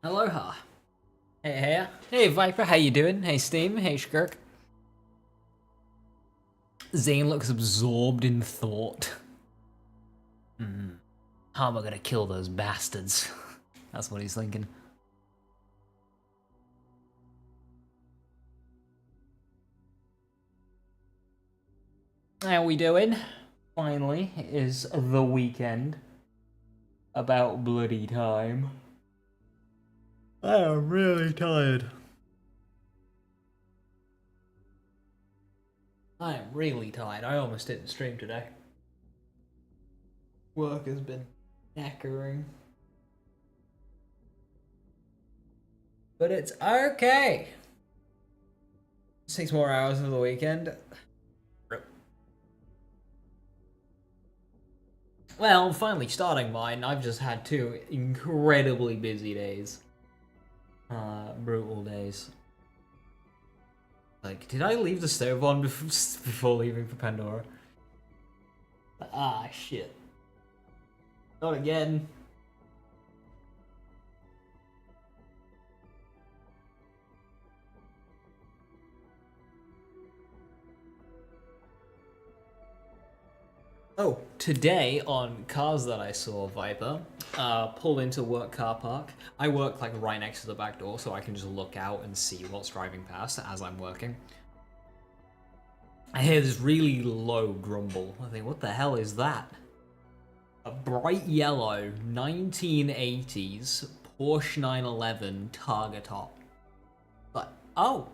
Aloha. Hey Viper, how you doing? Hey Steam, hey Skirk. Zane looks absorbed in thought. How am I gonna kill those bastards? That's what he's thinking. How we doing? Finally, it is the weekend. About bloody time. I am really tired. I am really tired. I almost didn't stream today. Work has been knackering. But it's okay. 6 more hours of the weekend. Well, I'm finally starting mine. I've just had 2 incredibly busy days. Brutal days. Like, did I leave the stove on before leaving for Pandora? Ah, shit. Not again. Oh, today on Cars That I Saw, Viper, pulled into work car park. I work like right next to the back door, so I can just look out and see what's driving past as I'm working. I hear this really low grumble. I think, what the hell is that? A bright yellow 1980s Porsche 911 Targa top. But, oh,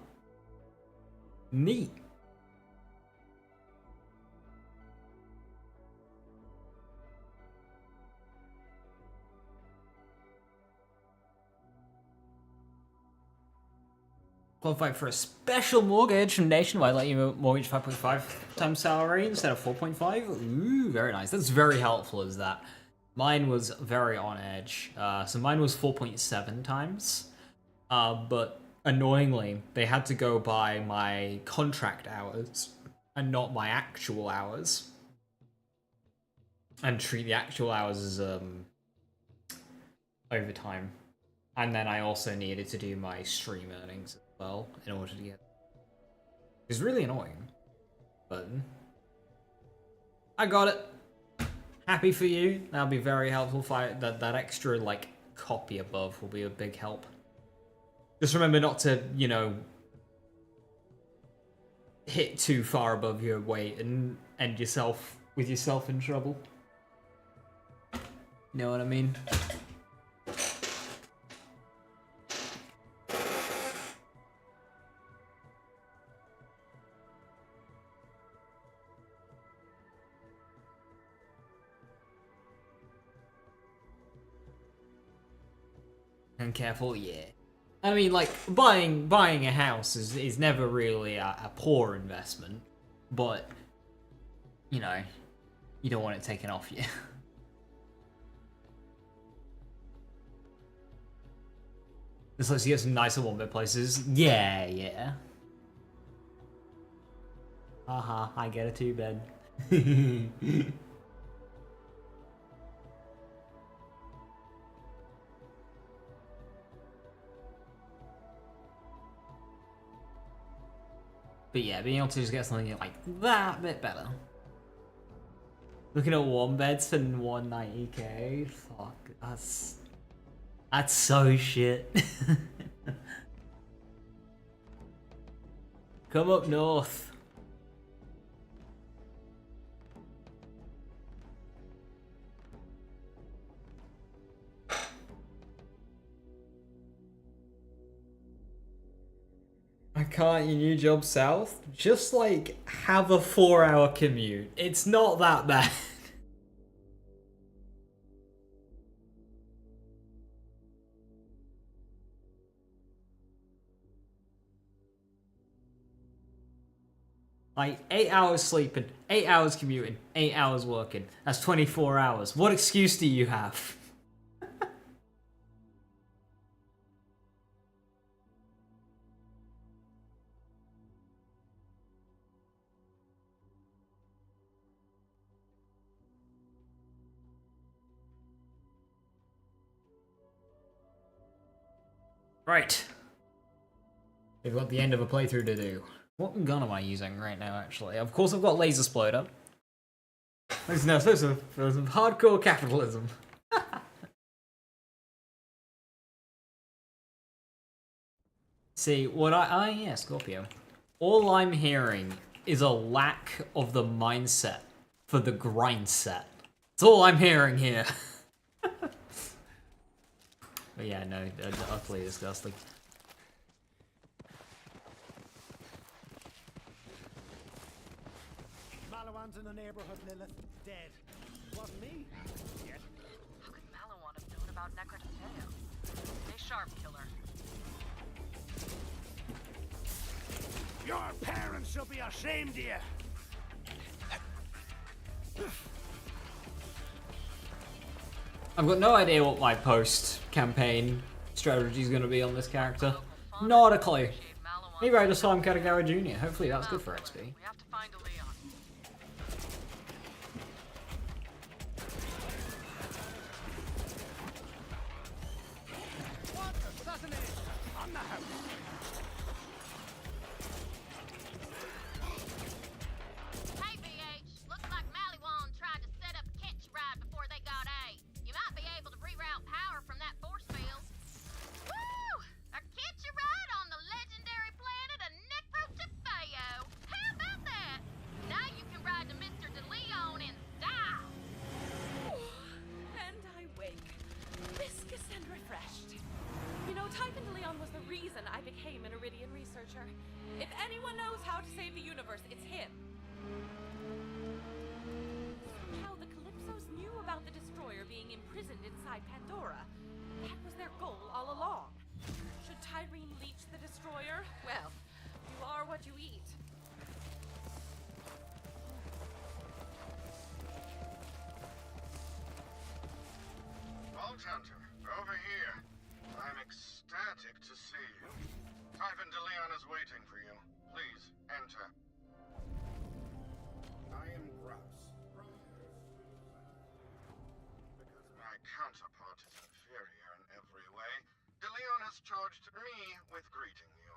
neat. Qualified for a special mortgage from Nationwide, let you mortgage 5.5 times salary instead of 4.5. Ooh, very nice. That's very helpful, is that. Mine was very on edge. So mine was 4.7 times. But annoyingly, they had to go by my contract hours and not my actual hours. And treat the actual hours as overtime. And then I also needed to do my stream earnings as well in order to get. It's really annoying, but I got it. Happy for you. That'll be very helpful. That extra like copy above will be a big help. Just remember not to, you know, hit too far above your weight and end yourself with yourself in trouble. You know what I mean? And careful, yeah. I mean, like, buying a house is never really a poor investment, but, you know, you don't want it taken off you. This lets you get some nicer one-bed places. Yeah, yeah. Haha, I get a 2-bed. But yeah, being able to just get something like that bit better. Looking at 1-beds for 190k, fuck, that's so shit. Come up north. I can't, your new job south? Just like have a 4-hour commute. It's not that bad. Like 8 hours sleeping, 8 hours commuting, 8 hours working. That's 24 hours. What excuse do you have? Right. We've got the end of a playthrough to do. What gun am I using right now, actually? Of course I've got Laser Sploder. This is some hardcore capitalism. See, what yeah, Scorpio. All I'm hearing is a lack of the mindset for the grind set. That's all I'm hearing here. But yeah, no, utterly disgusting. Malawan's in the neighborhood, Lilith. Dead. Wasn't me. Yet. How could Malawan have known about Necrotapeo? Stay sharp, killer. Your parents should be ashamed of you. I've got no idea what my post-campaign strategy is going to be on this character. Not a clue. Maybe I just saw him Katagawa Jr. Hopefully that's good for XP. We have to find a Leon. What? Assassination on the house. Hey, BH. Looks like Malawan tried to set up a catch ride before they got A. You might be able to reroute power from that force field. Woo! A catch ride on the legendary planet of Necrotapeo. How about that? Now you can ride to Mr. DeLeon in style. And I wake, viscous and refreshed. You know, Typhon DeLeon was the reason I became an Iridian researcher. If anyone knows how to save the universe, it's him. Somehow the Calypsos knew about the destroyer being imprisoned inside Pandora. That was their goal all along. Should Tyreen leech the destroyer? Well, you are what you eat. Vault Hunter, over here. I'm ecstatic to see you. Typhon DeLeon is waiting for you. Please, enter. I am Grouse. Because my counterpart is inferior in every way, DeLeon has charged me with greeting you.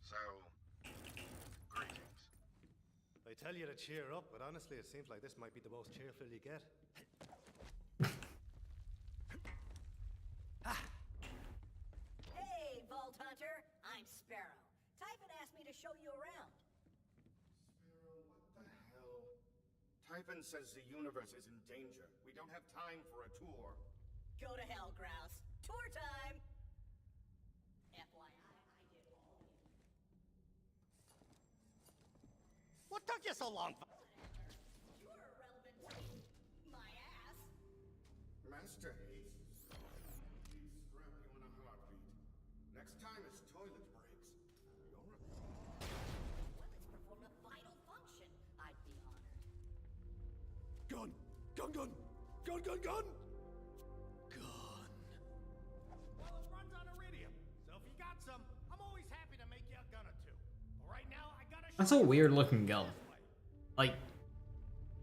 So, greetings. I tell you to cheer up, but honestly, it seems like this might be the most cheerful you get. Hey, Vault Hunter. I'm Sparrow. Typhon asked me to show you around. Sparrow, what the hell? Typhon says the universe is in danger. We don't have time for a tour. Go to hell, Grouse. Tour time! FYI, I did all the... What took you so long? You're irrelevant to me. My ass. Master Ace. He'd scrap you in a heartbeat. Next time his toilet breaks, you're a... Weapons perform a vital function. I'd be honored. Gun! Gun, gun! Gun, gun, gun! Gun. Well, it runs on iridium, so if you got some, I'm always happy to make you a gun or two. But right now, I gotta That's a weird looking gun. Like,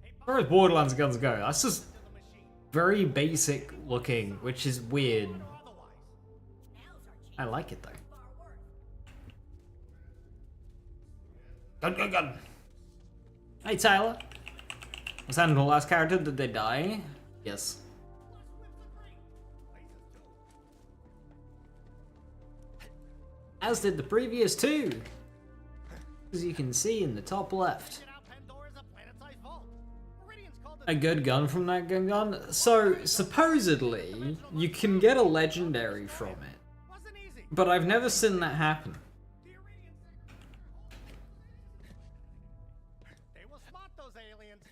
Hey, as far as Borderlands guns go, that's just to the machine. very basic looking, which is weird. Or otherwise. Now's our chance I like it though. to our work. Gun, gun, gun. Hey Tyler. Was that the last character? Did they die? Yes. As did the previous two. As you can see in the top left. Get out, Pandora's a planet-sized vault. Iridians called it A good gun from that gun. So, supposedly, you can get a legendary from it. wasn't easy. But I've never seen that happen. The Iridians. They were smart, those aliens.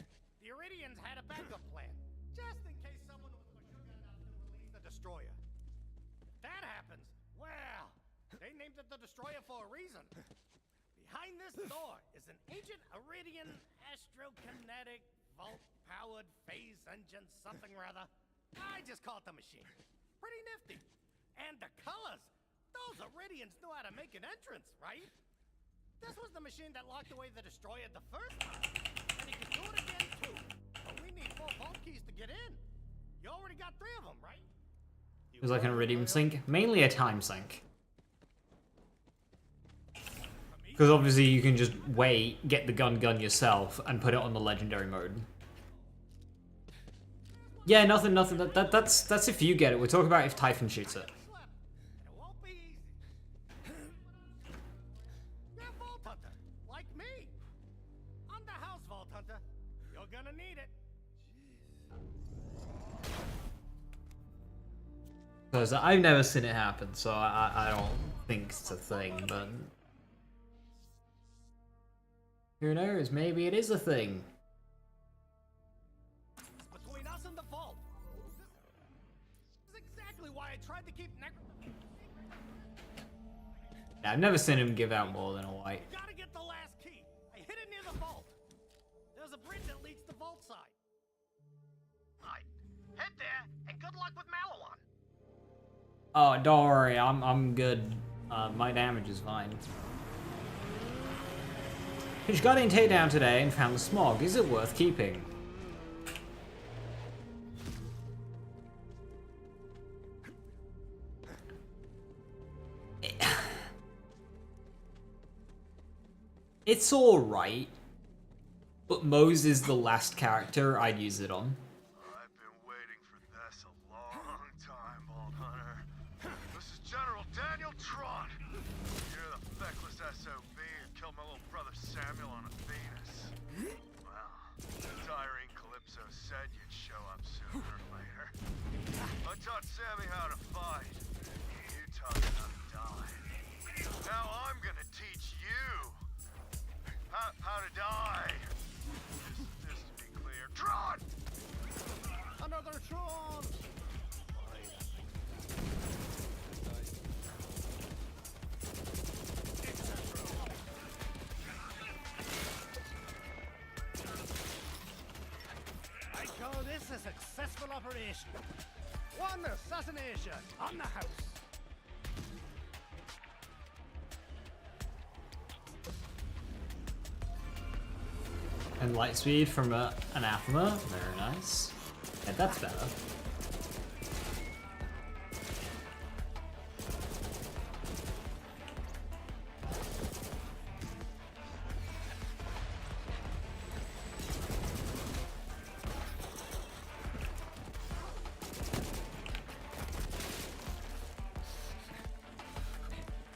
The Iridians had a backup plan, just in case someone was sugar enough to release the destroyer. If that happens, well, they named it the destroyer for a reason. Behind this door is an ancient Iridian astrokinetic vault-powered phase engine something or other. I just call it the machine. Pretty nifty. And the colors. Those Iridians knew how to make an entrance, right? This was the machine that locked away the destroyer the first time. And he can do it again, too. But we need 4 vault keys to get in. You already got 3 of them, right? It was like an iridium sink, mainly a time sink. Because obviously you can just wait, get the gun yourself, and put it on the legendary mode. Yeah, nothing. That's if you get it. We're talking about if Typhon shoots it. It won't be easy. You're a Vault Hunter, like me. I'm the House Vault Hunter. You're gonna need it. Because I've never seen it happen, so I don't think it's a thing, but... Who knows, maybe it is a thing. It's between us and the Vault. This is exactly why I tried to keep Yeah, I've never seen him give out more than a white. You gotta get the last key. I hid it near the Vault. There's a bridge that leads to Vault side. Right. Head there, and good luck with Malawan. Oh, don't worry, I'm good. My damage is fine. Which got in takedown today and found the smog. Is it worth keeping? It's alright, but Mose is the last character I'd use it on. I've been waiting for this a long time, Vault Hunter. This is General Daniel Trott. You're the feckless SOB who killed my little brother Samuel on a Venus. Well, Tyrene Calypso said you'd show up sooner or later. I taught Sammy how to fight. You taught him how to die. Now I'm gonna teach you how to die. Just to be clear, Tron! Another Tron! I call this a successful operation. One assassination on the house. And light speed from Anathema. Very nice. Yeah, that's better.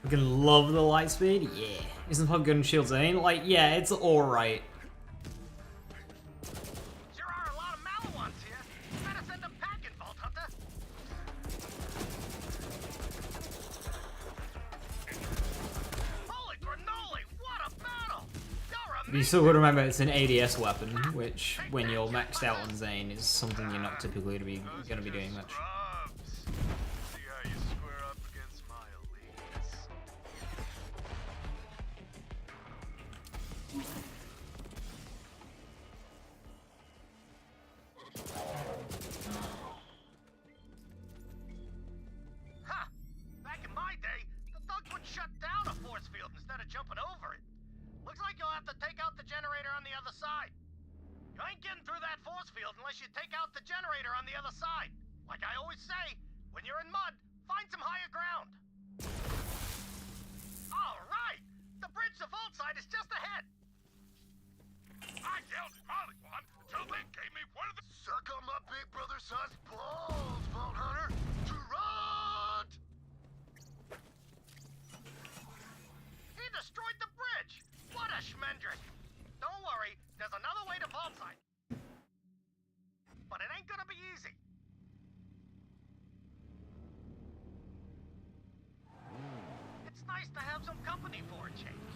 We can love the light speed. Yeah. Isn't Hug Gun Shield Zane? Like, yeah, it's alright. There are a lot of Malawans here. Better send them packing, Vault Hunter. Holy granoli, what a battle! You're You still gotta remember it's an ADS weapon, which, when you're maxed out on Zane, is something you're not typically gonna be doing much. Scrubs. See how you square up against my elites. Ha! Back in my day, the thugs would shut down a force field instead of jumping over it. Looks like you'll have to take out the generator on the other side. You ain't getting through that force field unless you take out the generator on the other side. Like I always say, when you're in mud, find some higher ground. All right! The bridge to Vault side is just ahead. I yelled Mollywan until they gave me one of the... Suck on my big brother-sized balls, Vault Hunter! Trot! He destroyed the bridge! What a schmendrick! Don't worry, there's another way to Vault side. But it ain't gonna be easy. It's nice to have some company for a change.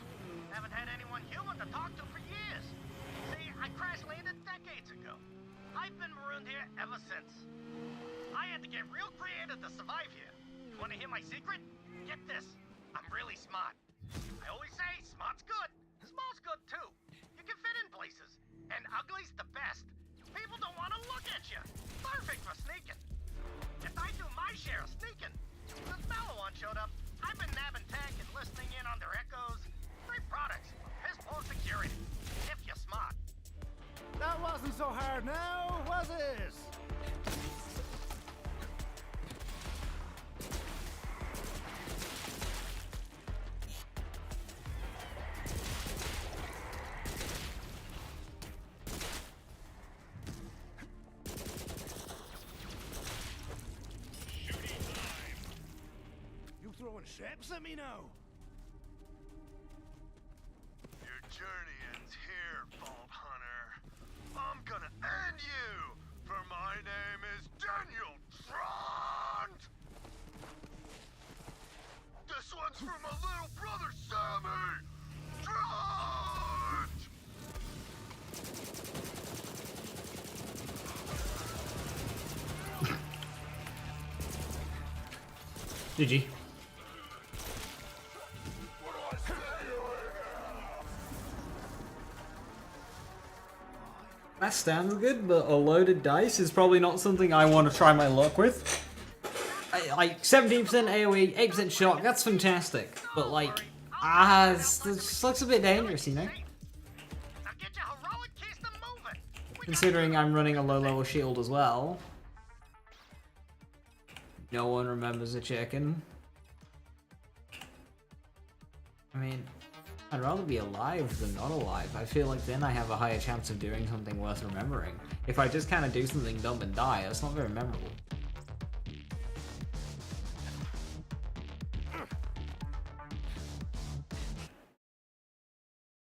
Haven't had anyone human to talk to for years. See, I crash-landed decades ago. I've been marooned here ever since. I had to get real creative to survive here. You wanna hear my secret? Get this. I'm really smart. I always say smart's good. Small's good too. You can fit in places. And ugly's the best. People don't want to look at you. Perfect for sneaking. If I do my share of sneaking, since Malawan showed up, I've been nabbing tech and listening in on their echoes. Great products. Piss poor security. If you're smart. That wasn't so hard now, was it? ships, let me know. Your journey ends here, Vault Hunter. I'm gonna end you, for my name is Daniel Trond! This one's for my little brother, Sammy! Trond! GG. That sounds good, but a loaded dice is probably not something I want to try my luck with. Like 17% AoE, 8% shock, that's fantastic. But like, this looks a bit dangerous, you know? Now get your heroic keister moving. Considering I'm running a low level shield as well. No one remembers a chicken. I mean, I'd rather be alive than not alive. I feel like then I have a higher chance of doing something worth remembering. If I just kind of do something dumb and die, that's not very memorable.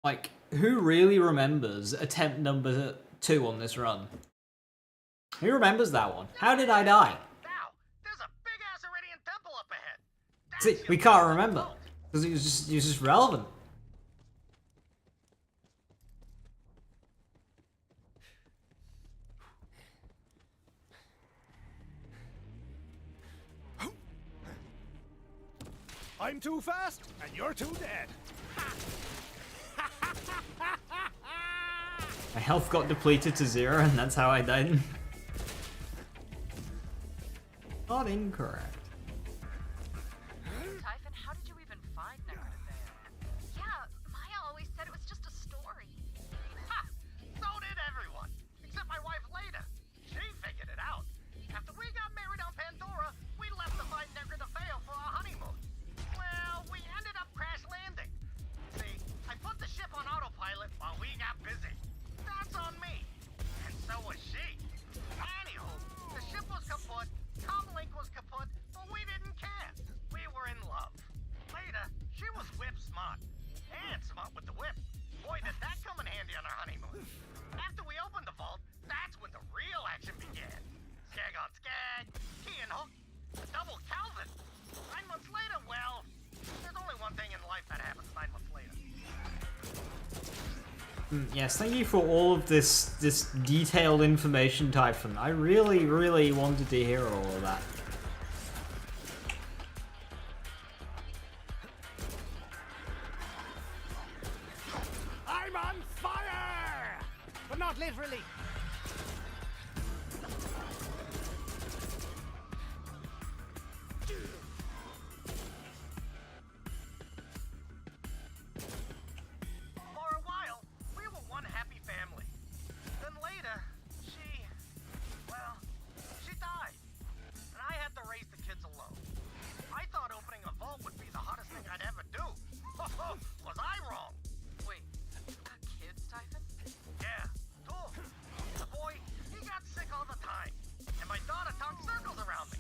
Like, who really remembers attempt number 2 on this run? Who remembers that one? How did I die? Now, there's a big-ass Iridian temple up ahead. That's See, your we can't first remember. vault. Because it was just relevant. I'm too fast, and you're too dead. My health got depleted to 0 and that's how I died. Not incorrect. Typhon, how did you even find Necrodothea? Yeah, Maya always said it was just a story. Ha! So did everyone, except my wife Leda. She figured it out. After we got married on Pandora, we left to find Necrodothea for our honeymoon. Well, we ended up crash landing. See, I put the ship on autopilot while we got busy. That's on me. And so was she. Anywho, the ship was kaput, comlink was kaput, but we didn't care. We were in love. Later, she was whip smart. And smart with the whip. Boy, did that come in handy on our honeymoon. After we opened the vault, that's when the real action began. Skag on skag, key and hook, a double Calvin. 9 months later, well, there's only one thing in life that happens 9 months later. Yes, thank you for all of this detailed information, Typhon. I really, really wanted to hear all of that. I'm on fire! But not literally. For a while, we were one happy family. Then later, she died. And I had to raise the kids alone. I thought opening a vault would be the hottest thing I'd ever do. Was I wrong? Wait, you got kids, Typhon? Yeah, cool. The boy, he got sick all the time. And my daughter talked circles around me.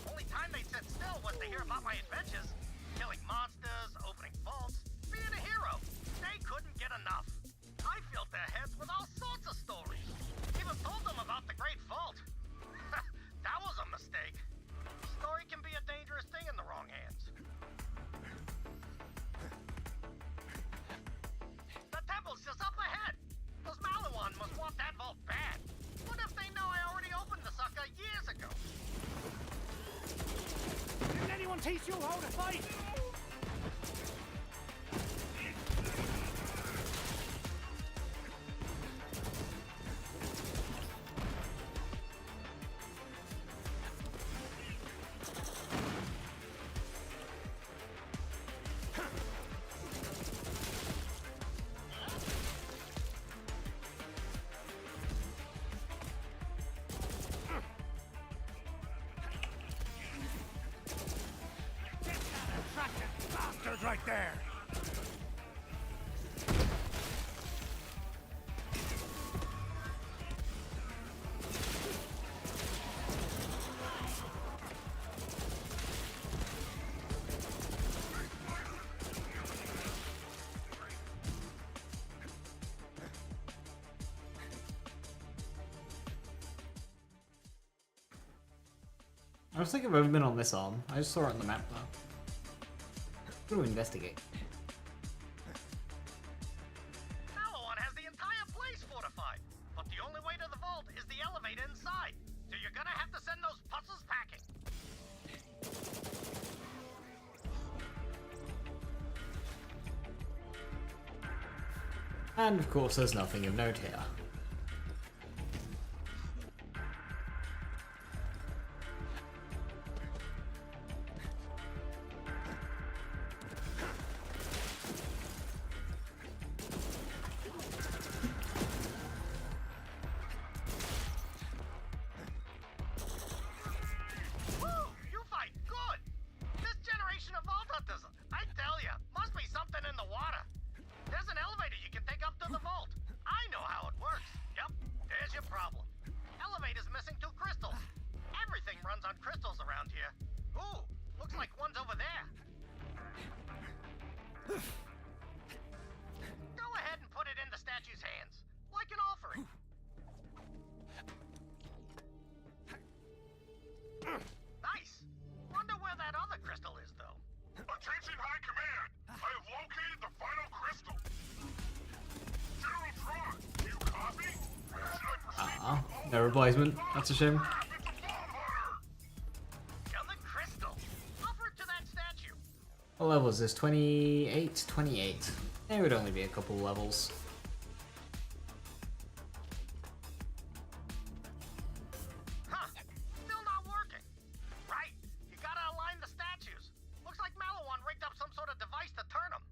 Only time they sit still was to hear about my adventures. Killing monsters, opening vaults, being a hero. They couldn't get enough. I filled their heads with all sorts of stories. Even told them about the Great Vault. That was a mistake. Story can be a dangerous thing in the wrong hands. The temple's just up ahead. Those Malawan must want that vault bad. What if they know I already opened the sucker years ago? Didn't anyone teach you how to fight? Bastard right there! I was thinking I've ever been on this arm. I just saw it on the map though. I'm gonna investigate. Malawan has the entire place fortified, but the only way to the vault is the elevator inside. So you're gonna have to send those puzzles packing. And of course, there's nothing of note here. Woo! You fight good! This generation of vault hunters, I tell ya, must be something in the water. There's an elevator you can take up to the vault. I know how it works. Yep, there's your problem. Elevator's missing 2 crystals. Everything runs on crystals around here. Ooh, looks like one's over there. Go ahead and put it in the statue's hands, like an offering. Nice. Wonder where that other crystal is, though. Attention High Command! I have located the final crystal! General Tron, do you copy? Should I proceed? No replacement. That's a shame. It's a bomb hunter! Got the crystal. Offer it to that statue. What level is this? 28? 28. It would only be a couple levels. Huh. Still not working. Right. You gotta align the statues. Looks like Malawan rigged up some sort of device to turn them.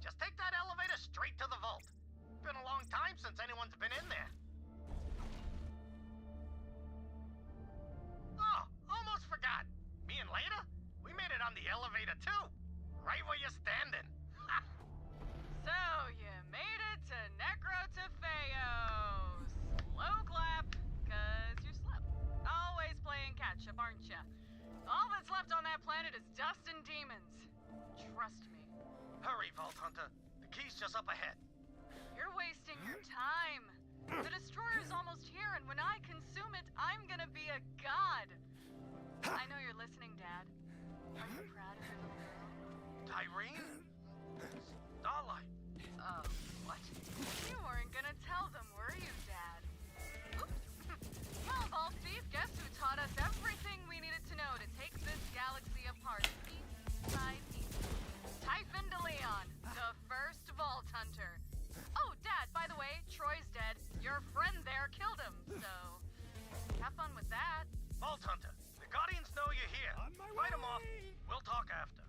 Just take that elevator straight to the vault. Been a long time since anyone's been in there. Oh, almost forgot. Me and Leda, we made it on the elevator too. Right where you're standing. So, you made it to Necrotafeo. Slow clap, cause you're slow. Always playing catch up, aren't ya? All that's left on that planet is dust and demons. Trust me. Hurry, Vault Hunter. The key's just up ahead. You're wasting your time. The destroyer's almost here, and when I consume it, I'm gonna be a god. I know you're listening, Dad. Are you proud of your little girl? Tyrene? Starlight. Oh, what? You weren't gonna tell them, were you, Dad? Oops. Well, Vault Thief, guess who taught us everything we needed to know to take this galaxy apart piece by piece? Typhon de Leon, the first Vault Hunter. Oh, Dad, by the way, Troy's dead. Your friend there killed him, so have fun with that. Vault Hunter, the Guardians know you're here. Fight them off. We'll talk after.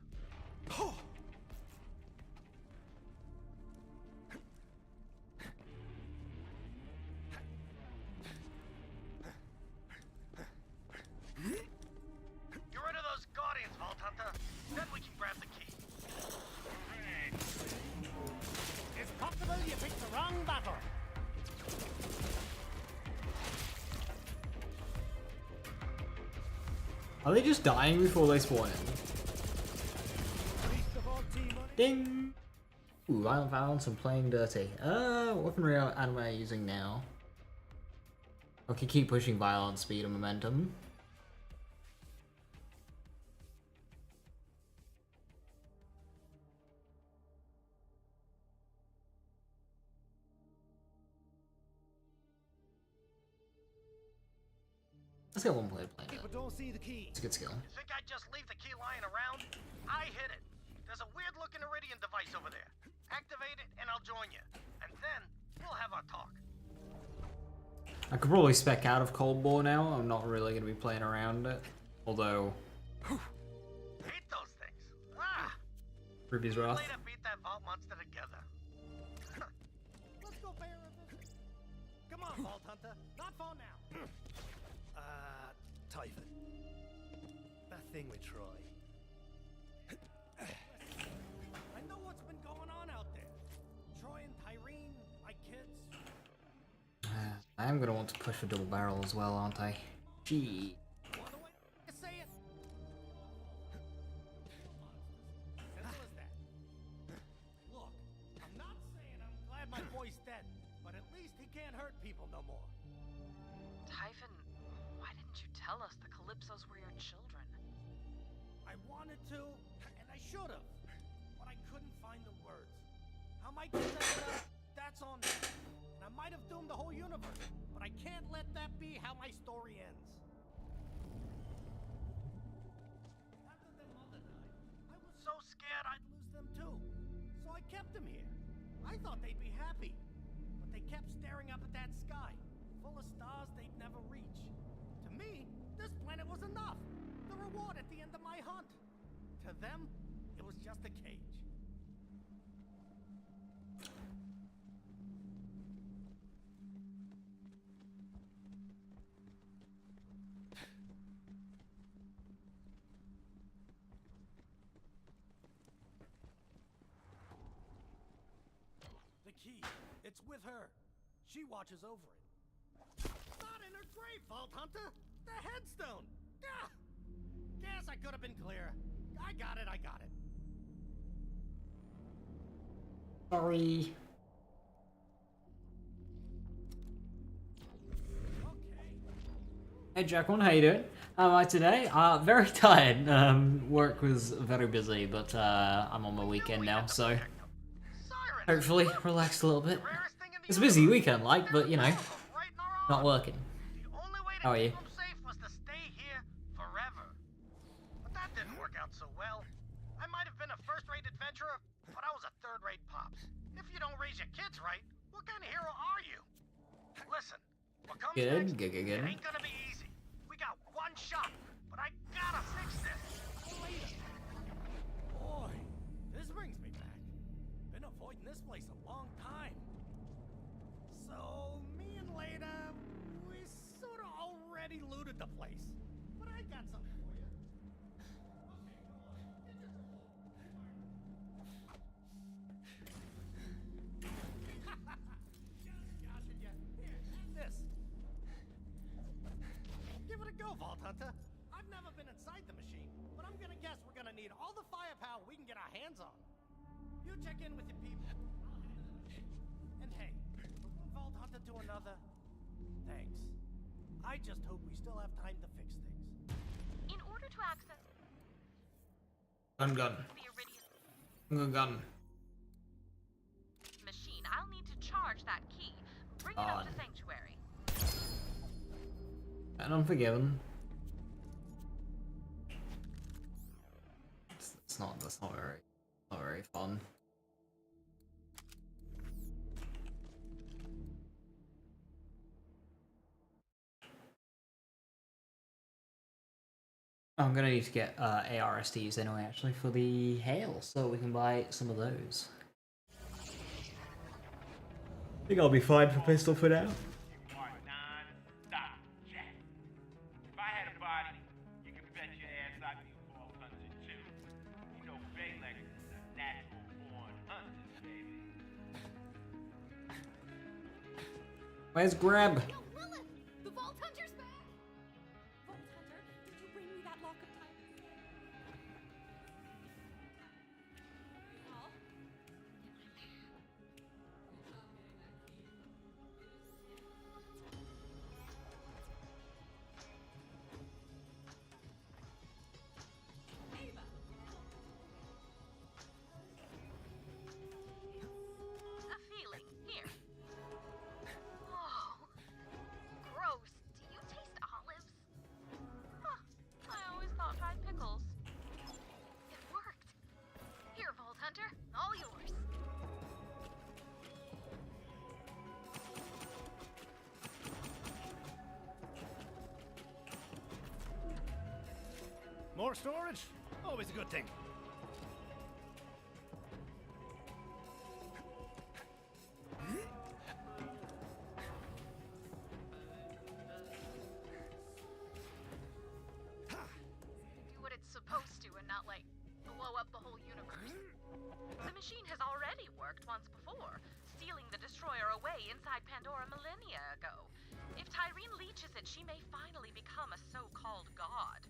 Get rid of those Guardians, Vault Hunter. Then we can grab the key. It's possible you picked the wrong battle. Are they just dying before they spawn in? Least of all team on it. Ding! Ooh, violent violence and playing dirty. What weaponry am I using now? Okay, keep pushing violence, speed, and momentum. Let's get one player playing People it. don't see the key. It's a good skill. You think I'd just leave the key lying around? I hid it. There's a weird-looking Iridian device over there. Activate it, and I'll join you. And then we'll have our talk. I could probably spec out of Cold War now. I'm not really going to be playing around it. Although, Hate those things. Ah! Ruby's Wrath. Later beat that vault monster together. Let's go pay her a visit. Come on, Vault Hunter. Not far now. Typhon. That thing with Troy. I know what's been going on out there. Troy and Tyrene, my kids. I am going to want to push a double barrel as well, aren't I? Gee. One way to say it. can't hurt people no more. Typhon, why didn't you tell us the Calypsos were your children? I wanted to, and I should have, but I couldn't find the words. How my kids ended up, that's on me. And I might have doomed the whole universe, but I can't let that be how my story ends. After their mother died, I was so scared I'd lose them too. So I kept them here. I thought they'd be happy, but they kept staring up at that sky, full of stars they'd never reach. To me, this planet was enough. The reward at the end of my hunt. To them, it was just a cage. The key, it's with her. She watches over it. Not in her grave, Vault Hunter! The headstone! Ah! Guess I could have been clearer. I got it. Sorry. Hey Jacqueline, how you doing? How am I today? Very tired. Work was very busy, but I'm on my weekend now, so hopefully relax a little bit. It's a busy weekend, like, but you know, not working. How are you? Safe was to stay here forever. But that didn't work out so well. I might have been a first-rate adventurer, but I was a third-rate pops. If you don't raise your kids right, what kind of hero are you? Listen, what comes next, Good. it ain't gonna be easy. We got one shot, but I gotta fix this. Later. Boy, this brings me back. Been avoiding this place a long time. So, me and Leda, we sort of already looted the place. But I got something for you. Just joshing you. Here, have this. Give it a go, Vault Hunter. I've never been inside the machine, but I'm gonna guess we're gonna need all the firepower we can get our hands on. You check in with your people. And hey, from one Vault Hunter to another, thanks. I just hope we still have time to fix things. In order to access Gun. the Iridium Gun. machine, I'll need to charge that key. Bring it up to Sanctuary. And Unforgiven. That's not very fun. I'm gonna need to get ARSTs anyway, actually, for the hail, so we can buy some of those. I think I'll be fine for pistol for now. You are non-stop, Jack. If I had a body, you can bet your ass I'd be a ball hunter too. You know, Baylex is a natural-born hunter, baby. Where's Grab? Yo, Lilith! The Vault Hunter's back! Vault Hunter, did you bring me that lock of time? Paul? Ava! A feeling. Here. Oh. Gross. Do you taste olives? Huh. I always thought fried pickles. It worked. Here, Vault Hunter. All yours. More storage? Always a good thing. Do what it's supposed to and not, like, blow up the whole universe. The machine has already worked once before, stealing the destroyer away inside Pandora millennia ago. If Tyreen leeches it, she may finally become a so-called god.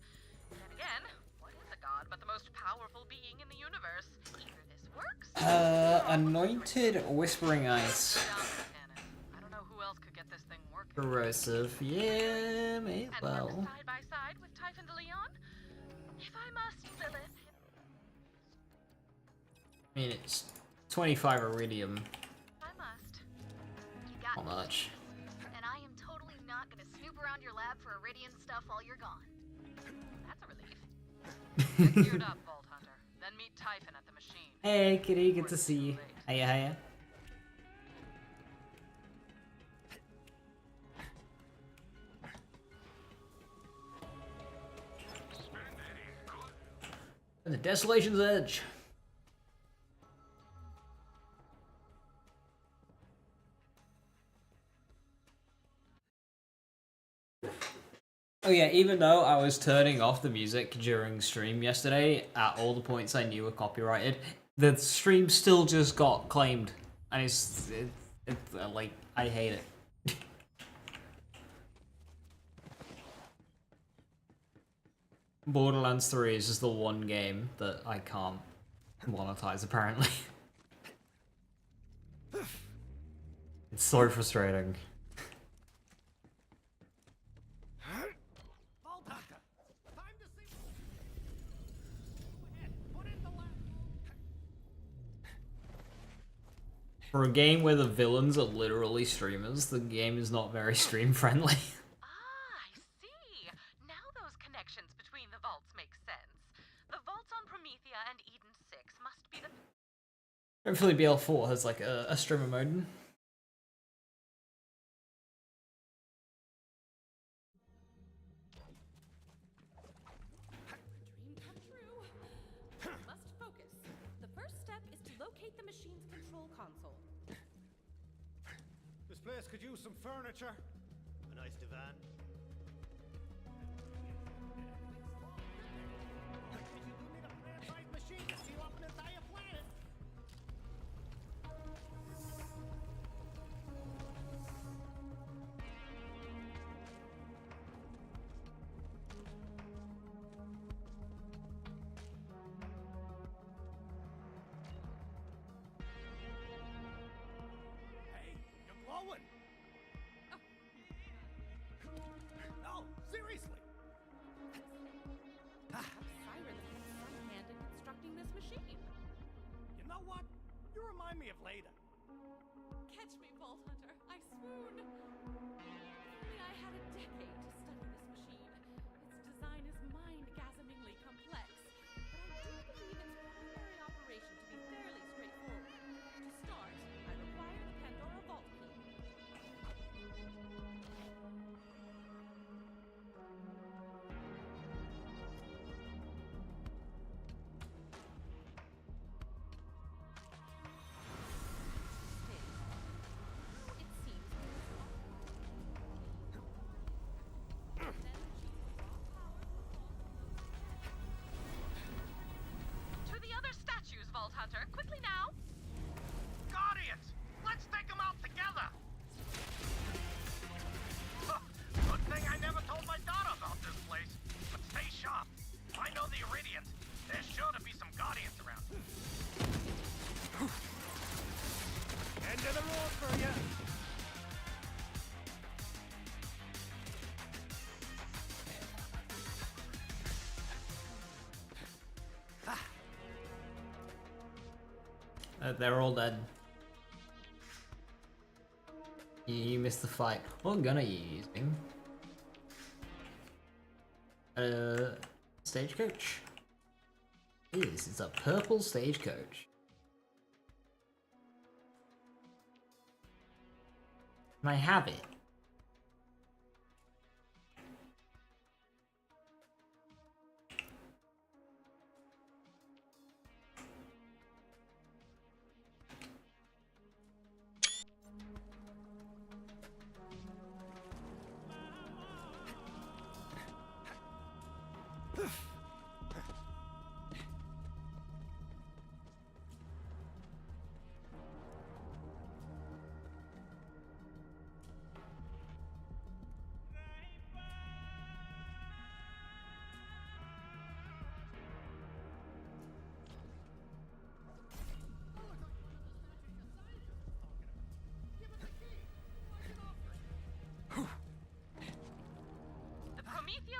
Then again, what is a god but the most powerful being in the universe? Either this works, Anointed Whispering Ice. I don't know who else could get Corrosive. Yeah, may as And work well. side by side with Typhon de Leon? If I must, Lilith. I mean, it's 25 iridium. I must. You got Not me. much. And I am totally not gonna snoop around your lab for Iridian stuff while you're gone. That's a relief. Get geared up, Vault Hunter. Then meet Typhon at the machine. Hey, kitty, good to see you. Hiya, hiya. And the Desolation's Edge. Oh yeah, even though I was turning off the music during stream yesterday, at all the points I knew were copyrighted, the stream still just got claimed. And it's like, I hate it. Borderlands 3 is just the one game that I can't monetize, apparently. It's so frustrating. Vault Hunter, time to see. Go ahead, put in the last. For a game where the villains are literally streamers, the game is not very stream friendly. Ah, I see. Now those connections between the vaults make sense. The vaults on Promethea and Eden 6 must be the... Hopefully BL4 has like a streamer mode. Dream come true. Must focus. The first step is to locate the machine's control console. This place could use some furniture. A nice divan. You do need a plant-sized machine to seal up an entire planet. Hey, you're glowing. No, seriously. Siren had some hand in constructing this machine. You know what? You remind me of Leda. Catch me, Vault Hunter. I swoon. Only I had a decade to study this machine. Its design is mind-gasmingly complex, but I do believe its primary operation to be fairly straightforward. To start, I require the Pandora Vault key. It seems To the other statues, Vault Hunter. Quickly now. Guardians! Let's take them out together! Good thing I never told my daughter about this place. But stay sharp. If I know the Iridians, there's sure to be some Guardians around. End of the road for you! They're all dead. You missed the fight. What gun are you using? Stagecoach? It is. It's a purple stagecoach. Can I have it?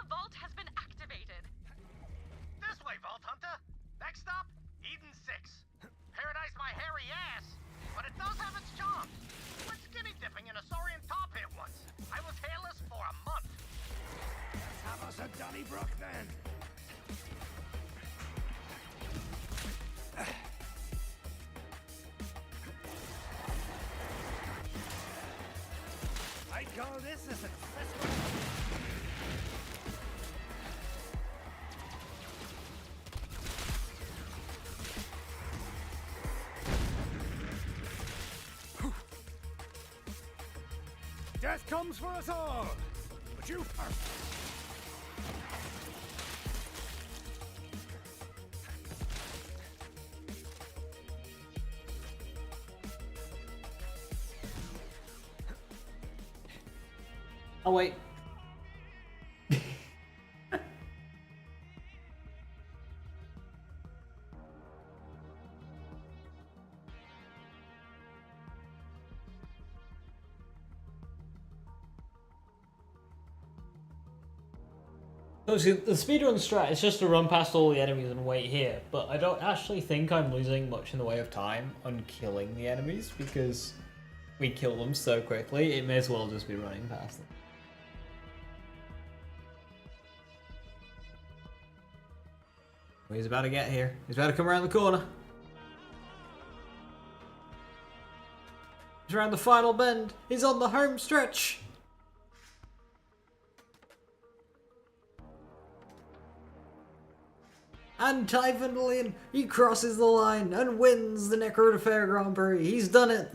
The vault has been activated. This way, Vault Hunter. Next stop, Eden 6. Paradise my hairy ass, but it does have its charms. Went skinny dipping in a Saurian tar pit once. I was hairless for a month. Let's have us a Donnybrook then. I call this a successful. Death comes for us all, but you first. Oh wait. Obviously, the speedrun strat is just to run past all the enemies and wait here, but I don't actually think I'm losing much in the way of time on killing the enemies, because we kill them so quickly, it may as well just be running past them. He's about to get here. He's about to come around the corner. He's around the final bend. He's on the home stretch. And Typhon, he crosses the line and wins the Necro Fair Grand Prix. He's done it.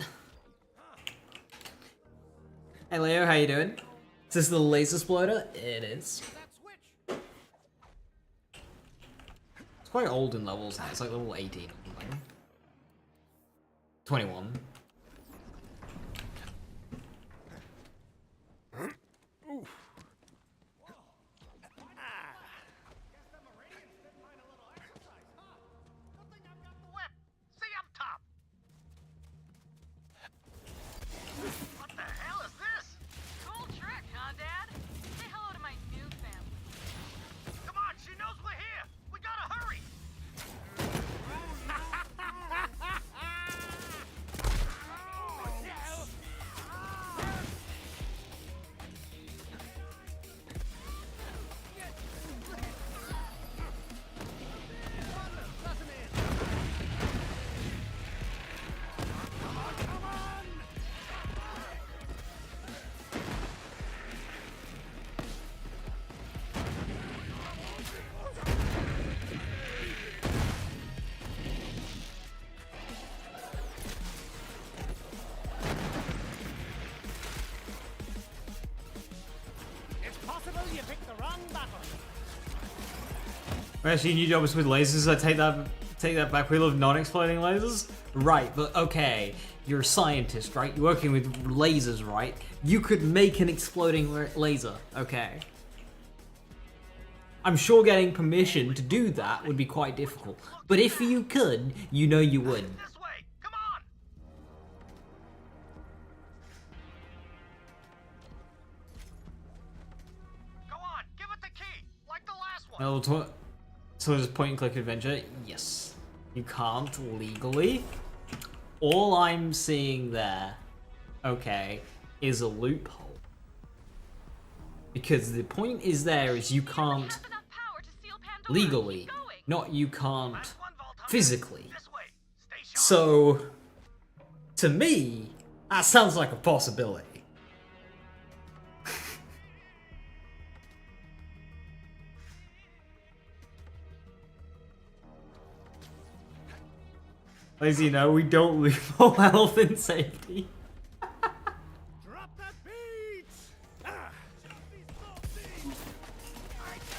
Hey Leo, how you doing? Is this the laser exploder? It is. It's quite old in levels now. It's like level 18 or something. 21. What the hell is this? Cool trick, huh, Dad? Say hello to my new family. Come on, she knows we're here. We gotta hurry. You picked the wrong battle. Actually, new job is with lasers. I take that back. We love non-exploding lasers, right? But okay, you're a scientist, right? You're working with lasers, right? You could make an exploding laser, okay? I'm sure getting permission to do that would be quite difficult, but if you could, you know you would. This way. Come on. Go on. Give it the key, like the last one. So there's point and click adventure. Yes, you can't legally. All I'm seeing there, okay, is a loophole. Because the point is there is you can't legally, not you can't physically. So, to me, that sounds like a possibility. As you know, we don't lose full health and safety. Drop that beat! Ah.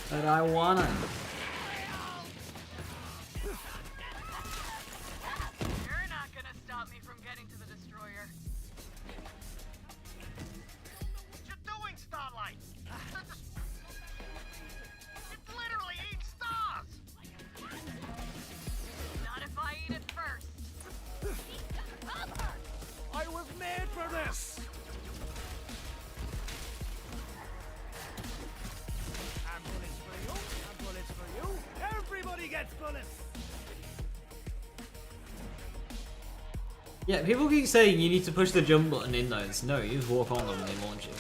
But I wanna. You're not gonna stop me from getting to the destroyer. What you doing, Starlight? It literally eats stars. Not if I eat it first. I was made for this! I'm gets bullets. Yeah, people keep saying you need to push the jump button in those. No, you just walk on them and they launch you.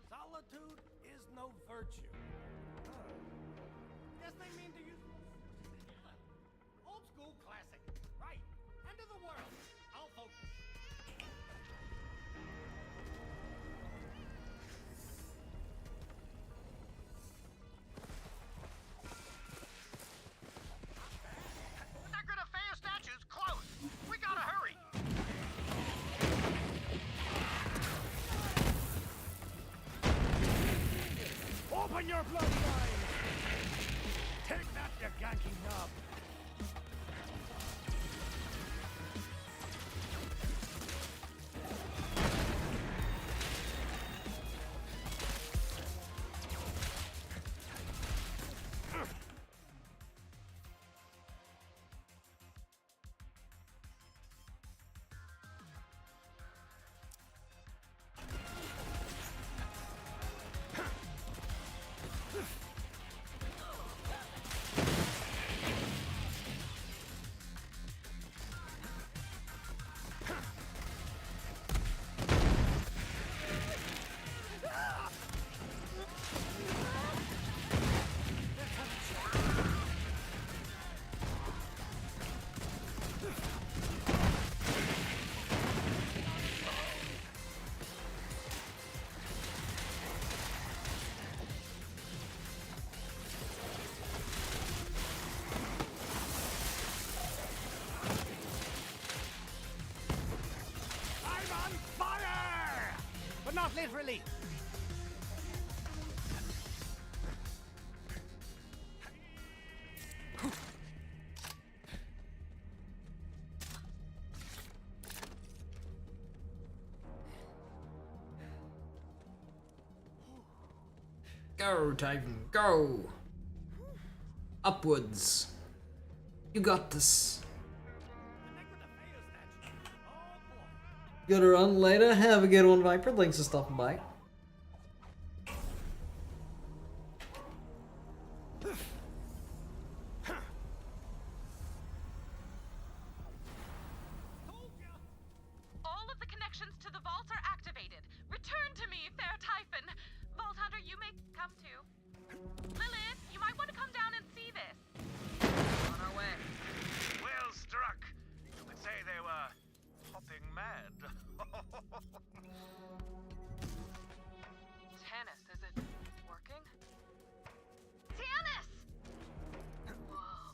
Solitude is no virtue. Guess they mean to use old school classic. Right. End of the world. I'll focus. That grid of fair statues close. We gotta hurry. Open your bloodline! Take that, you ganky knob! But not literally. Go, Titan, go! Upwards. You got this. Gotta run later. Have a good one, Viper. Thanks for stopping by. All of the connections to the vault are activated. Return to me, fair Typhon. Vault Hunter, you may come too. Lilith, you might want to come down and see this. On our way. Well struck. You could say they were hopping mad. Tannis, is it working? Tannis! Whoa.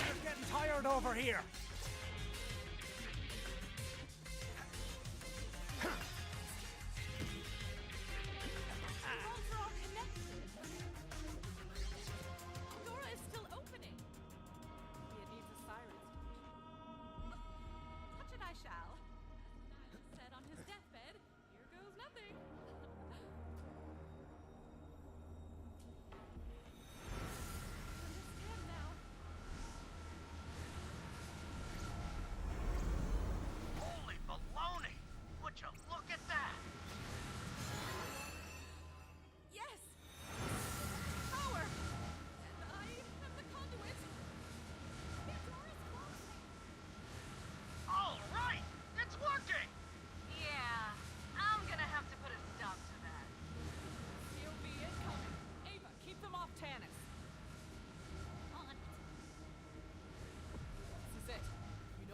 It's getting tired over here. Vaults are all connected. Dora is still opening. Maybe it needs a siren's touch. Touch it I shall. As Nigel said on his deathbed, here goes nothing. Understand now.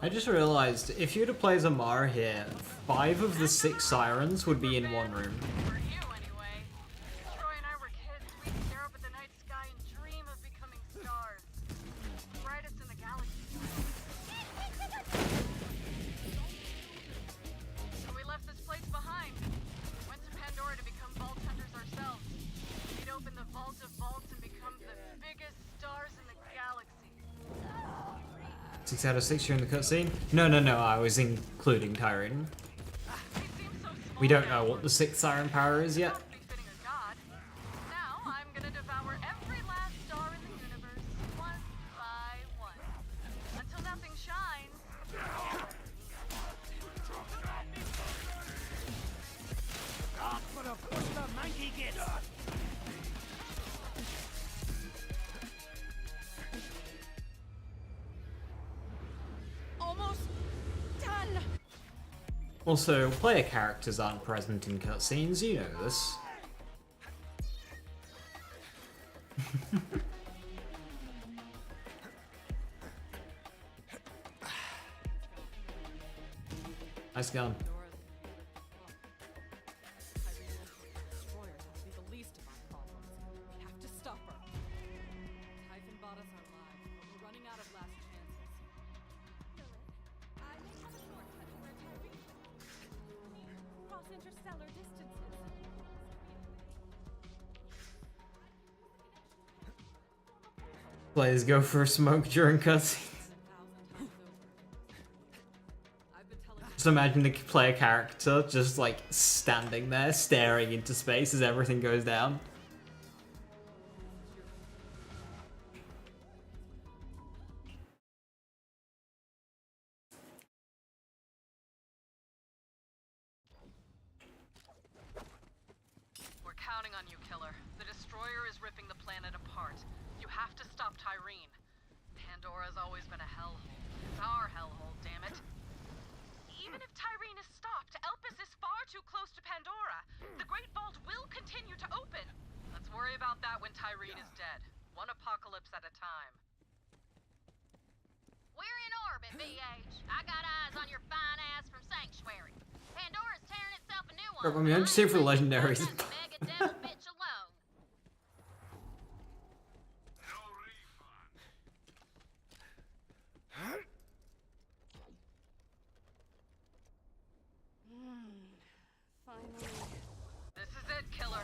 I just realized if you were to play Zamara here, 5 of the 6 sirens would be in one room. For you, anyway. Troy and I were kids. We'd stare up at the night sky and dream of becoming stars. The brightest in the galaxy. So we left this place behind. Went to Pandora to become vault hunters ourselves. We'd open the vault of vaults and become the biggest stars in the galaxy. 6 out of 6 during the cutscene? No, I was including Tyrene. We seem so small We don't now. know what the 6th siren power is yet. Must be fitting a god. Now I'm gonna devour every last star in the universe, one by one, until nothing shines. Up for the push the monkey gets. Almost done. Also, player characters aren't present in cutscenes, you know this. Nice gun. Destroyer must be the least of our problems. We have to stop her. Typhon bought us our lives, but we're running out of last chances. I may have a shortcut to where Tyrene cross interstellar distances. Players go for a smoke during cutscenes. 1,000 times over. I've been telling Just imagine the player character just like standing there, staring into space as everything goes down. We're counting on you, Killer. The destroyer is ripping the planet apart. You have to stop Tyrene. Pandora's always been a hellhole. It's our hellhole, damn it. Even if Tyrene is stopped, Elpis is far too close to Pandora. The Great Vault will continue to open. Let's worry about that when Tyrene is dead. One apocalypse at a time. We're in orbit, BH. I got eyes on your fine ass from Sanctuary. Pandora's tearing itself a new one. I mean, I'm just here for the legendaries. Mega devil bitch alone. No refund. finally. This is it, Killer.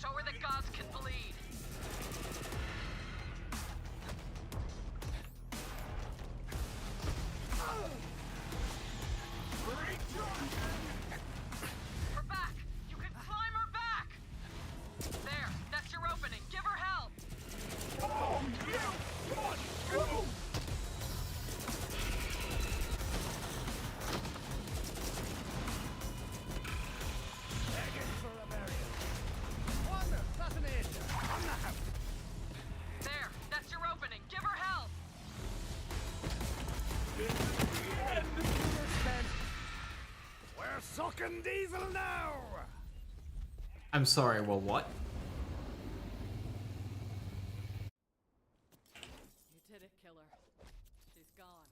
Show her the gods can bleed. Her back! You can climb her back! There, that's your opening. Give her hell! There, that's your opening. Give her hell! We're sucking diesel now. I'm sorry, well what? You did it, Killer. She's gone.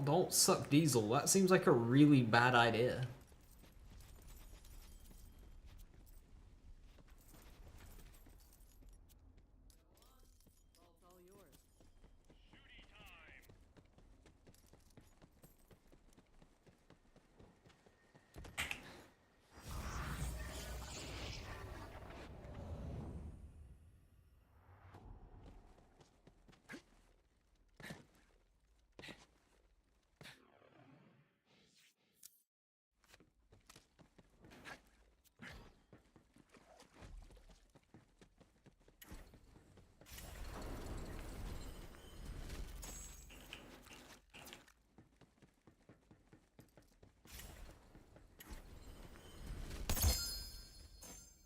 Don't suck diesel. That seems like a really bad idea. Vault's all yours.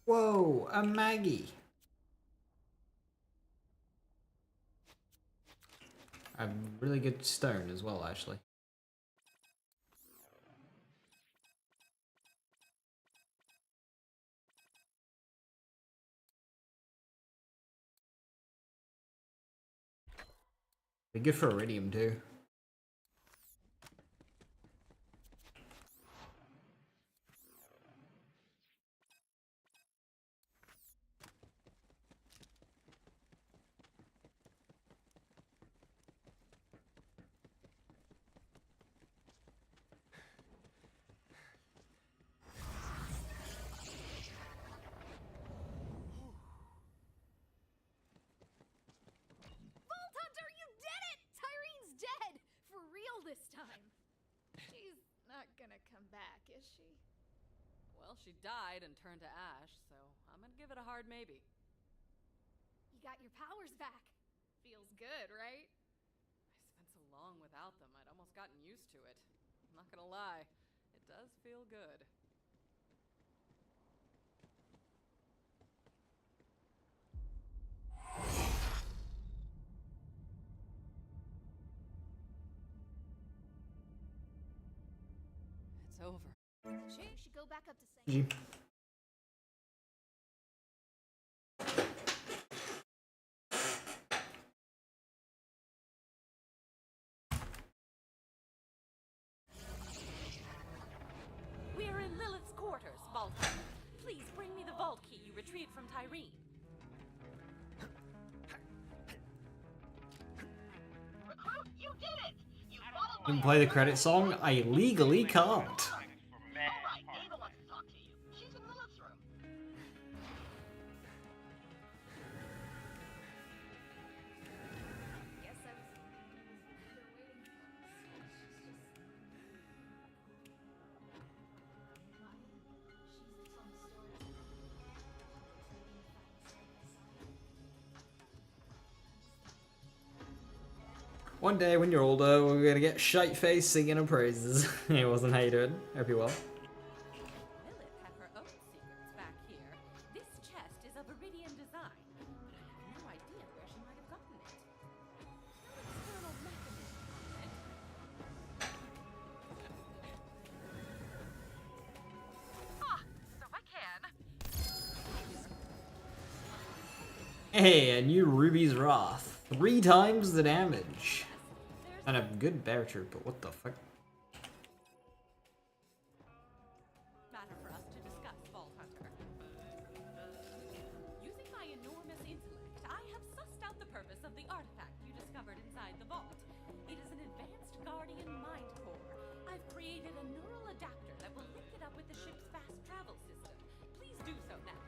Whoa, a Maggie. A really good stone as well, actually. Be good for iridium too. this time. She's not gonna come back, is she? Well, she died and turned to ash, so I'm gonna give it a hard maybe. You got your powers back. Feels good, right? I spent so long without them, I'd almost gotten used to it. I'm not gonna lie, it does feel good. It's over. She should go back up to Zane. We're in Lilith's quarters, Vault Hunter. Please bring me the vault key you retrieved from Tyreen. Recruit, you did it! You followed my You can play the credit song? I legally can't. Alright, Ava wants to talk to you. She's in Lilith's room. Guess I was waiting for us. One day when you're older, we're gonna get shite-faced singing her praises. Hey, wasn't how you doing? Hope you're well. Lilith had her own secrets back here. This chest is of Iridian design, but I have no idea where she might have gotten it. No external mechanism on it. So I can. Hey, a new Ruby's Wrath. 3 times the damage. And a good bear trooper, what the fuck? Matter for us to discuss, Vault Hunter. Using my enormous intellect, I have sussed out the purpose of the artifact you discovered inside the vault. It is an advanced Guardian mind core. I've created a neural adapter that will link it up with the ship's fast travel system. Please do so now.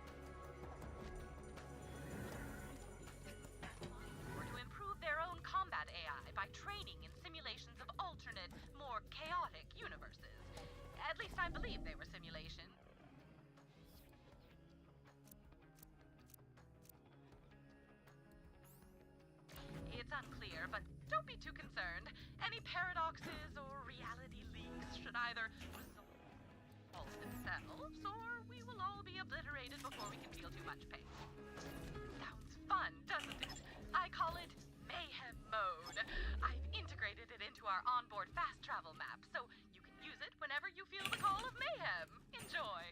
Or to improve their own combat AI by training in simulations of alternate, more chaotic universes. At least I believe they were simulations. It's unclear, but don't be too concerned. Any paradoxes or reality leaks should either resolve themselves, or we will all be obliterated before we can feel too much pain. Sounds fun, doesn't it? I call it Mayhem Mode. I've integrated it into our onboard fast travel map, so you can use it whenever you feel the call of mayhem. Enjoy.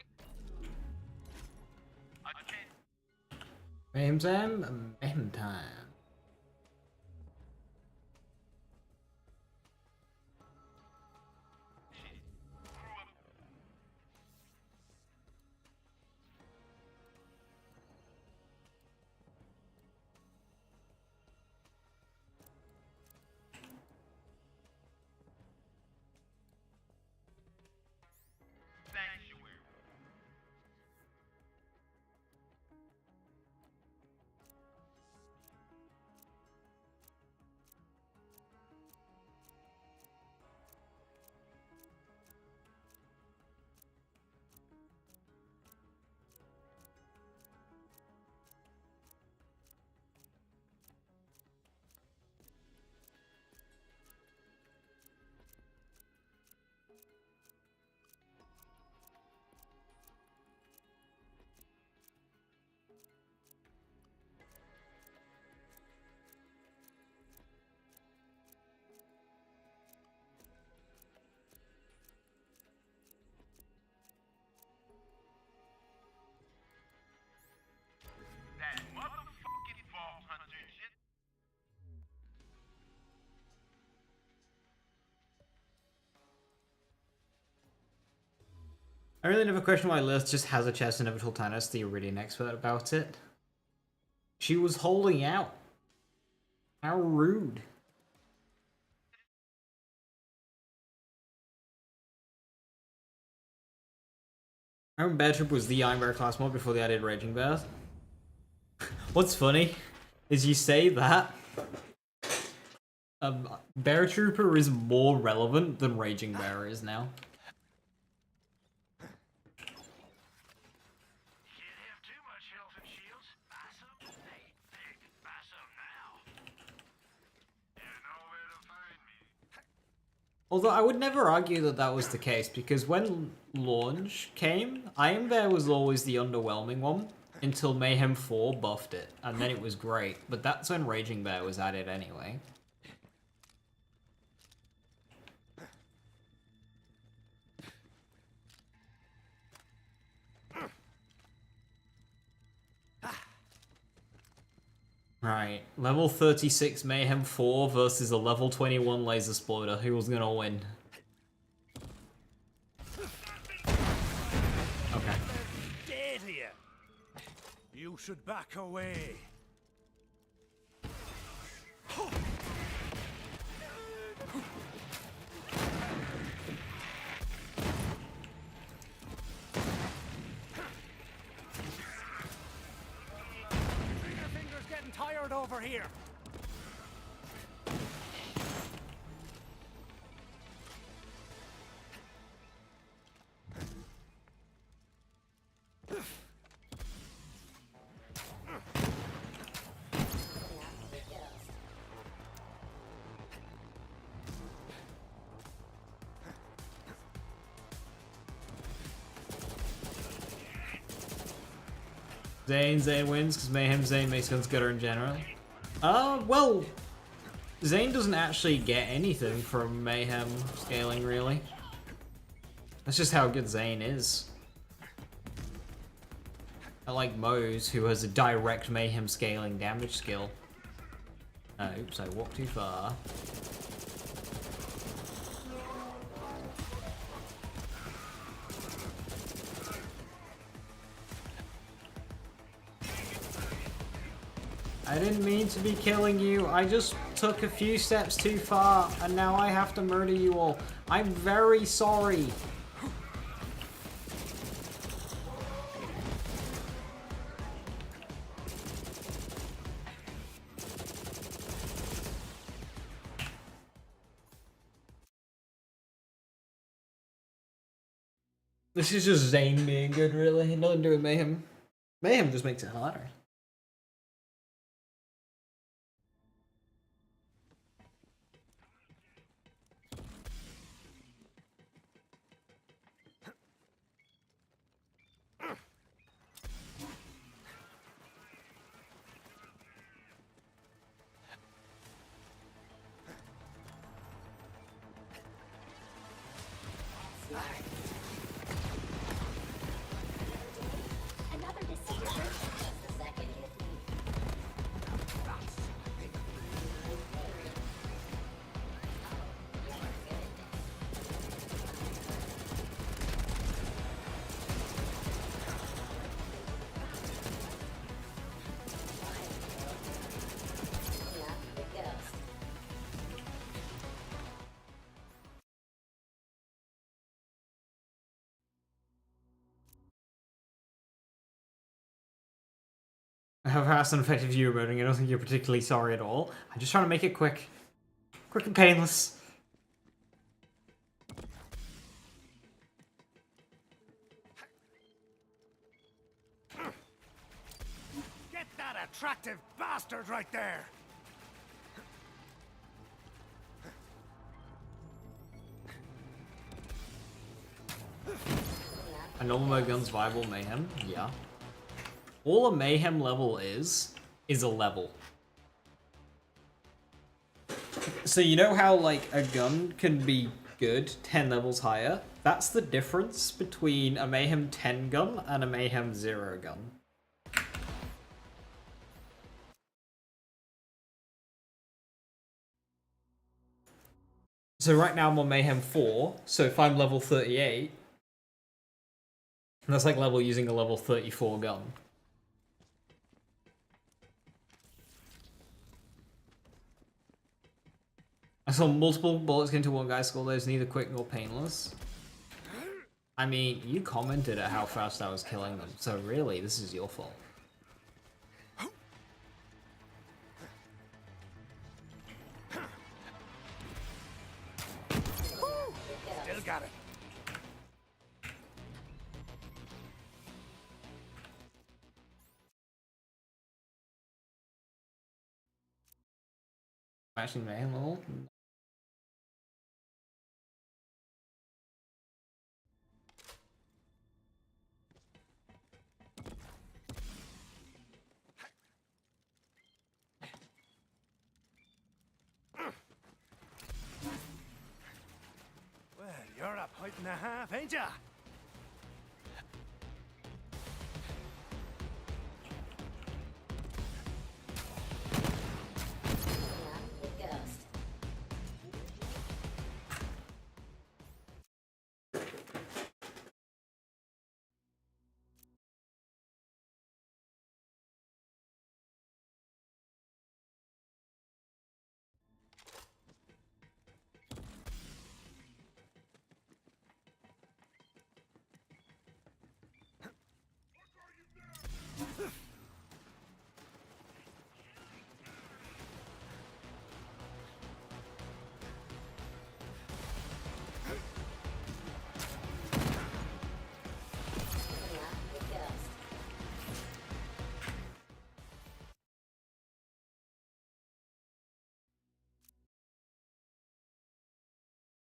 Mayhem time? Mayhem time. Sanctuary. That motherfucking Vault Hunter shit. I really never question why Lilith just has a chest and never told Tanis, the Iridian expert, about it. She was holding out. How rude. I remember Bear Trip was the Iron Bear class mod before they added Raging Bears. What's funny is you say that, Bear Trooper is more relevant than Raging Bear is now. Can't have too much health and shields. Buy some? Hey, Vic, buy some now. You know where to find me. Although I would never argue that that was the case, because when launch came, Iron Bear was always the underwhelming one, until Mayhem 4 buffed it, and then it was great, but that's when Raging Bear was added anyway. Right, level 36 Mayhem 4 versus a level 21 Laser Exploder. Who was gonna win? Okay. Dead here. You should back away. Your finger's getting tired over here. Zane wins because Mayhem Zane makes guns gooder in general. Well, Zane doesn't actually get anything from Mayhem scaling, really. That's just how good Zane is. Unlike Mose, who has a direct Mayhem scaling damage skill. Oops, I walked too far. I didn't mean to be killing you, I just took a few steps too far, and now I have to murder you all. I'm very sorry. This is just Zane being good, really. Nothing to do with Mayhem. Mayhem just makes it harder. Another deceiver. Just a second. I have fast and effective view emoting. I don't think you're particularly sorry at all. I'm just trying to make it quick. Quick and painless. Get that attractive bastard right there. A normal mode gun's viable Mayhem? Yeah. All a Mayhem level is a level. So you know how, like, a gun can be good 10 levels higher? That's the difference between a Mayhem 10 gun and a Mayhem 0 gun. So right now I'm on Mayhem 4, so if I'm level 38, that's like level using a level 34 gun. I saw multiple bullets get into one guy's skull. There's neither quick nor painless. I mean, you commented at how fast I was killing them, so really, this is your fault. got it. Smashing man level. Well, you're a point and a half, ain't ya? Ghost.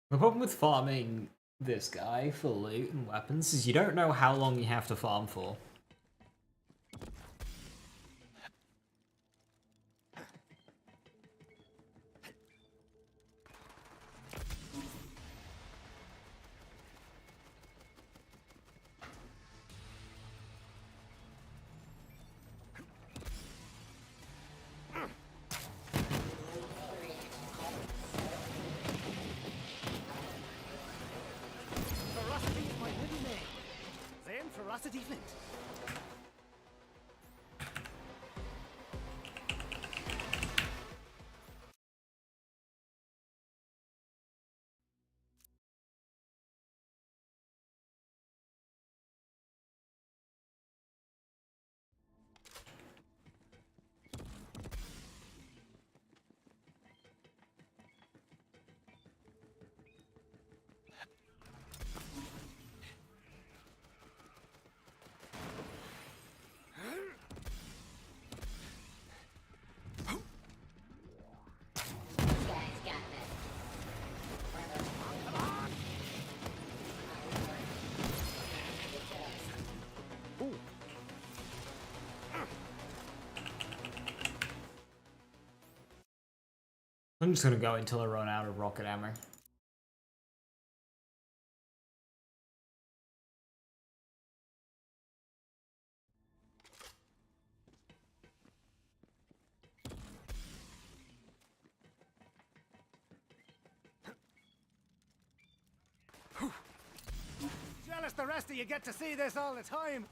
The problem with farming this guy for loot and weapons is you don't know how long you have to farm for. Ferocity is my middle name. Zane Ferocity Flint. Guys got this. I'm just gonna go until I run out of rocket ammo. Jealous the rest of you get to see this all the time.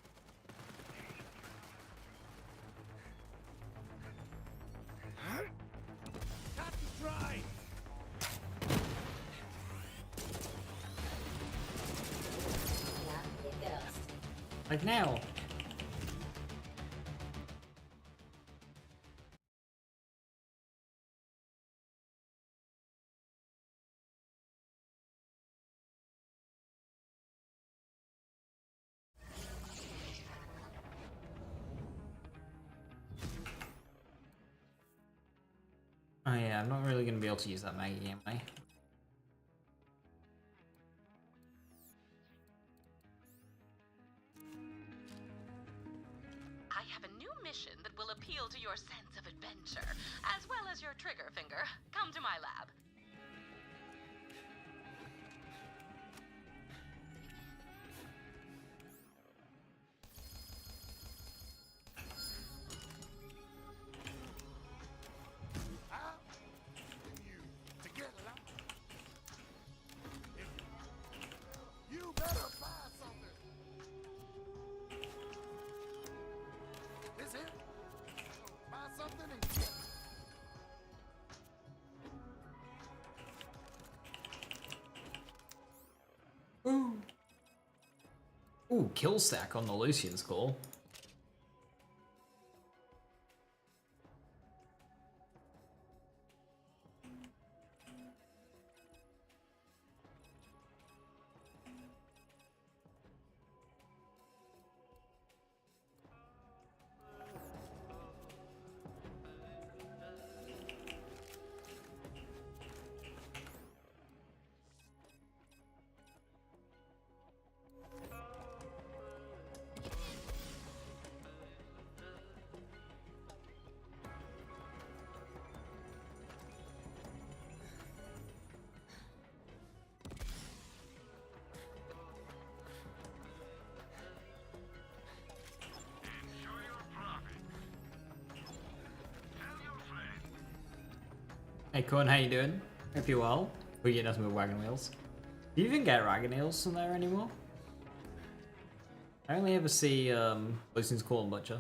Cut and dry. Ghost. Like now. Oh yeah, I'm not really gonna be able to use that Maggie, am I? I have a new mission that will appeal to your sense of adventure, as well as your trigger finger. Come to my lab. To get along. You better buy something. This here? Buy something and get. Ooh. Ooh, kill stack on the Lucian's cool. Hey Corn, how you doing? Hope you're well. Oh, you know, with wagon wheels. Do you even get wagon wheels from there anymore? I only ever see Lucian's Corn Butcher.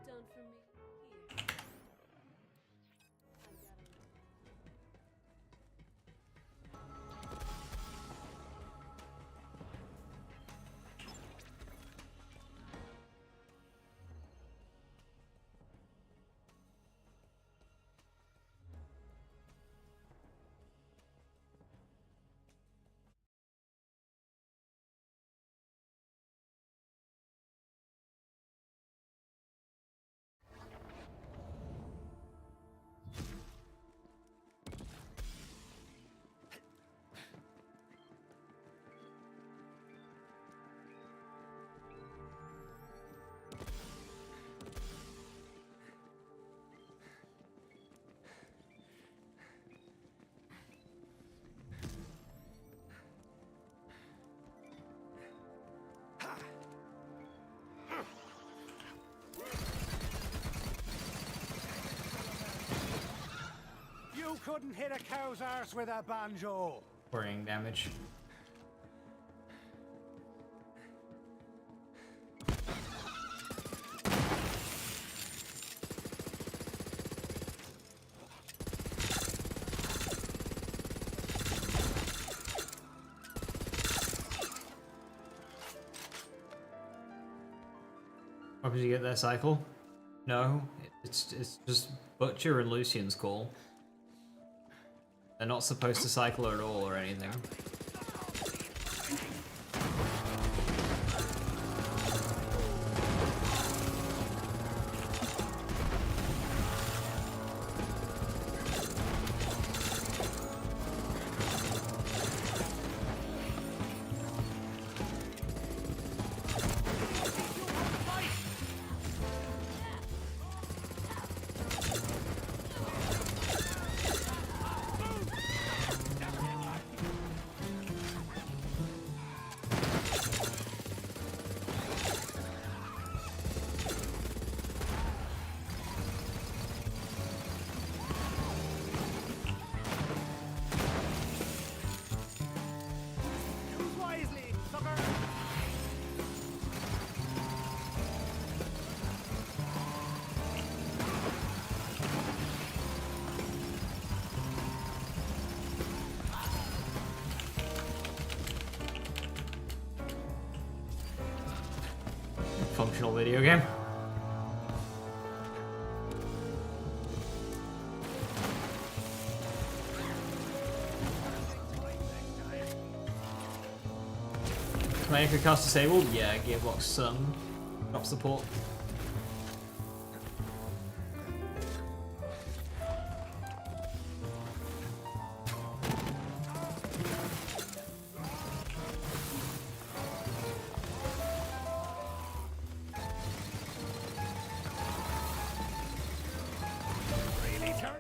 Done for me. Here. I got a You couldn't hit a cow's arse with a banjo. Worrying damage. How did you get that cycle? No, it's just Butcher and Lucian's call. They're not supposed to cycle at all or anything. Use wisely, sucker. Functional video game. Make a cast disabled? Yeah, Gearbox drop support. Really turn.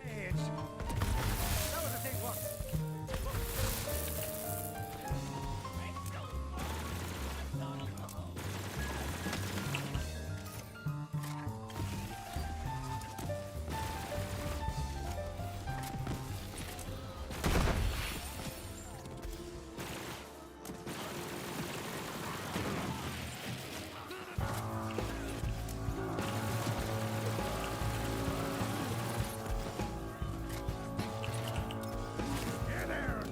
Edge. That was a big one. Here there.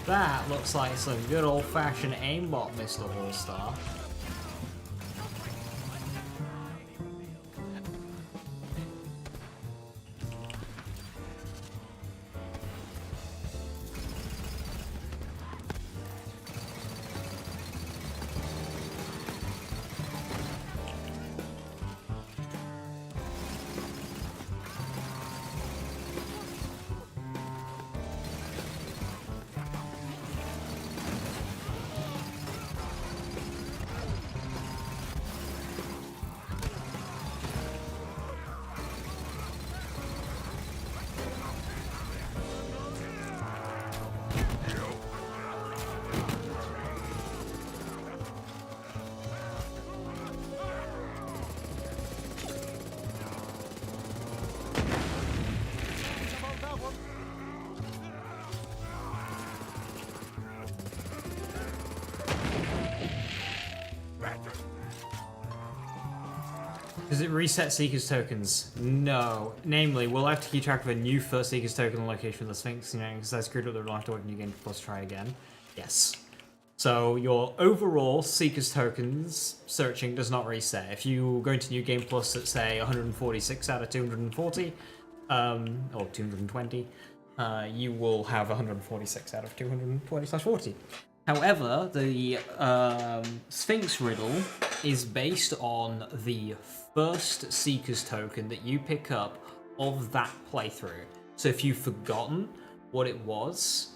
That looks like some good old-fashioned aimbot, Mr. All-Star. Does it reset Seeker's tokens? No. Namely, we'll have to keep track of a new first Seeker's token location of the Sphinx, because that's screwed up the life to work new game plus try again. Yes. So your overall Seeker's tokens searching does not reset. If you go into New Game Plus at say 146 out of 240, or 220, you will have 146 out of 220/40. However, the Sphinx riddle is based on the first Seeker's token that you pick up of that playthrough. So if you've forgotten what it was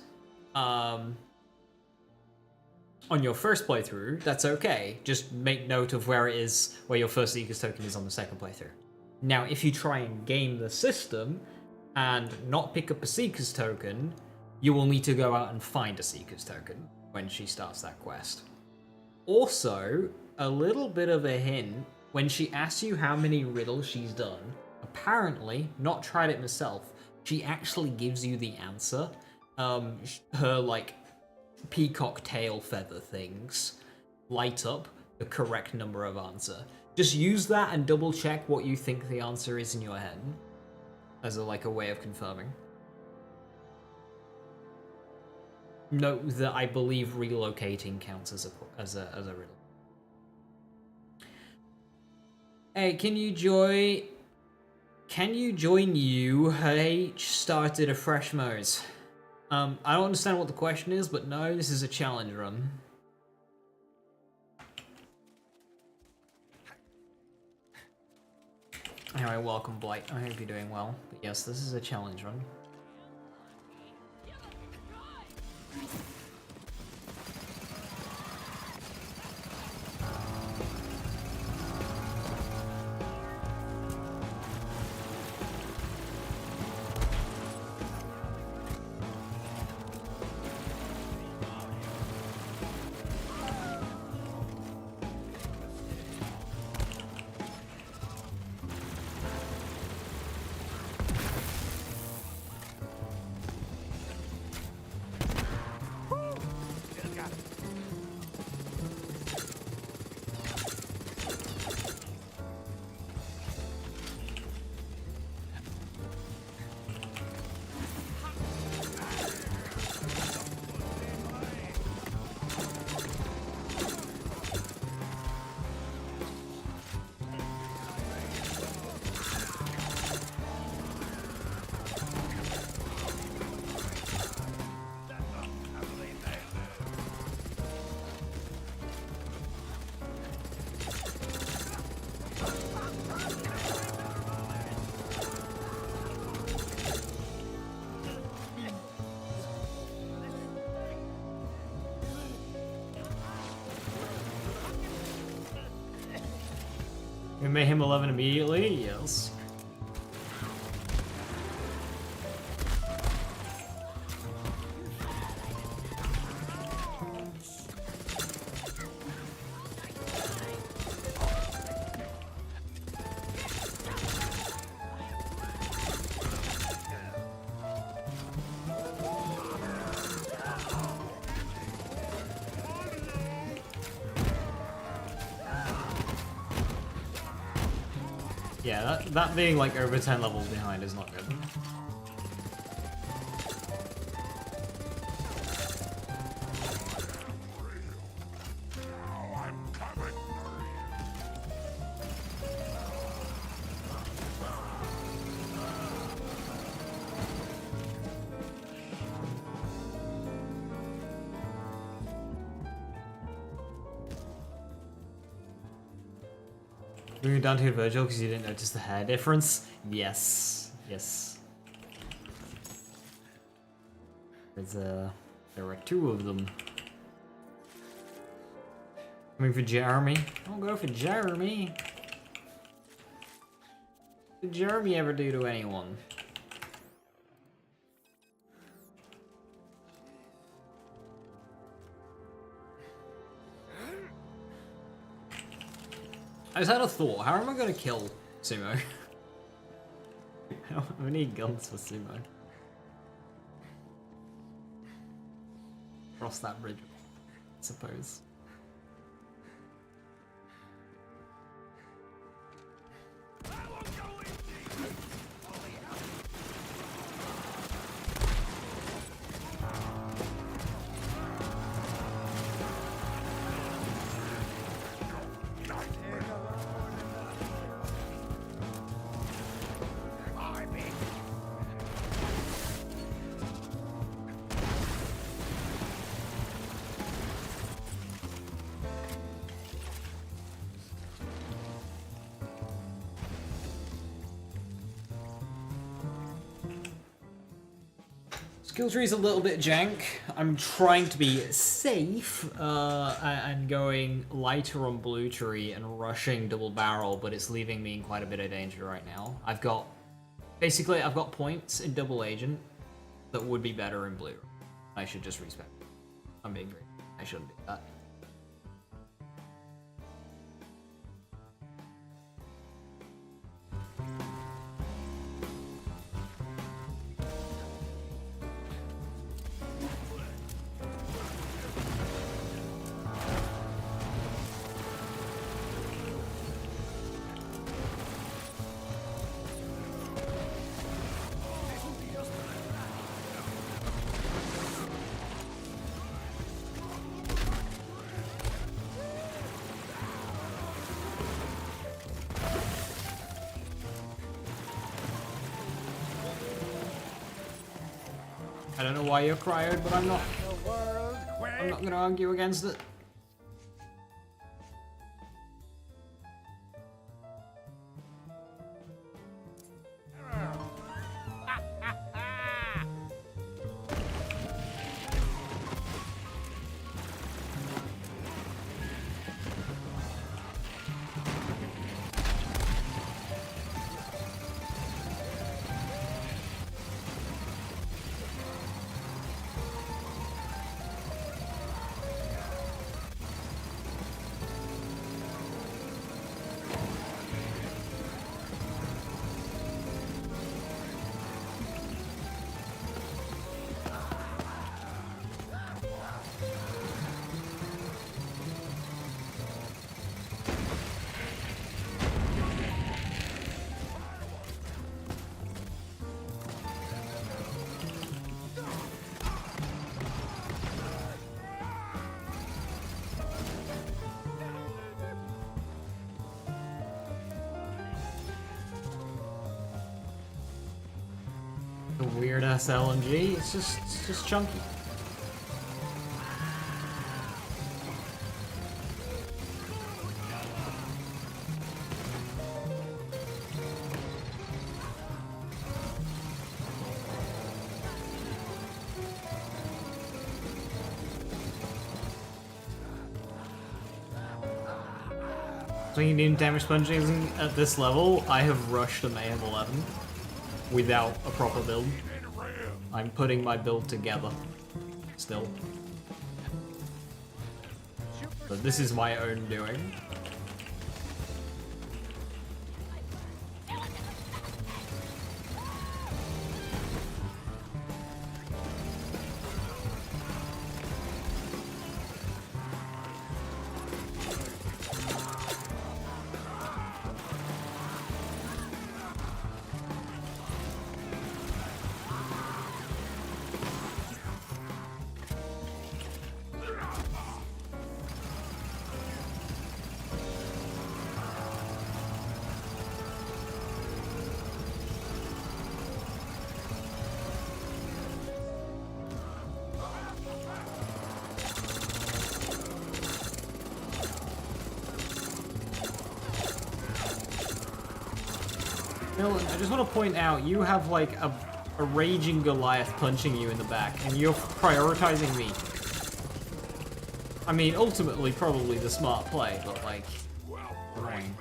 on your first playthrough, that's okay. Just make note of where it is, where your first Seeker's token is on the second playthrough. Now, if you try and game the system and not pick up a Seeker's token, you will need to go out and find a Seeker's token when she starts that quest. Also, a little bit of a hint, when she asks you how many riddles she's done, apparently, not tried it myself, she actually gives you the answer. Her, like, peacock tail feather things light up the correct number of answer. Just use that and double check what you think the answer is in your head as a way of confirming. Note that I believe relocating counts as a riddle. Hey, can you join you? H started a fresh mode. I don't understand what the question is, but no, this is a challenge run. Anyway, welcome Blight. I hope you're doing well. But yes, this is a challenge run. We made him 11 immediately? Yes. Yeah, that being like over 10 levels behind is not good. Moving down to Virgil because you didn't notice the hair difference? Yes. Yes. There are two of them. Coming for Jeremy? Don't go for Jeremy. What did Jeremy ever do to anyone? I just had a thought. How am I gonna kill Sumo? I don't have any guns for Sumo. Cross that bridge, I suppose. Skill tree's a little bit jank. I'm trying to be safe and going lighter on blue tree and rushing double barrel, but it's leaving me in quite a bit of danger right now. I've got points in double agent that would be better in blue. I should just respect it. I'm being great. I shouldn't do that. I don't know why you're cryoed, but I'm not gonna argue against it. The weird ass LMG, it's just chunky. Swinging in damage punching at this level, I have rushed a Mayhem 11 without a proper build. I'm putting my build together still. But this is my own doing. Dylan, I just want to point out, you have like a raging Goliath punching you in the back, and you're prioritizing me. I mean, ultimately, probably the smart play, but like, annoying.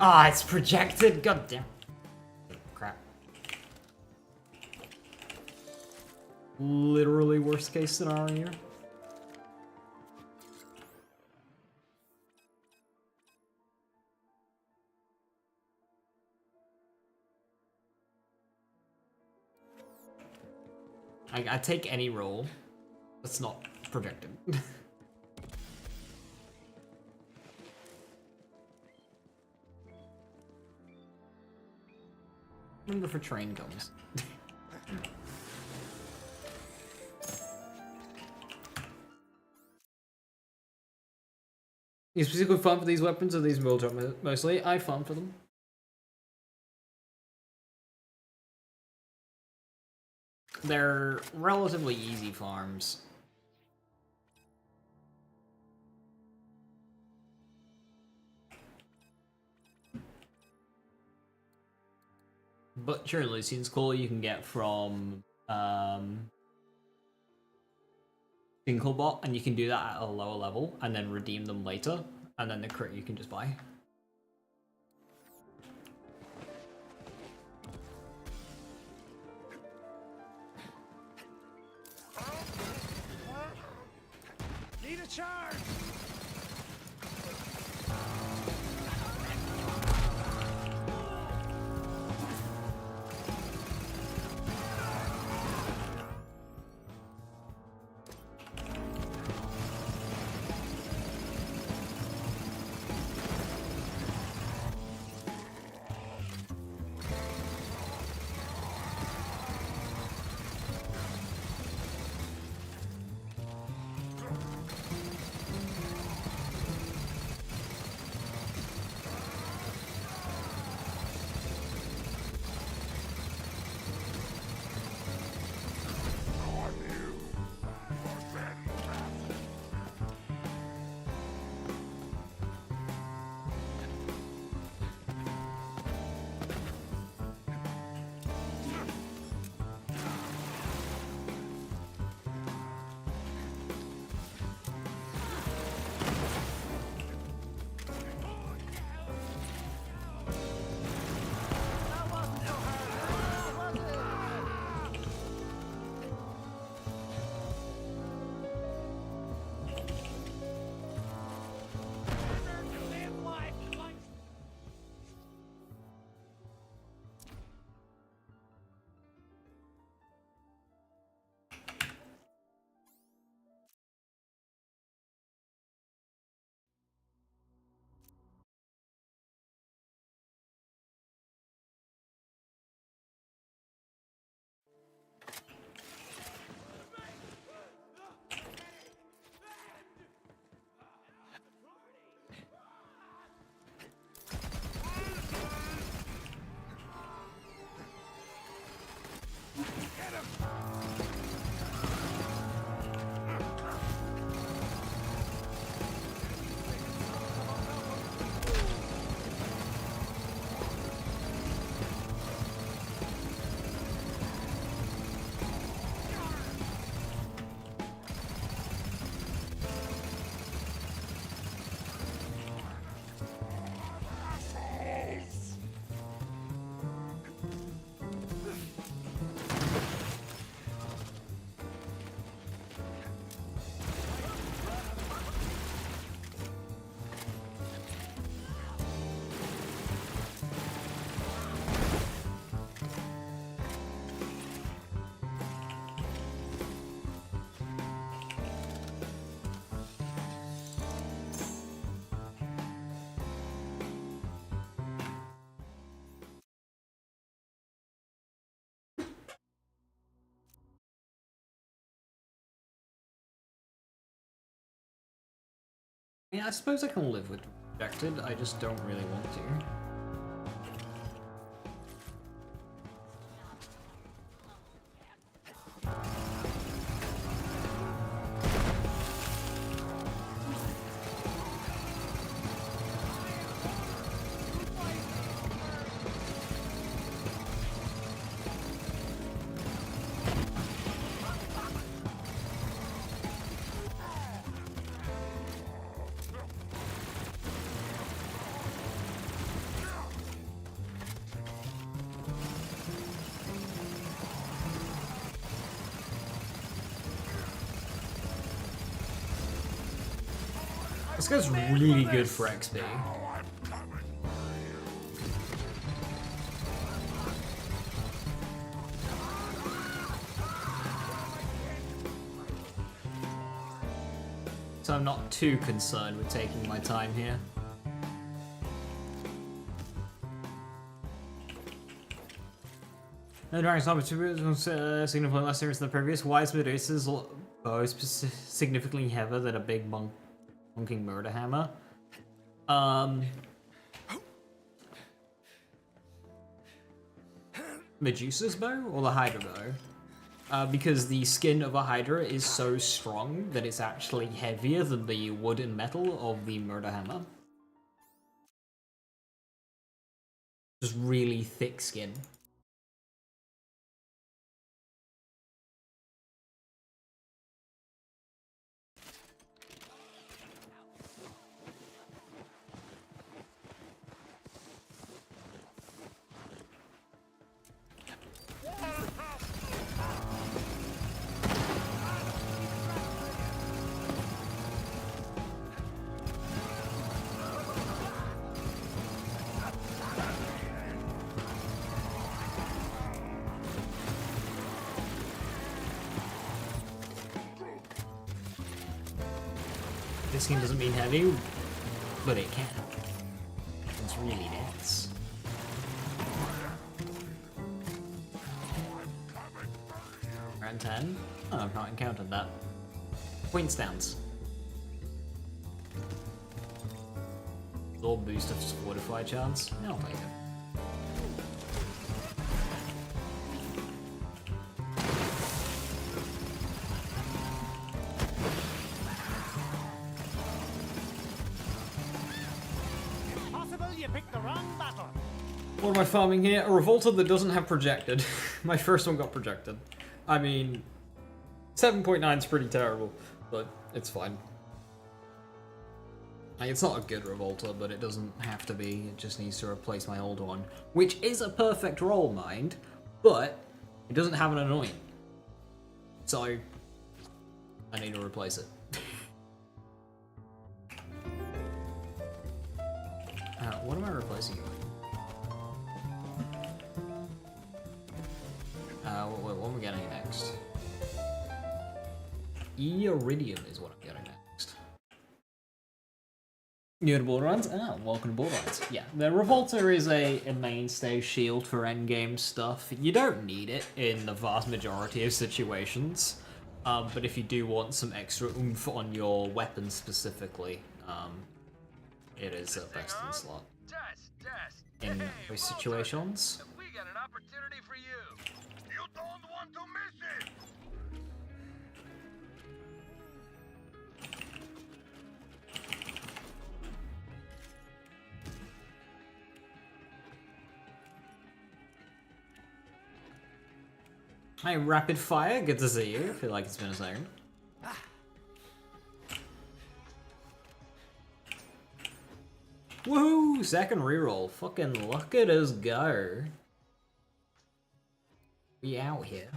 Ah, it's projected. God damn. Crap. Literally worst case scenario. I take any roll that's not projected. Remember if a train comes. You specifically farm for these weapons or these military mostly? I farm for them. They're relatively easy farms. But sure, Lucian's Call you can get from Dinklebot, and you can do that at a lower level and then redeem them later, and then the crit you can just buy. Need a charge! Yeah, I suppose I can live with rejected, I just don't really want to. This guy's really good for XP. So I'm not too concerned with taking my time here. The Dragon's opportunity was significantly less serious than the previous. Why is Medusa's bow significantly heavier than a big bonking murder hammer? Medusa's bow or the Hydra bow? Because the skin of a Hydra is so strong that it's actually heavier than the wood and metal of the murder hammer. Just really thick skin. This game doesn't mean heavy, but it can. It's really dense. Round 10? Oh, I've not encountered that. Point stance. Absorb boost of fortify chance. I'll take it. What am I farming here? A Revolter that doesn't have projected. My first one got projected. I mean, 7.9 is pretty terrible, but it's fine. Like, it's not a good Revolter, but it doesn't have to be. It just needs to replace my old one, which is a perfect roll, mind, but it doesn't have an annoying. So, I need to replace it. What am I replacing it with? What am I getting next? Iridium is what I'm getting next. New to Borderlands? Ah, welcome to Borderlands. Yeah, the Revolter is a mainstay shield for endgame stuff. You don't need it in the vast majority of situations, but if you do want some extra oomph on your weapon specifically, it is a best in slot. In those situations. We got an opportunity for you. You don't want to miss it. Hi, Rapid Fire. Good to see you. I feel like it's been a second. Woohoo! Second reroll. Fucking look at us go. We out here.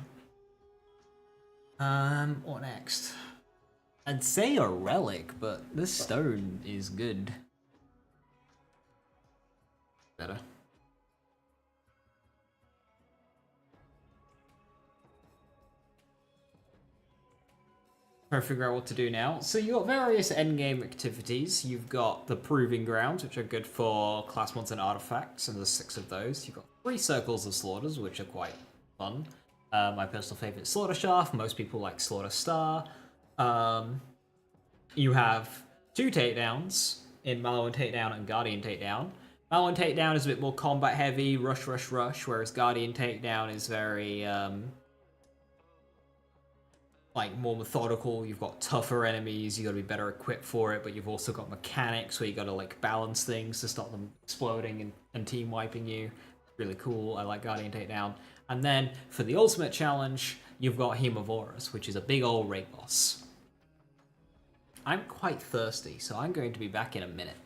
What next? I'd say a relic, but this stone is good. Better. Trying to figure out what to do now. So you've got various endgame activities. You've got the Proving Grounds, which are good for class mods and artifacts, and there's 6 of those. You've got 3 Circles of Slaughters, which are quite fun. My personal favorite, Slaughter Shaft. Most people like Slaughter Star. You have 2 takedowns in Mallow and Takedown and Guardian Takedown. Mallow and Takedown is a bit more combat heavy, rush, rush, rush, whereas Guardian Takedown is very like more methodical. You've got tougher enemies, you gotta be better equipped for it, but you've also got mechanics where you gotta like balance things to stop them exploding and team wiping you. Really cool. I like Guardian Takedown. And then for the ultimate challenge, you've got Hemovorus, which is a big old raid boss. I'm quite thirsty, so I'm going to be back in a minute.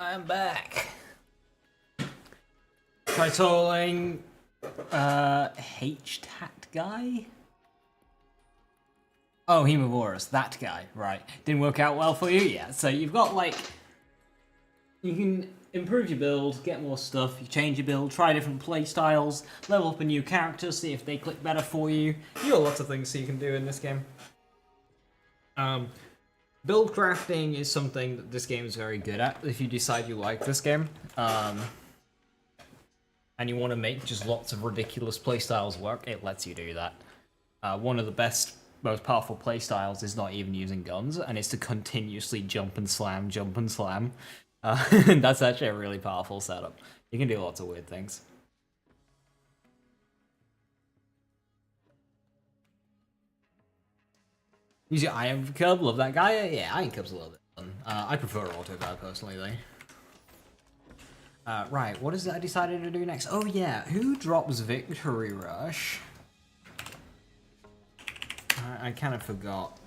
I'm back. Try tolling H-Tat guy? Oh, Hemovorus, that guy, right. Didn't work out well for you? Yeah, so you've got like... You can improve your build, get more stuff, you change your build, try different playstyles, level up a new character, see if they click better for you. You got lots of things you can do in this game. Build crafting is something that this game is very good at, if you decide you like this game. And you want to make just lots of ridiculous playstyles work, it lets you do that. One of the best, most powerful playstyles is not even using guns, and it's to continuously jump and slam, jump and slam. That's actually a really powerful setup. You can do lots of weird things. Use your Iron Cub, love that guy. Yeah, Iron Cub's a little bit fun. I prefer Autobad personally, though. Right, what is it I decided to do next? Oh yeah, who drops Victory Rush? I kind of forgot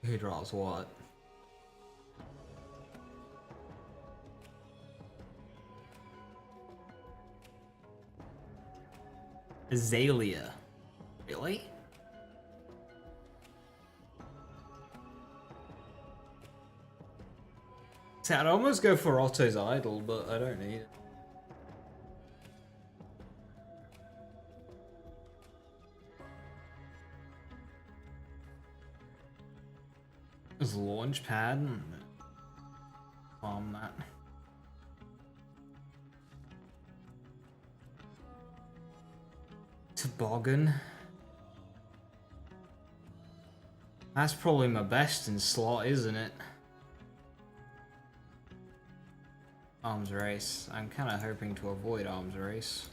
who drops what. Azalea. Really? See, I'd almost go for Otto's Idol, but I don't need it. There's launch pad. Bomb that. Toboggan. That's probably my best in slot, isn't it? Arms race. I'm kind of hoping to avoid arms race.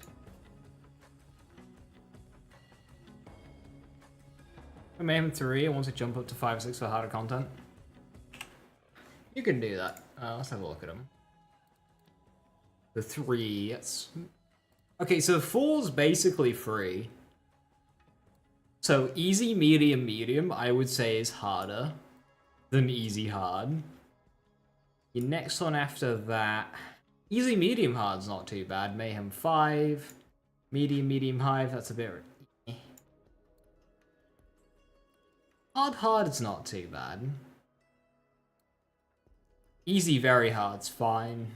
For Mayhem 3, I want to jump up to 5 or 6 for harder content. You can do that. Let's have a look at them. The 3, yes. Okay, so 4's basically free. So easy, medium, medium, I would say is harder than easy, hard. Your next one after that, easy, medium, hard's not too bad. Mayhem 5, medium, medium, high, that's a bit... Hard's not too bad. Easy, very hard's fine.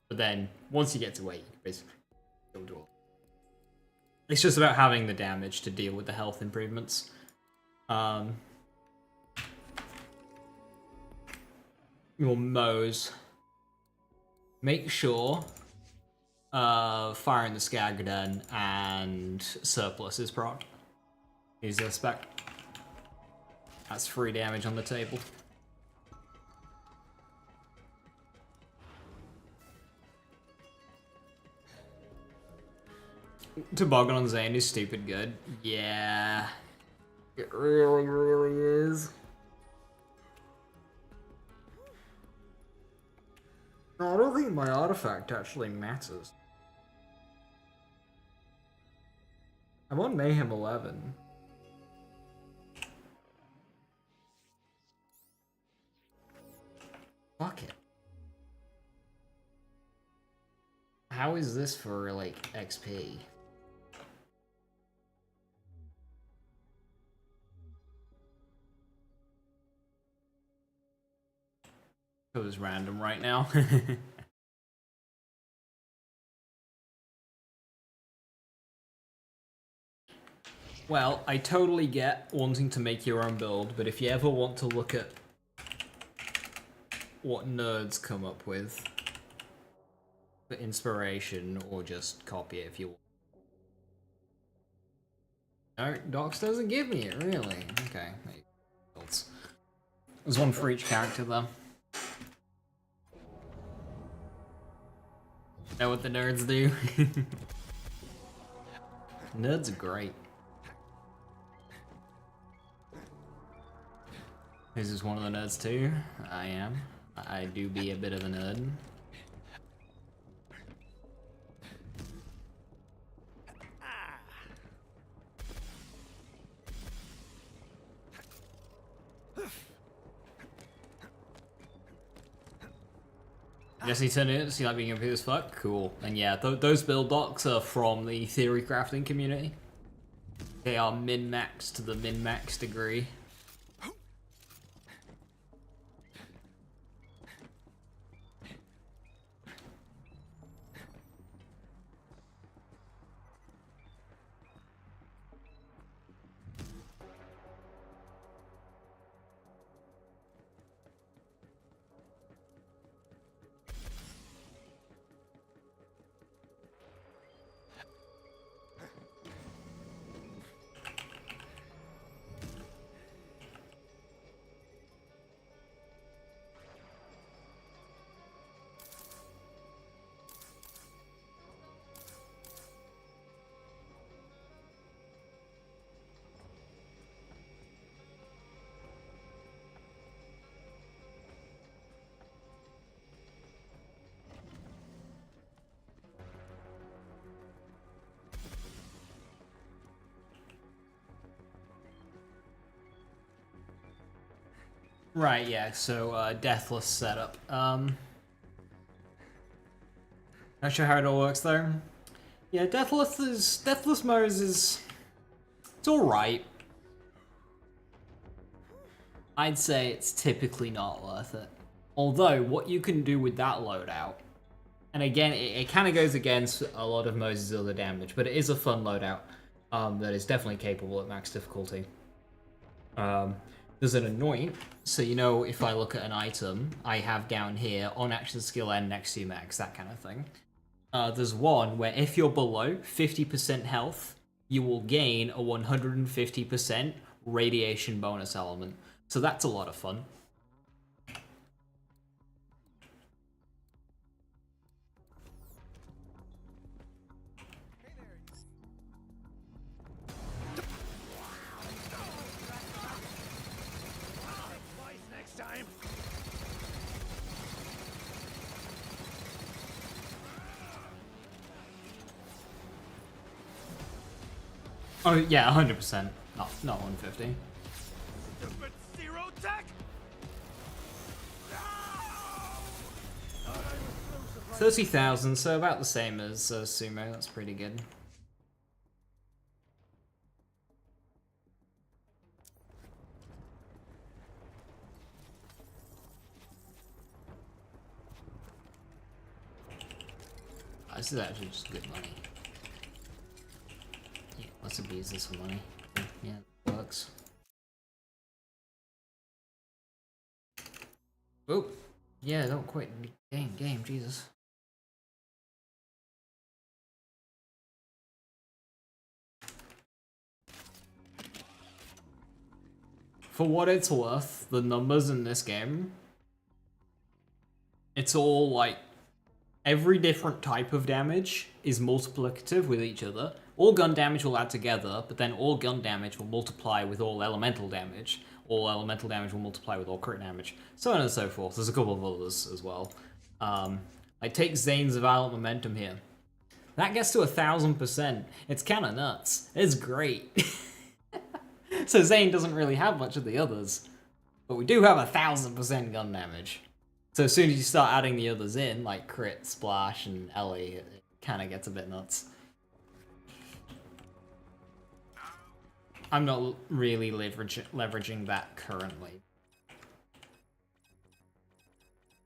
But then, once you get to 8, you can basically still do it. It's just about having the damage to deal with the health improvements. Your Moes. Make sure Fire in the Skagaden and Surplus is proc. Use their spec. That's free damage on the table. Toboggan on Zane is stupid good. Yeah. It really, really is. No, I don't think my artifact actually matters. I'm on Mayhem 11. Fuck it. How is this for, like, XP? It was random right now. Well, I totally get wanting to make your own build, but if you ever want to look at what nerds come up with for inspiration, or just copy it if you want. No, Docs doesn't give me it, really. Okay, there's one for each character, though. Know what the nerds do? Nerds are great. This is one of the nerds too. I am. I do be a bit of a nerd. Yes, he turned it. So you like being OP as fuck? Cool. And yeah, those build docs are from the theory crafting community. They are min-maxed to the min-max degree. Right, yeah, so Deathless setup. Not sure how it all works though. Yeah, Deathless mode is it's alright. I'd say it's typically not worth it. Although, what you can do with that loadout, and again, it kind of goes against a lot of Moses' other damage, but it is a fun loadout that is definitely capable at max difficulty. There's an anoint, so you know if I look at an item, I have down here on action skill N next to max, that kind of thing. There's one where if you're below 50% health, you will gain a 150% radiation bonus element. So that's a lot of fun. Next time. Oh yeah, 100%. Not 150. Stupid zero tech. 30,000, so about the same as Sumo. That's pretty good. This is actually just good money. Yeah, let's abuse this for money. Yeah, it works. Oh, yeah, don't quit. Game, Jesus. For what it's worth, the numbers in this game, it's all like every different type of damage is multiplicative with each other. All gun damage will add together, but then all gun damage will multiply with all elemental damage. All elemental damage will multiply with all crit damage. So on and so forth. There's a couple of others as well. Like take Zane's Violent Momentum here. That gets to 1,000%. It's kind of nuts. It's great. So Zane doesn't really have much of the others. But we do have 1,000% gun damage. So as soon as you start adding the others in, like Crit, Splash, and Ellie, it kind of gets a bit nuts. I'm not really leveraging that currently.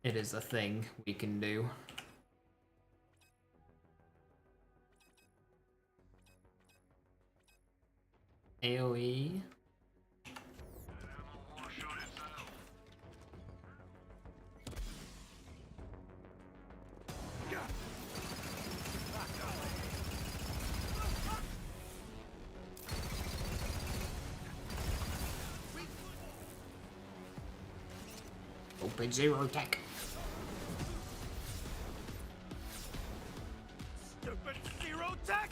It is a thing we can do. AoE. Open zero tech. Stupid zero tech.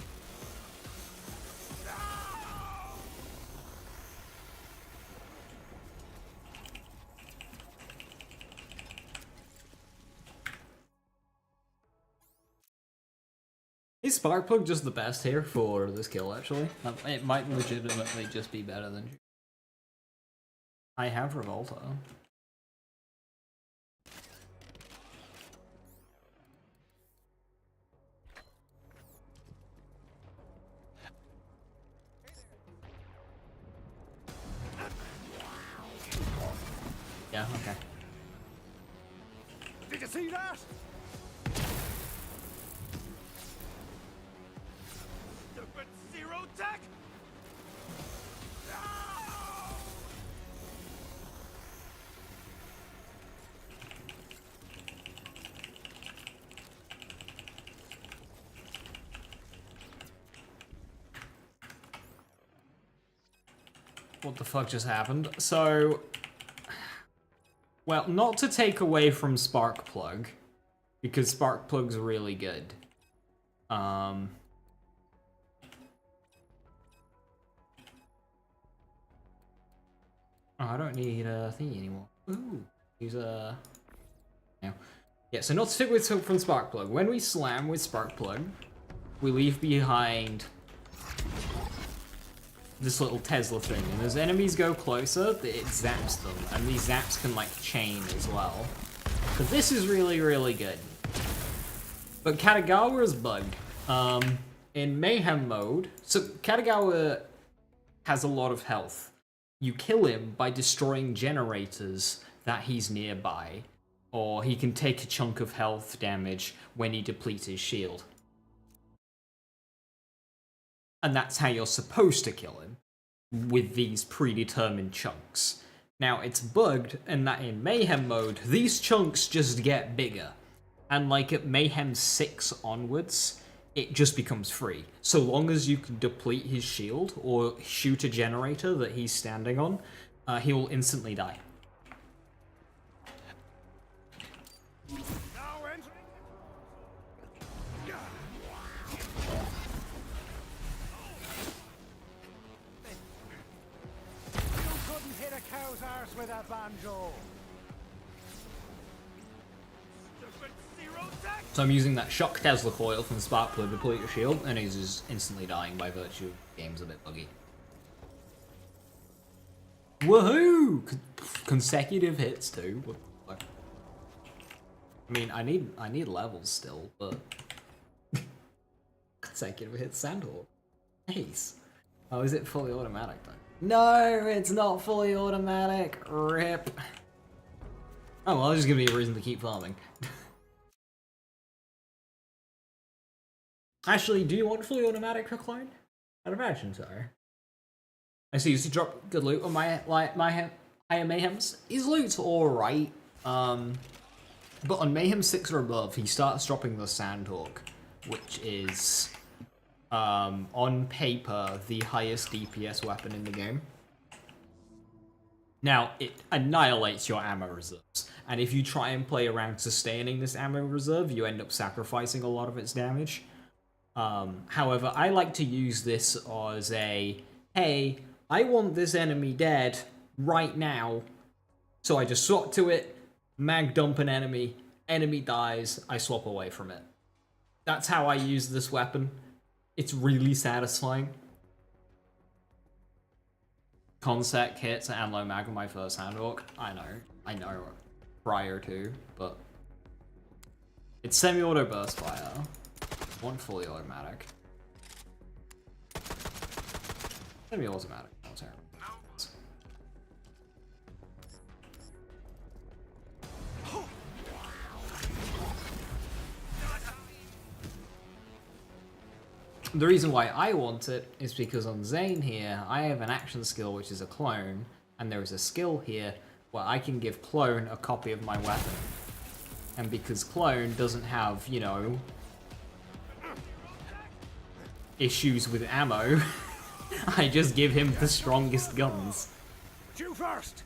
Is Sparkplug just the best here for this kill, actually? It might legitimately just be better than... I have Revolta. Yeah, okay. Did you see that? Stupid zero tech! What the fuck just happened? So, well, not to take away from Sparkplug, because Sparkplug's really good. Oh, I don't need a thingy anymore. Ooh, use a... Yeah, so not to take away from Sparkplug. When we slam with Sparkplug, we leave behind this little Tesla thing, and as enemies go closer, it zaps them, and these zaps can, like, chain as well. But this is really, really good. But Katagawa is bugged. In Mayhem mode, so Katagawa has a lot of health. You kill him by destroying generators that he's nearby, or he can take a chunk of health damage when he depletes his shield. And that's how you're supposed to kill him, with these predetermined chunks. Now, it's bugged in that in Mayhem mode, these chunks just get bigger. And like at Mayhem 6 onwards, it just becomes free. So long as you can deplete his shield, or shoot a generator that he's standing on, he will instantly die. With a banjo. So I'm using that shock Tesla coil from Sparkplug to deplete your shield, and he's just instantly dying by virtue of the game's a bit buggy. Woohoo! Consecutive hits too. What the fuck? I mean, I need levels still, but consecutive hits Sandhawk. Nice. Oh, is it fully automatic though? No, it's not fully automatic. RIP. Oh, well, there's just gonna be a reason to keep farming. Actually, do you want fully automatic for clone? I'd imagine so. I see you used to drop good loot on my higher Mayhems. His loot's alright. But on Mayhem 6 or above, he starts dropping the Sandhawk, which is on paper, the highest DPS weapon in the game. Now, it annihilates your ammo reserves, and if you try and play around sustaining this ammo reserve, you end up sacrificing a lot of its damage. However, I like to use this as a, hey, I want this enemy dead right now, so I just swap to it, mag dump an enemy dies, I swap away from it. That's how I use this weapon. It's really satisfying. Consec hits and low mag on my first Sandhawk. I know, prior to, but it's semi-auto burst fire. One fully automatic. Semi-automatic, not terrible. The reason why I want it is because on Zane here, I have an action skill which is a clone, and there is a skill here where I can give clone a copy of my weapon. And because clone doesn't have, you know, issues with ammo, I just give him the strongest guns. You first.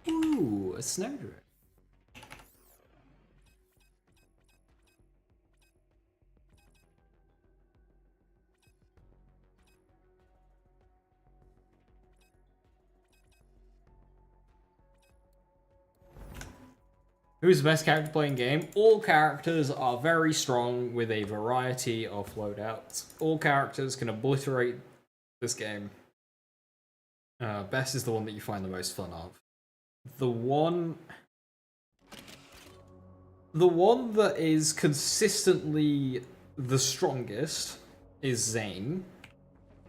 Ooh, a snowdrift. Who's the best character playing game? All characters are very strong with a variety of loadouts. All characters can obliterate this game. Best is the one that you find the most fun of. The one that is consistently the strongest is Zane.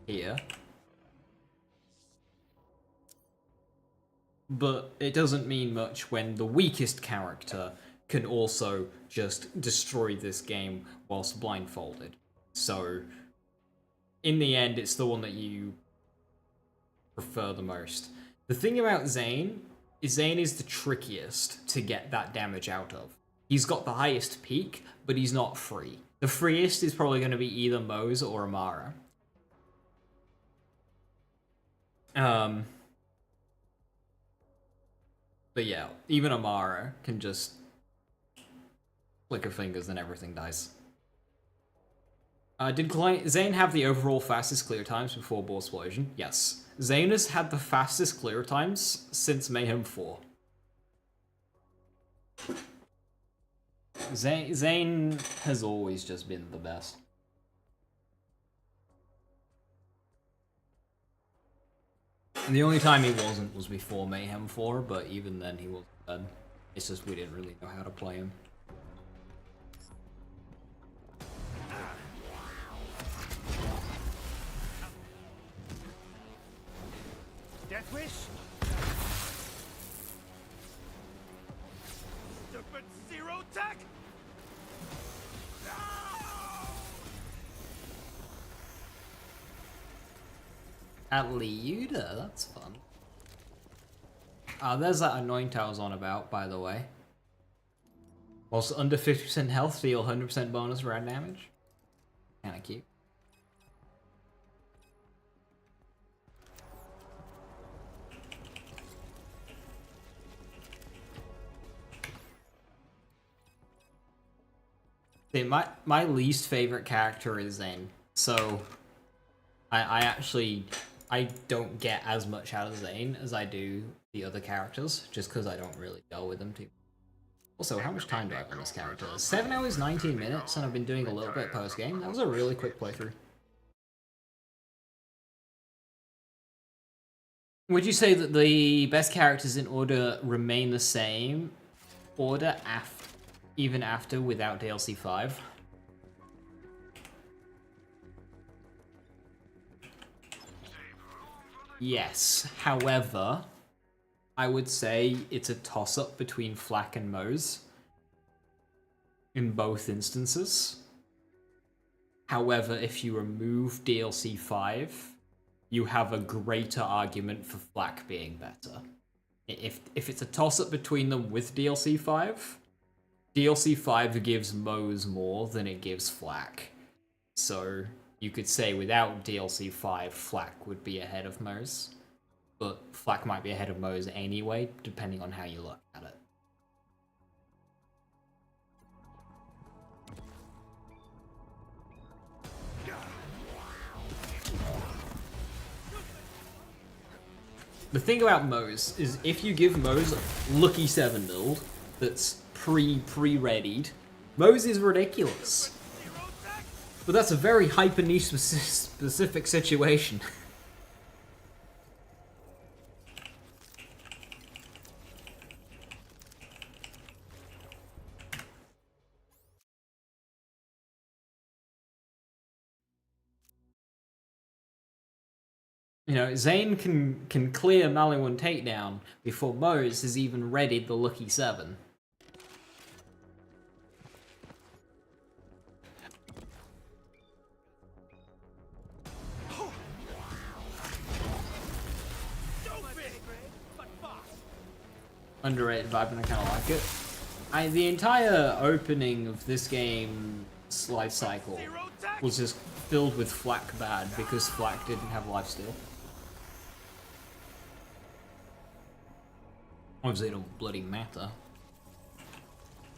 here. But it doesn't mean much when the weakest character can also just destroy this game whilst blindfolded. So, in the end, it's the one that you prefer the most. The thing about Zane is the trickiest to get that damage out of. He's got the highest peak, but he's not free. The freest is probably going to be either Mose or Amara. But yeah, even Amara can just flick her fingers and everything dies. Did Zane have the overall fastest clear times before Ball Explosion? Yes. Zane has had the fastest clear times since Mayhem 4. Zane has always just been the best. And the only time he wasn't was before Mayhem 4, but even then he wasn't done. It's just we didn't really know how to play him. Death Wish? Stupid zero tech? At Liuda, that's fun. There's that anoint I was on about, by the way. Whilst under 50% health, deal 100% bonus rad damage. Kinda cute. See, my least favorite character is Zane, so I don't get as much out of Zane as I do the other characters, just because I don't really go with them too. Also, how much time do I have on this character? 7 hours, 19 minutes, and I've been doing a little bit post-game. That was a really quick playthrough. Would you say that the best characters in order remain the same order even after without DLC 5? Yes. However, I would say it's a toss-up between Flak and Mose in both instances. However, if you remove DLC 5, you have a greater argument for Flak being better. If it's a toss-up between them with DLC 5, DLC 5 gives Mose more than it gives Flak. So you could say without DLC 5, Flak would be ahead of Mose. But Flak might be ahead of Mose anyway, depending on how you look at it. The thing about Mose is if you give Mose a Lucky 7 build that's pre-readied, Mose is ridiculous. But that's a very hyper niche specific situation. You know, Zane can clear Maliwan takedown before Mose has even readied the Lucky 7. Underrated vibe, and I kind of like it. The entire opening of this game's life cycle was just filled with Flak bad because Flak didn't have lifesteal. Obviously, it don't bloody matter.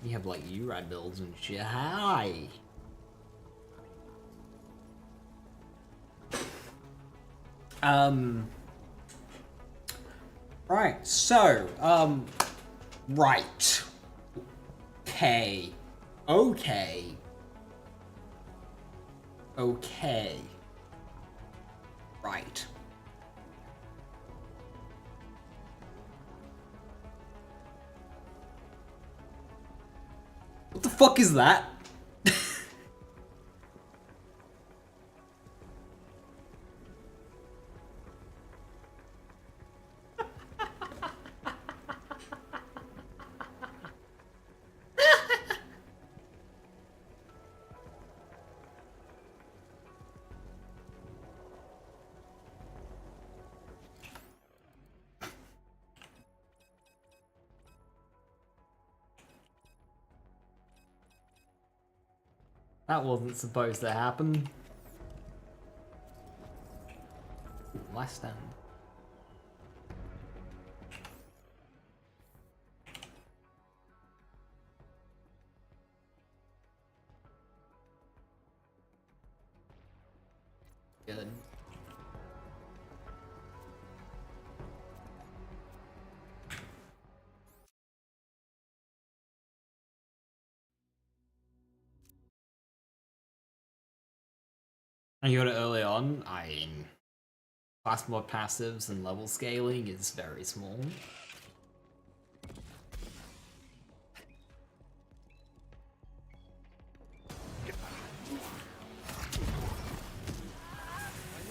You have like URAD builds and shit. Hi. Right, so, right. Okay. Right. What the fuck is that? That wasn't supposed to happen. Last stand. Good. And you got it early on. I mean, class mod passives and level scaling is very small. A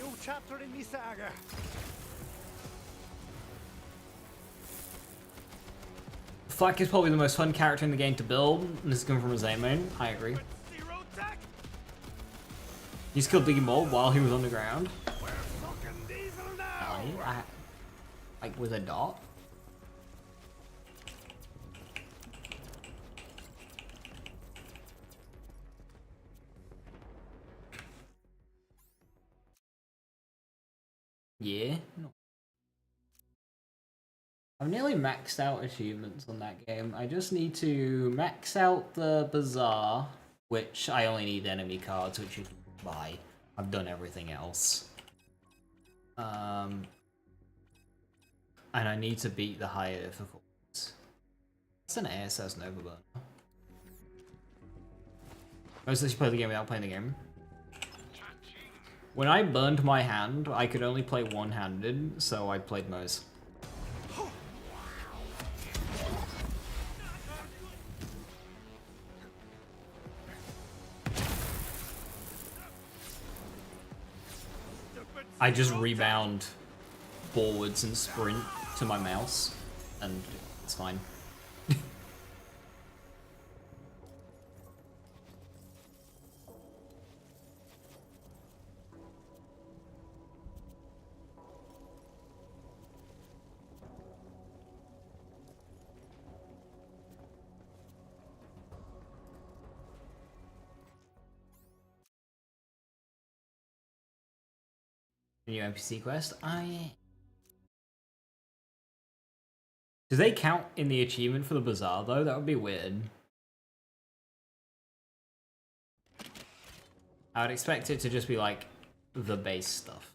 new chapter in the saga. Flack is probably the most fun character in the game to build, and this is coming from a Zane main. I agree. Zero tech. He's killed Diggy Mold while he was underground. We're talking diesel now. Like with a dot. Yeah. No. I've nearly maxed out achievements on that game. I just need to max out the Bazaar, which I only need enemy cards, which you can buy. I've done everything else. And I need to beat the higher difficulties. It's an ASS Nova burner. Most of you play the game without playing the game. When I burned my hand, I could only play one-handed, so I played Mo's. I just rebound forwards and sprint to my mouse, and it's fine. New NPC quest. Do they count in the achievement for the Bazaar though? That would be weird. I would expect it to just be like the base stuff.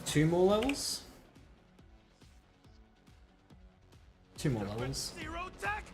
Two more levels? Two more levels. Zero tech.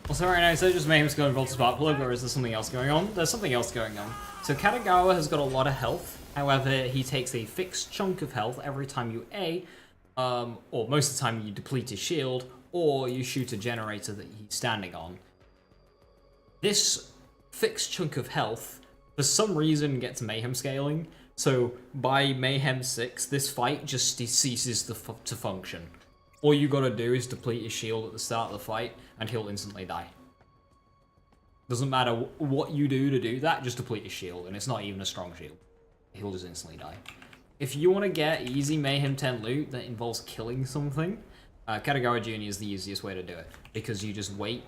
Also, right now, so just Mayhem's going Volta Spark Plug, or is there something else going on? There's something else going on. So Katagawa has got a lot of health. However, he takes a fixed chunk of health every time you or most of the time you deplete his shield, or you shoot a generator that he's standing on. This fixed chunk of health, for some reason, gets Mayhem scaling. So by Mayhem 6, this fight just ceases to function. All you gotta do is deplete his shield at the start of the fight, and he'll instantly die. Doesn't matter what you do to do that, just deplete his shield, and it's not even a strong shield. He'll just instantly die. If you want to get easy Mayhem 10 loot that involves killing something, Katagawa Jr. is the easiest way to do it, because you just wait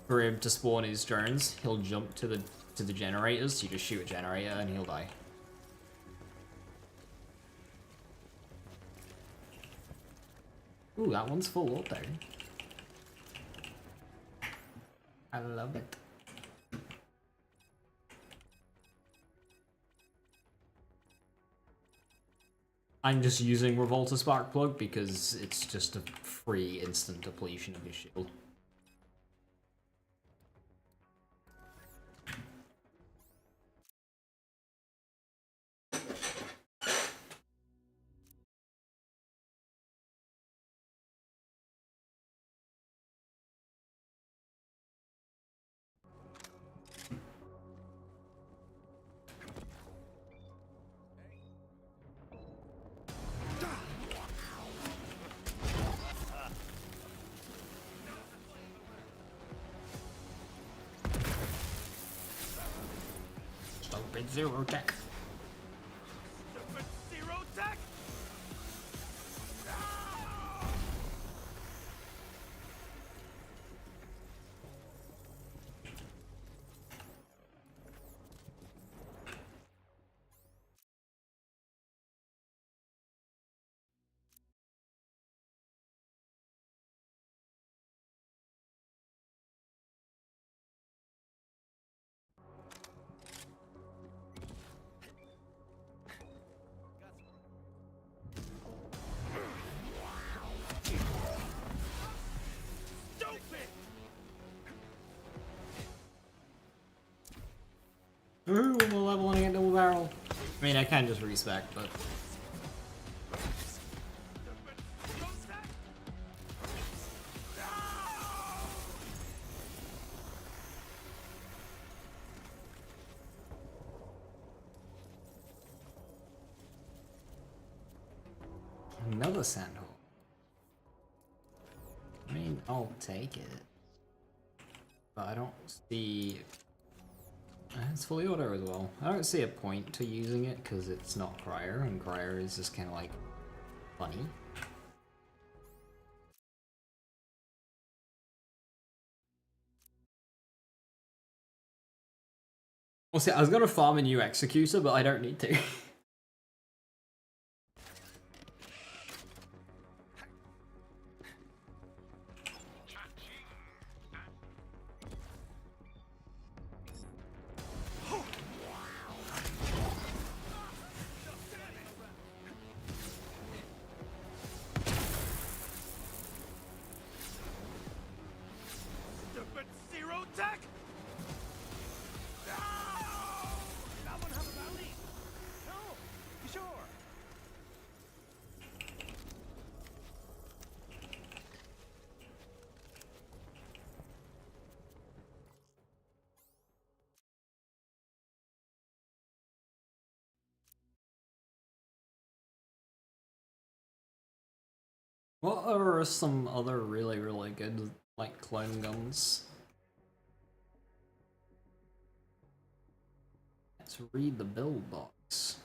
for him to spawn his drones, he'll jump to the generators, you just shoot a generator, and he'll die. Ooh, that one's full auto. I love it. I'm just using Revolta Sparkplug because it's just a free instant depletion of his shield. Stupid zero tech. Stupid zero tech! Ooh, one more level and I get double barrel. I mean, I can just respec, but... Another sandhole. I mean, I'll take it. But I don't see... It's fully auto as well. I don't see a point to using it because it's not Crier, and Crier is just kind of like funny. Well, see, I was gonna farm a new Executor, but I don't need to. Stupid zero tech! That one have a bounty? No, you sure? What are some other really, really good, like, clone guns? Let's read the build box.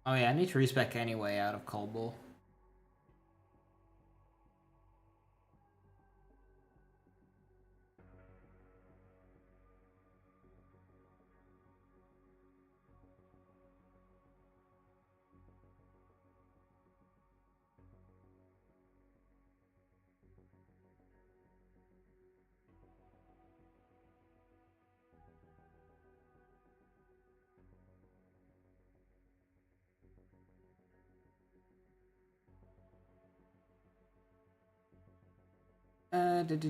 Oh yeah, I need to respec anyway out of Cold Ball.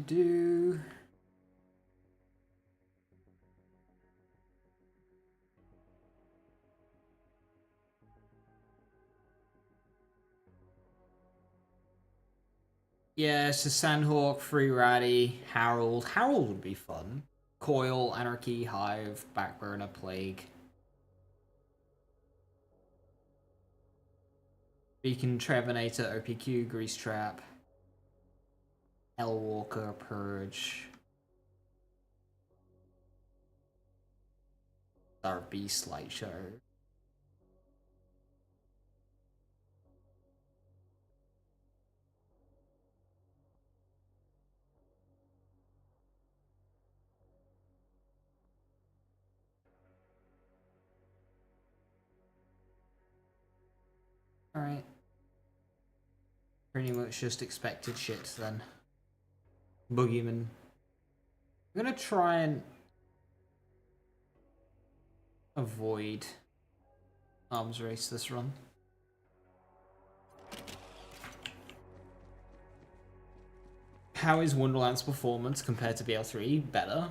Do. Yeah, it's a Sandhawk, Free Ratty, Harold. Harold would be fun. Coil, Anarchy, Hive, Backburner, Plague. Beacon, Trevenator, OPQ, Grease Trap. Hellwalker, Purge. Our Beast Light Show. Alright. Pretty much just expected shit then. Boogeyman. I'm gonna try and avoid arms race this run. How is Wonderland's performance compared to BL3? Better.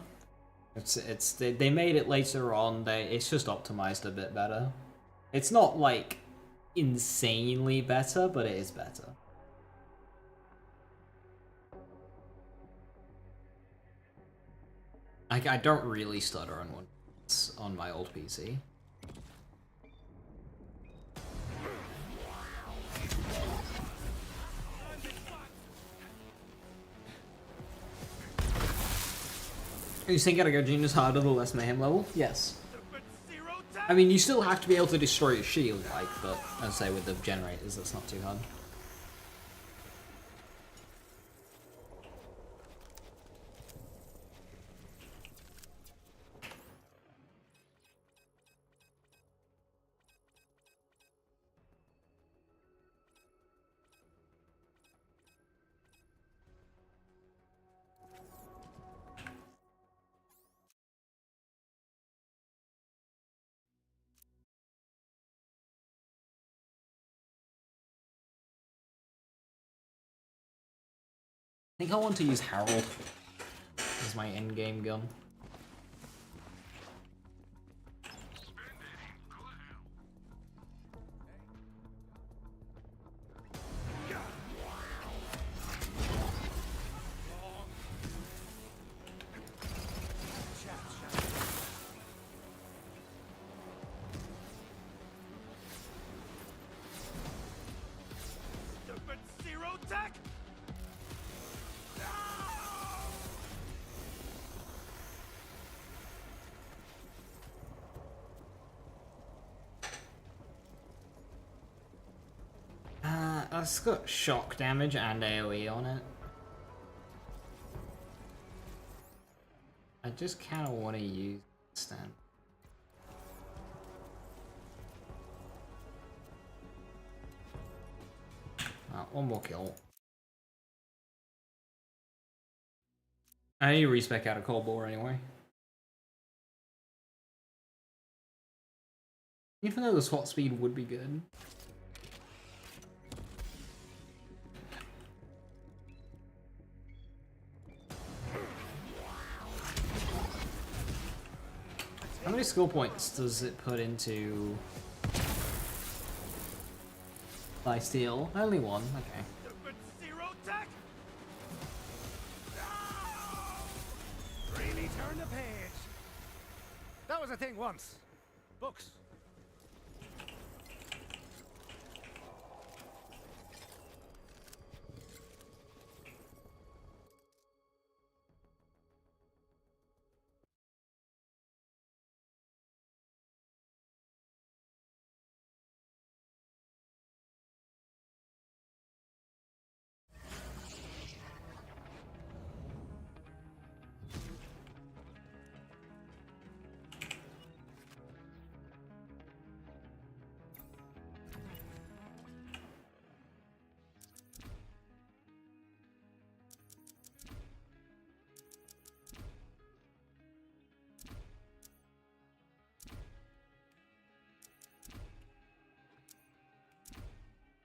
They made it later on. It's just optimized a bit better. It's not like insanely better, but it is better. I don't really stutter on one on my old PC. You think Argagine is harder the less mayhem level? Yes. I mean, you still have to be able to destroy a shield, like, but as I say, with the generators, that's not too hard. I think I want to use Harold as my endgame gun. It's got shock damage and AoE on it. I just kind of want to use stand. One more kill. I need to respec out of Cold Bore anyway. Even though the swap speed would be good. How many skill points does it put into Life Steal? Only one, okay. Really turn the page. That was a thing once. Books.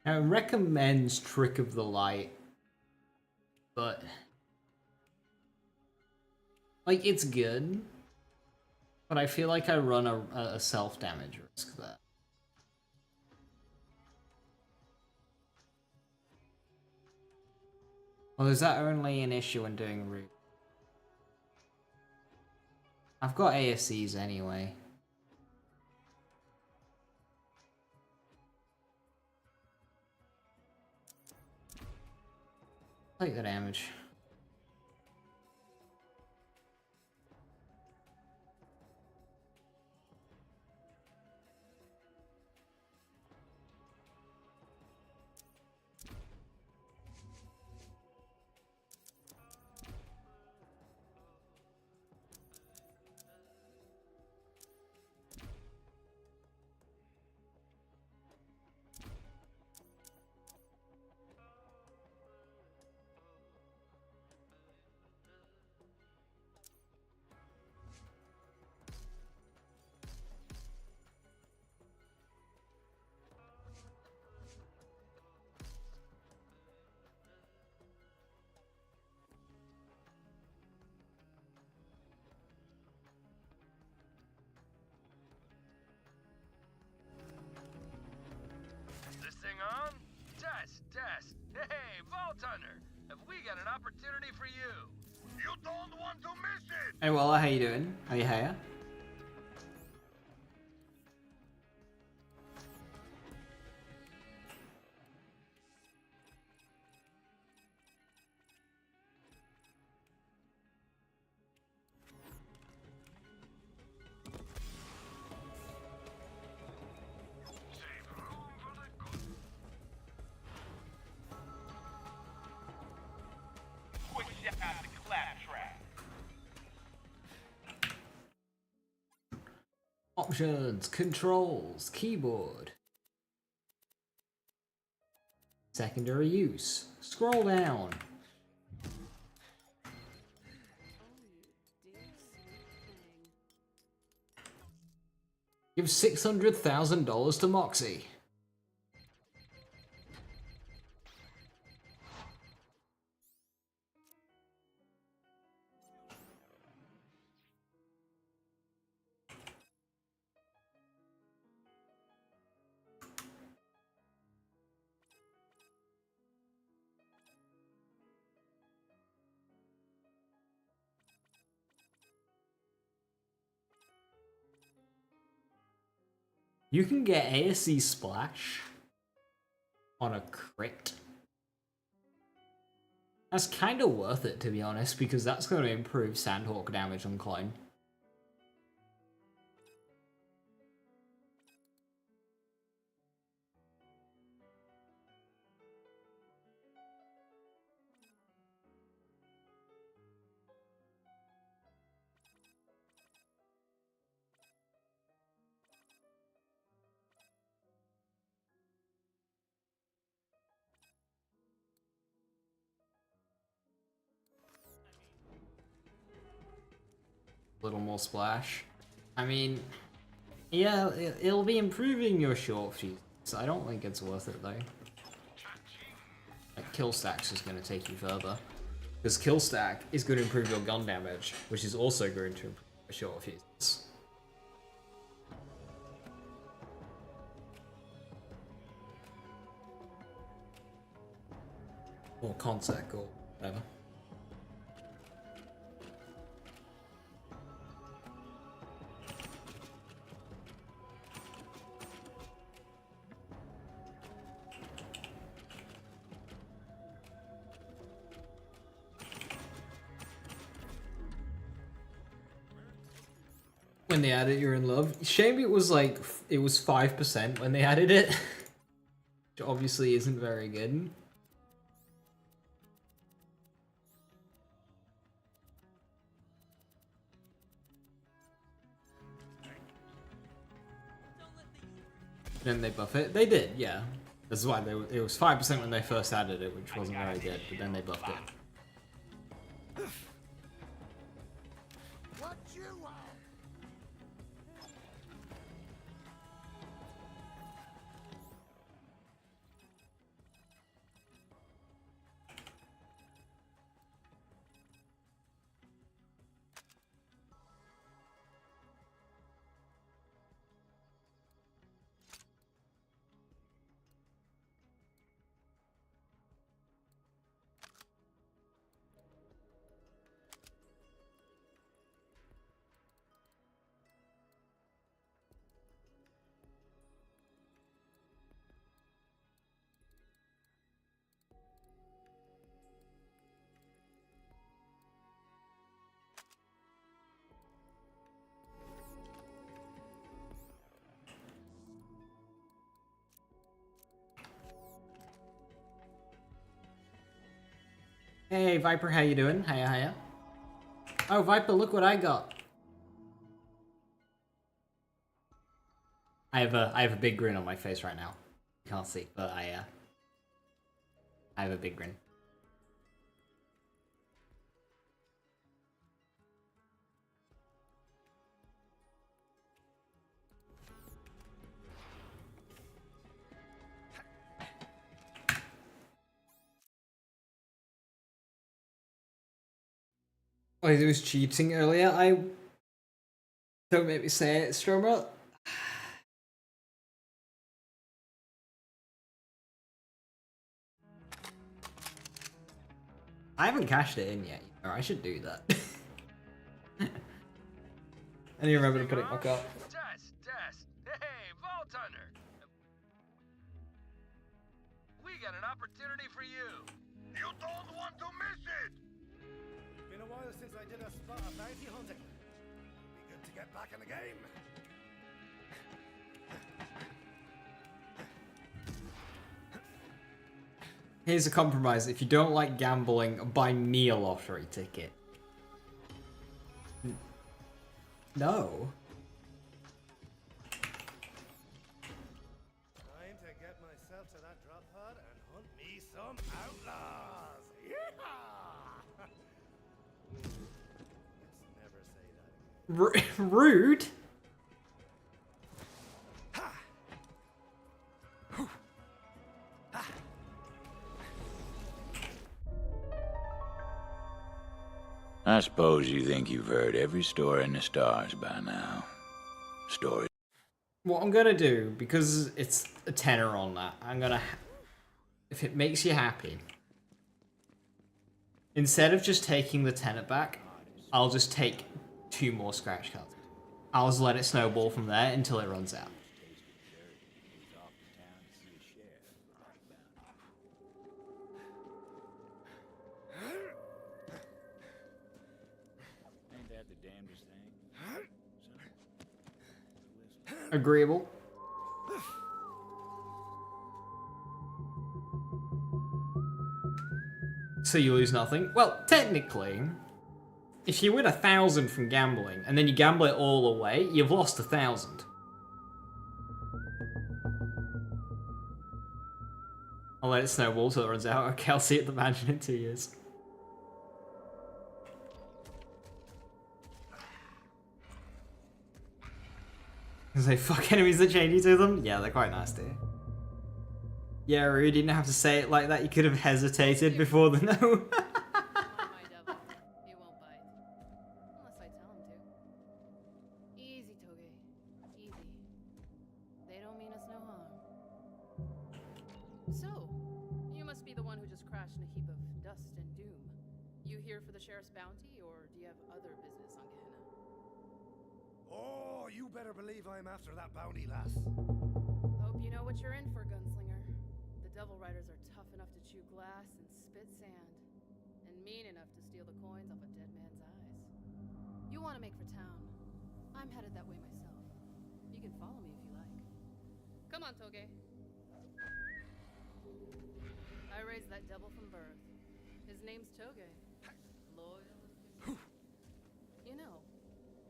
It recommends Trick of the Light, but like it's good, but I feel like I run a self-damage risk there. Well, is that only an issue when doing root? I've got ASCs anyway. Take the damage. Testing on? Test. Hey, Vault Hunter, have we got an opportunity for you? You don't want to miss it! Hey Walla, how you doing? Hiya. Quick shout out to Claptrap. Options, controls, keyboard. Secondary use. Scroll down. Give $600,000 to Moxie. You can get ASC Splash on a crit. That's kind of worth it, to be honest, because that's going to improve Sandhawk damage on Clone. Little more splash. I mean, yeah, it'll be improving your short fuse. I don't think it's worth it though. Like, kill stack's just going to take you further. Because kill stack is going to improve your gun damage, which is also going to improve your short fuses. Or consec or whatever. When they added You're in Love. Shame it was like, it was 5% when they added it. Which obviously isn't very good. Then they buff it. They did, yeah. That's why it was 5% when they first added it, which wasn't very good, but then they buffed it. What you want? Hey Viper, how you doing? Hiya. Oh Viper, look what I got. I have a big grin on my face right now. You can't see, but I have a big grin. Oh, he was cheating earlier. Don't make me say it, Stromer. I haven't cashed it in yet. Or I should do that. I need to remember to put it back up. Test. Hey, Vault Hunter. We got an opportunity for you. You don't want to miss it! Been a while since I did a spot of bounty hunting. Be good to get back in the game. Here's a compromise. If you don't like gambling, buy me a lottery ticket. No. Time to get myself to that drop pod and hunt me some outlaws. Yeehaw! Let's never say that again. Rude. I suppose you think you've heard every story in the stars by now. Story. What I'm gonna do, because it's a tenner on that, I'm gonna... if it makes you happy, instead of just taking the tenner back, I'll just take 2 more scratch cards. I'll just let it snowball from there until it runs out. Agreeable. So you lose nothing? Well, technically, if you win 1,000 from gambling, and then you gamble it all away, you've lost 1,000. I'll let it snowball till it runs out. Okay, I'll see you at the mansion in 2 years. Say fuck enemies that change you to them? Yeah, they're quite nasty. Yeah, Rude, you didn't have to say it like that. You could have hesitated before the no. My devil. He won't bite. Unless I tell him to. Easy, Toge. Easy. They don't mean us no harm. So, you must be the one who just crashed in a heap of dust and doom. You here for the sheriff's bounty, or do you have other business on Gehenna? Oh, you better believe I'm after that bounty, lass. Hope you know what you're in for, Gunslinger. The Devil Riders are tough enough to chew glass and spit sand, and mean enough to steal the coins off a dead man's eyes. You want to make for town. I'm headed that way myself. You can follow me if you like. Come on, Toge. I raised that devil from birth. His name's Toge. Loyal. You know,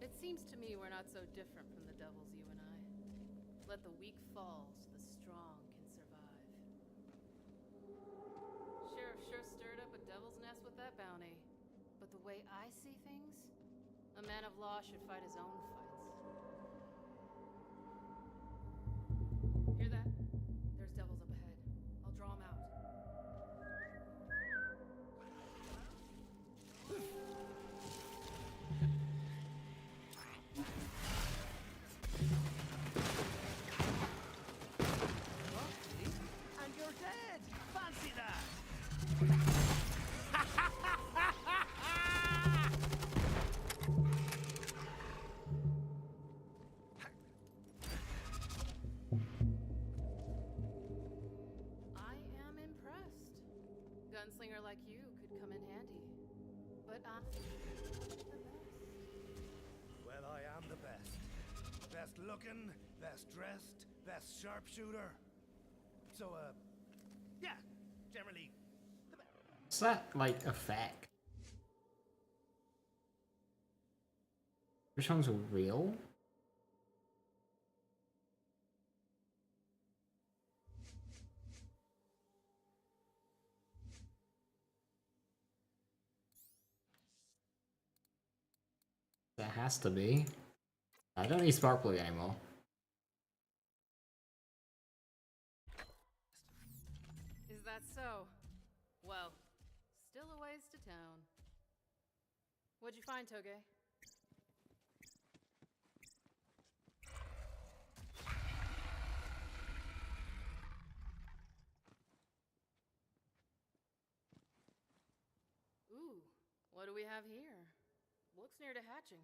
it seems to me we're not so different from the devils, you and I. Let the weak fall so the strong can survive. Sheriff sure stirred up a devil's nest with that bounty. But the way I see things, a man of law should fight his own fights. Hear that? There's devils up ahead. I'll draw them out. And you're dead! Fancy that! I am impressed. Gunslinger like you could come in handy. But I'm the best. Well, I am the best. Best looking, best dressed, best sharpshooter. So, yeah, generally, the best. Is that, like, a fact? Which ones are real? That has to be. I don't need spark plug anymore. Is that so? Well, still a ways to town. What'd you find, Toge? What do we have here? Looks near to hatching.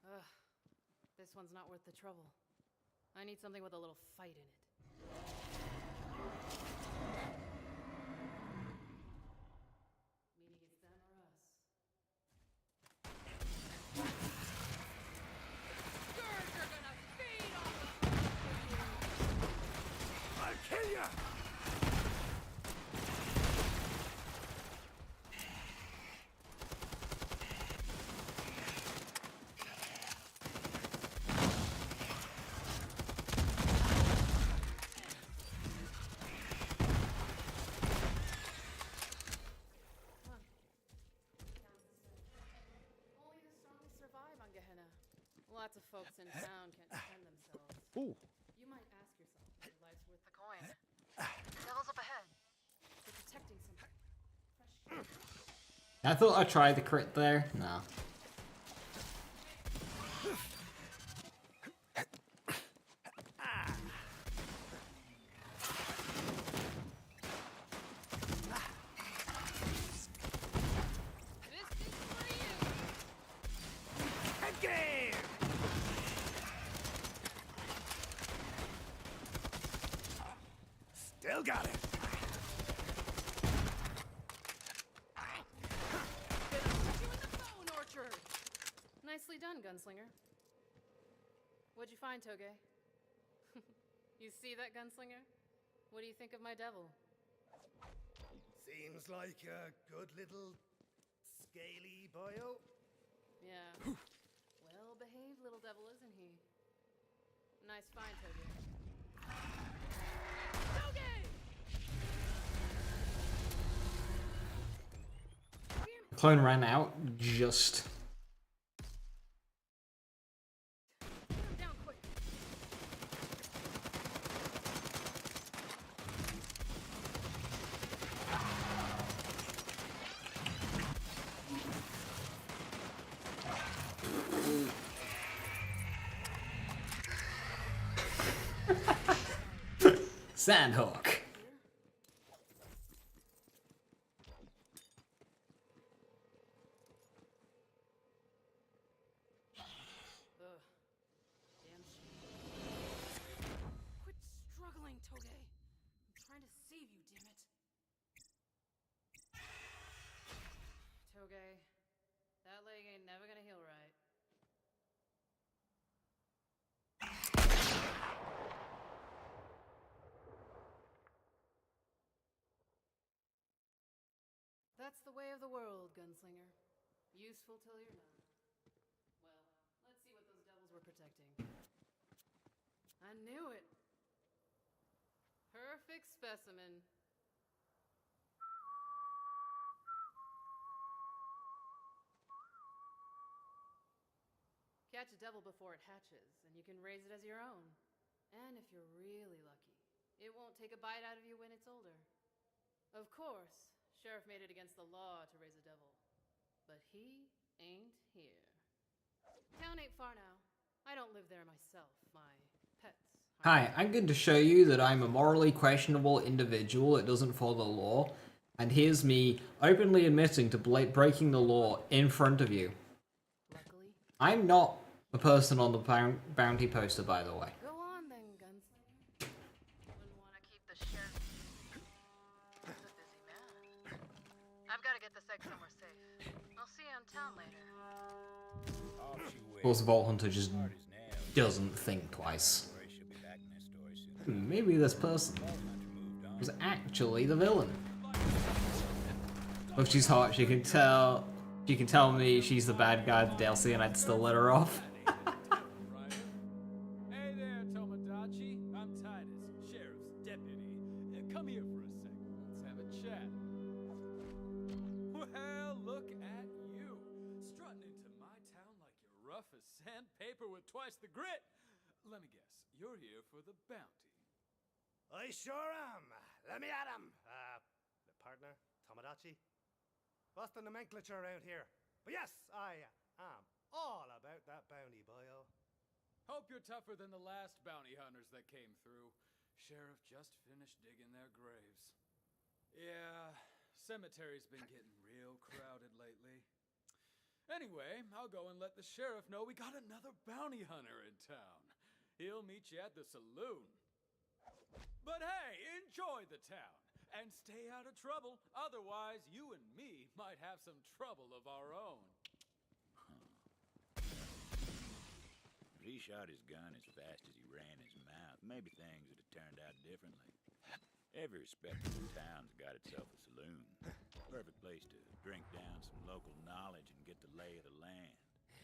Ugh. This one's not worth the trouble. I need something with a little fight in it. Meaning it's them or us. Scourge are gonna feed on the I'll kill ya! Only the strongest survive on Gehenna. Lots of folks in town can't defend themselves. Ooh. You might ask yourself if your life's worth the coin. Devil's up ahead. They're protecting something. Fresh. I thought I tried the crit there. No. This is for you. Head game! Still got it. Gonna put you in the bone orchard. Nicely done, gunslinger. What'd you find, Toge? You see that, gunslinger? What do you think of my devil? Seems like a good little scaly boyo. Yeah. Well-behaved little devil, isn't he? Nice find, Toge. Toge! Clone ran out just. Put him down quick. Sandhawk. Ugh. Damn shame. Quit struggling, Toge. I'm trying to save you, damn it. Toge, that leg ain't never gonna heal right. That's the way of the world, gunslinger. Useful till you're not. Well, let's see what those devils were protecting. I knew it. Perfect specimen. Catch a devil before it hatches, and you can raise it as your own. And if you're really lucky, it won't take a bite out of you when it's older. Of course, Sheriff made it against the law to raise a devil. But he ain't here. Town ain't far now. I don't live there myself. My pets. Hi, I'm going to show you that I'm a morally questionable individual that doesn't follow the law. And here's me openly admitting to breaking the law in front of you. Luckily. I'm not the person on the bounty poster, by the way. Go on then, gunslinger. Wouldn't want to keep the sheriff. He's a busy man. I've got to get this egg somewhere safe. I'll see you in town later. Of course, Vault Hunter just doesn't think twice. Maybe this person was actually the villain. If she's hot, she can tell me she's the bad guy of the DLC and I'd still let her off. Hey there, Tomodachi. I'm Titus, Sheriff's deputy. Come here for a second. Let's have a chat. Well, look at you. Strutting into my town like you're rough as sandpaper with twice the grit. Let me guess, you're here for the bounty. I sure am. Let me at him. Partner, Tomodachi. What's the nomenclature around here? But yes, I am all about that bounty, boyo. Hope you're tougher than the last bounty hunters that came through. Sheriff just finished digging their graves. Yeah, cemetery's been getting real crowded lately. Anyway, I'll go and let the sheriff know we got another bounty hunter in town. He'll meet you at the saloon. But hey, enjoy the town and stay out of trouble. Otherwise, you and me might have some trouble of our own. If he shot his gun as fast as he ran his mouth, maybe things would have turned out differently. Every respectable town's got itself a saloon. Perfect place to drink down some local knowledge and get the lay of the land.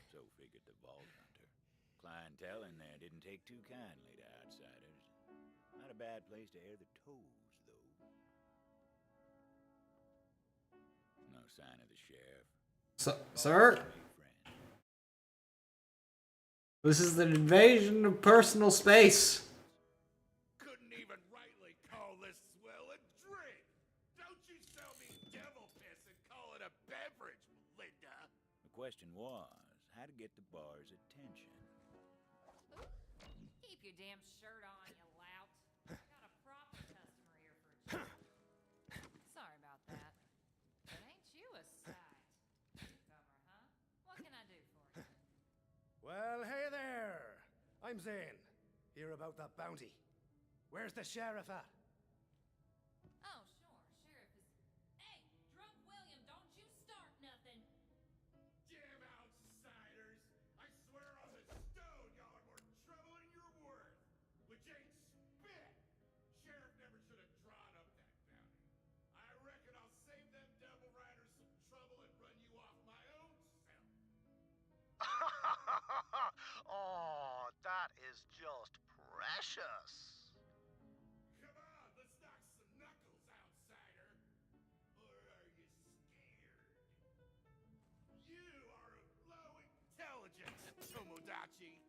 So figured the Vault Hunter. Clientele in there didn't take too kindly to outsiders. Not a bad place to air the toes, though. No sign of the sheriff. Sir? This is an invasion of personal space. Couldn't even rightly call this swell a drink. Don't you sell me devil piss and call it a beverage, Melinda. The question was, how to get the bar's attention. Keep your damn shirt on, you lout. Got a proper customer here for a change. Sorry about that. But ain't you a sight? Newcomer, huh? What can I do for you? Well, hey there. I'm Zane. Hear about that bounty. Where's the sheriff at? Oh, sure. Sheriff is... Hey, Drunk William, don't you start nothing. Damn outsiders! I swear on the stone y'all are more trouble than you're worth. Which ain't spit. Sheriff never should have drawn up that bounty. I reckon I'll save them devil riders some trouble and run you off my own self. Oh, that is just precious. Come on, let's knock some knuckles, outsider. Or are you scared? You are of low intelligence, Tomodachi.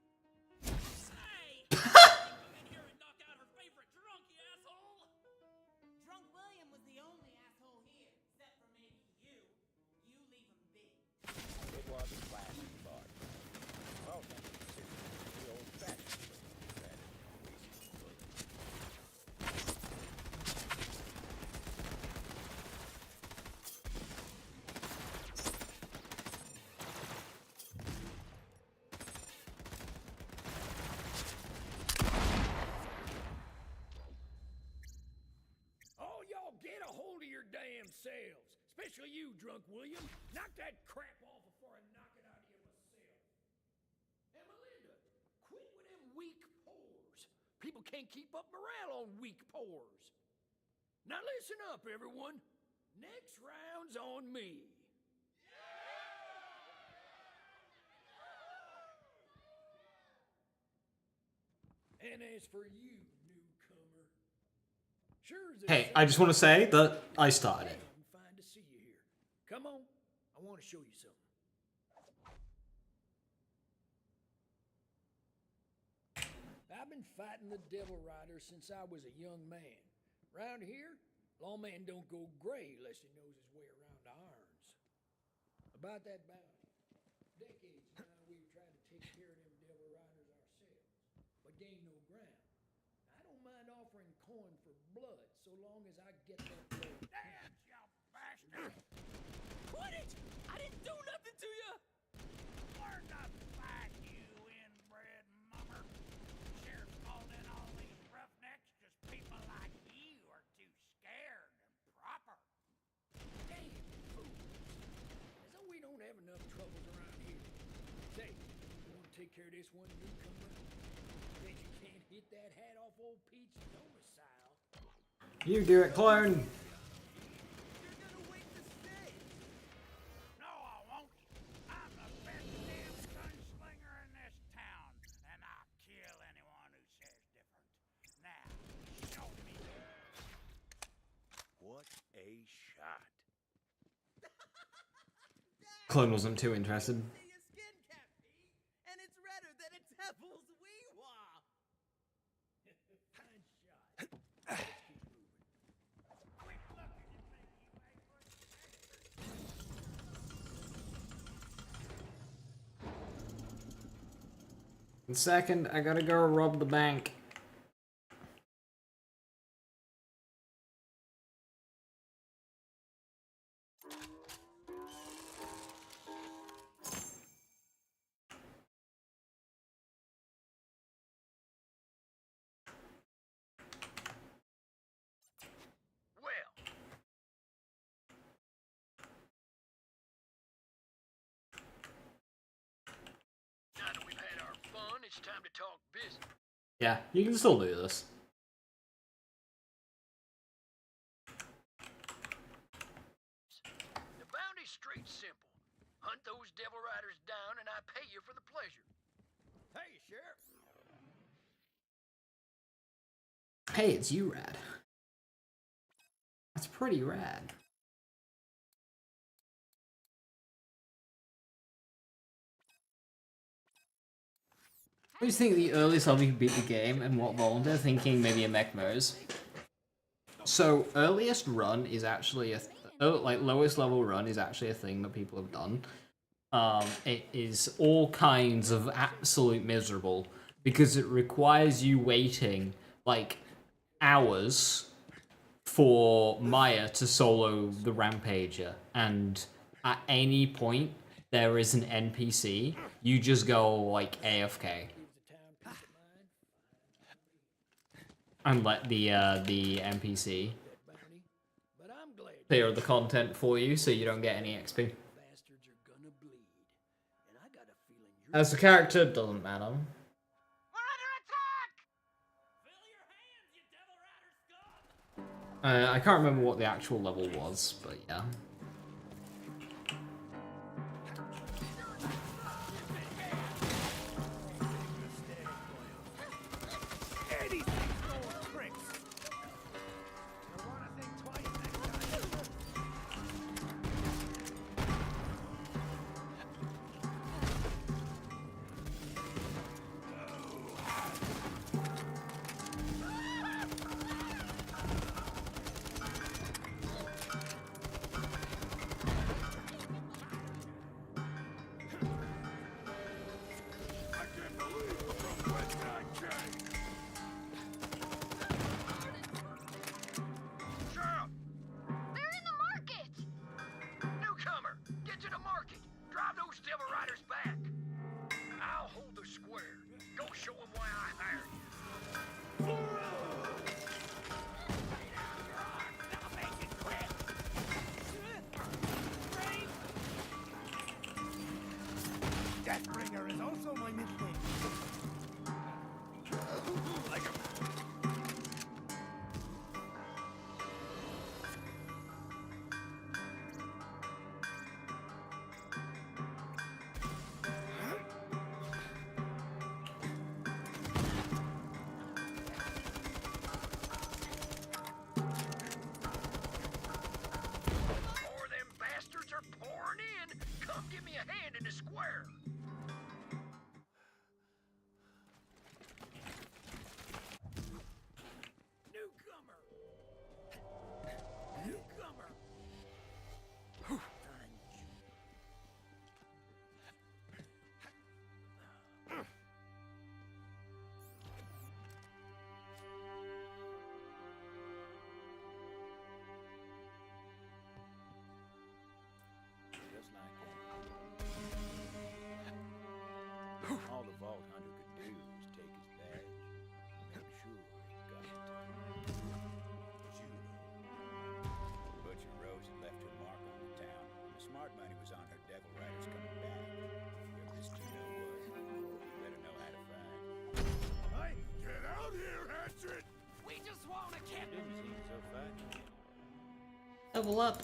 Hey! Come in here and knock out her favorite drunk, you asshole! Drunk William was the only asshole here, except for maybe you. You leave him be. It was a classic bar. Well, the old-fashioned way, rather than wasting bullets. All y'all get a hold of your damn selves. Especially you, Drunk William. Knock that crap off before I knock it out of you myself. And Melinda, quit with them weak pores. People can't keep up morale on weak pores. Now listen up, everyone. Next round's on me. And as for you, newcomer, sure as Hey, I just want to say that I started it. I'm fine to see you here. Come on, I want to show you something. I've been fighting the Devil Rider since I was a young man. Round here, lawman don't go gray unless he knows his way around the irons. About that bounty. Decades now we've tried to take care of them Devil Riders ourselves, but gain no ground. I don't mind offering coin for blood so long as I get that blood. Damn, you bastard! Quit it! I didn't do nothing to you! Learn to fight, you inbred mummer. Sheriff called in all these roughnecks just people like you are too scared and proper. Damn fools. As though we don't have enough troubles around here. Say, you want to take care of this one newcomer? Bet you can't hit that hat off old Pete's domicile. You do it, clone. You're gonna wait to stay! No, I won't. I'm the best damn gunslinger in this town, and I'll kill anyone who says different. Now, show me. What a shot. Clone wasn't too interested. See your skin cap, Pete, and it's redder than a devil's wee-wah! Fine shot. Let's keep moving. Quit looking at me, you angry bastard. In second, I gotta go rob the bank. Well, now that we've had our fun, it's time to talk business. Yeah, you can still do this. The bounty's straight simple. Hunt those devil riders down and I pay you for the pleasure. Hey, Sheriff. Hey, it's you, Rad. That's pretty rad. I just think the earliest level you can beat the game and what volunteer thinking maybe a mech knows. So earliest run is actually like lowest level run is actually a thing that people have done. It is all kinds of absolute miserable because it requires you waiting like hours for Maya to solo the Rampager, and at any point there is an NPC, you just go like AFK and let the NPC clear the content for you so you don't get any XP. As a character, it doesn't matter. We're under attack! I can't remember what the actual level was, but yeah. They're in the market! Newcomer, get to the market. Drive those devil riders back. I'll hold the square. Go show them why I hired you. Deathbringer is also my middle name. More them bastards are pouring in. Come give me a hand in the square. Newcomer! Newcomer! Just like that. All the Vault Hunter could do was take his badge. Make sure he got it. Butcher Rose had left her mark on the town, and the smart money was on her devil riders coming back. Whoever this Juno was, you better know how to find. Hey, get out here, Hatchet! We just want to get... Didn't seem so fat. Level up.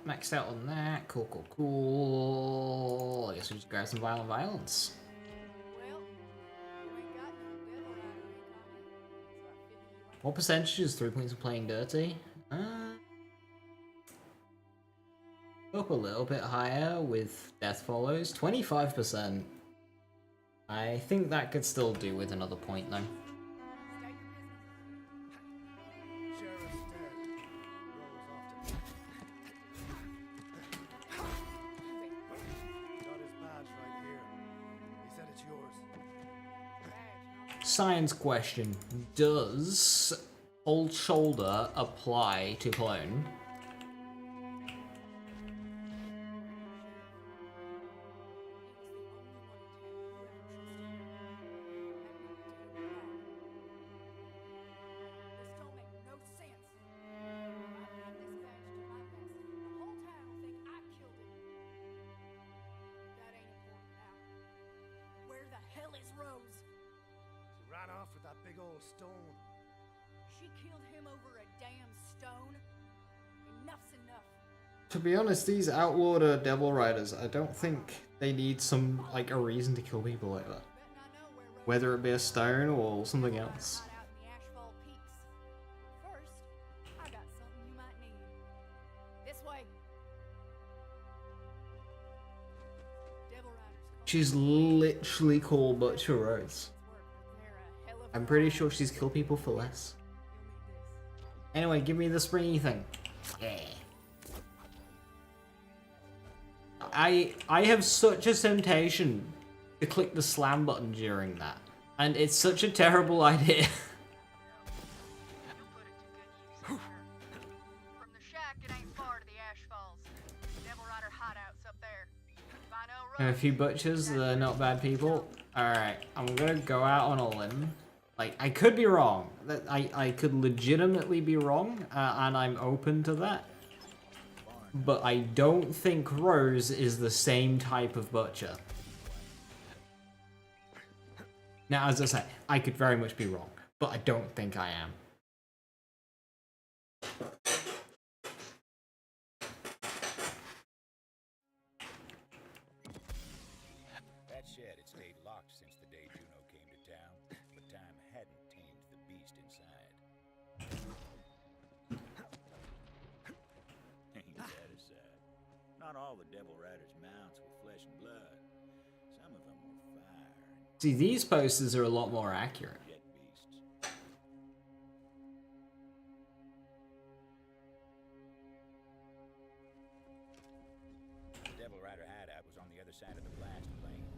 Maxed out on that. Cool, cool, cool. I guess we just grab some violent violence. Well, you ain't got no devil rider ink on you, so I figured you might. What percentage is 3 points of playing dirty? Up a little bit higher with Death Follows. 25%. I think that could still do with another point though. State your business. Sheriff's dead. Rolls off to Who's it? Got his badge right here. He said it's yours. Science question. Does Cold Shoulder apply to clone? This don't make no sense. I've been dispatched to my best. The whole town will think I killed him. That ain't important now. Where the hell is Rose? She ran off with that big old stone. She killed him over a damn stone? Enough's enough. To be honest, these outlawed Devil Riders, I don't think they need some, like, a reason to kill people like that. Betting I know where Rose Whether it be a stone or something else. hide out in the Ashfall Peaks. First, I got something you might need. This way. Devil Riders. She's literally called Butcher Rose. I'm pretty sure she's killed people for less. Anyway, give me the springy thing. Yeah. I have such a temptation to click the slam button during that. And it's such a terrible idea. From the shack, it ain't far to the Ash Falls. Devil Rider hideouts up there. If I know There are a Rose, few butchers, they're not bad people. Alright, I'm gonna go out on a limb. Like, I could be wrong. I could legitimately be wrong, and I'm open to that. But I don't think Rose is the same type of butcher. Now, as I say, I could very much be wrong, but I don't think I am. That shed had stayed locked since the day Juno came to town, but time hadn't tamed the beast inside. Ain't that a sad? Not all the Devil Riders' mounts were flesh and blood. Some of them were fire and See, these posters are a lot more accurate. jet beasts. The Devil Rider hideout was on the other side of the blast plains.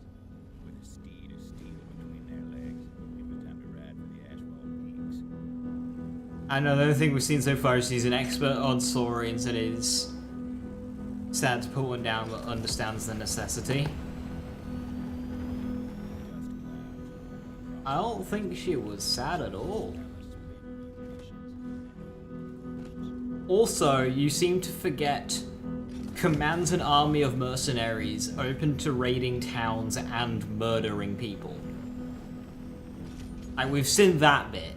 With a steed of steel between their legs, it was time to ride for the Ashfall Peaks. I know the only thing we've seen so far is he's an expert on saurians and is sad to put one down but understands the necessity. I don't think she was sad at all. Also, you seem to forget commands an army of mercenaries open to raiding towns and murdering people. Like, we've seen that bit.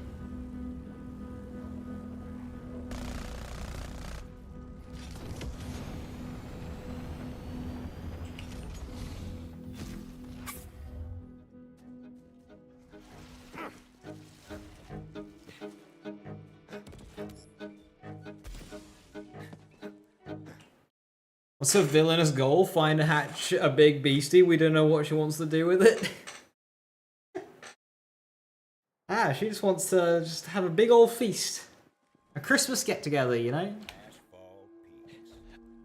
What's her villainous goal? Find a hatch a big beastie. We don't know what she wants to do with it. She just wants to just have a big old feast. A Christmas get-together, you know? Ashfall Peaks.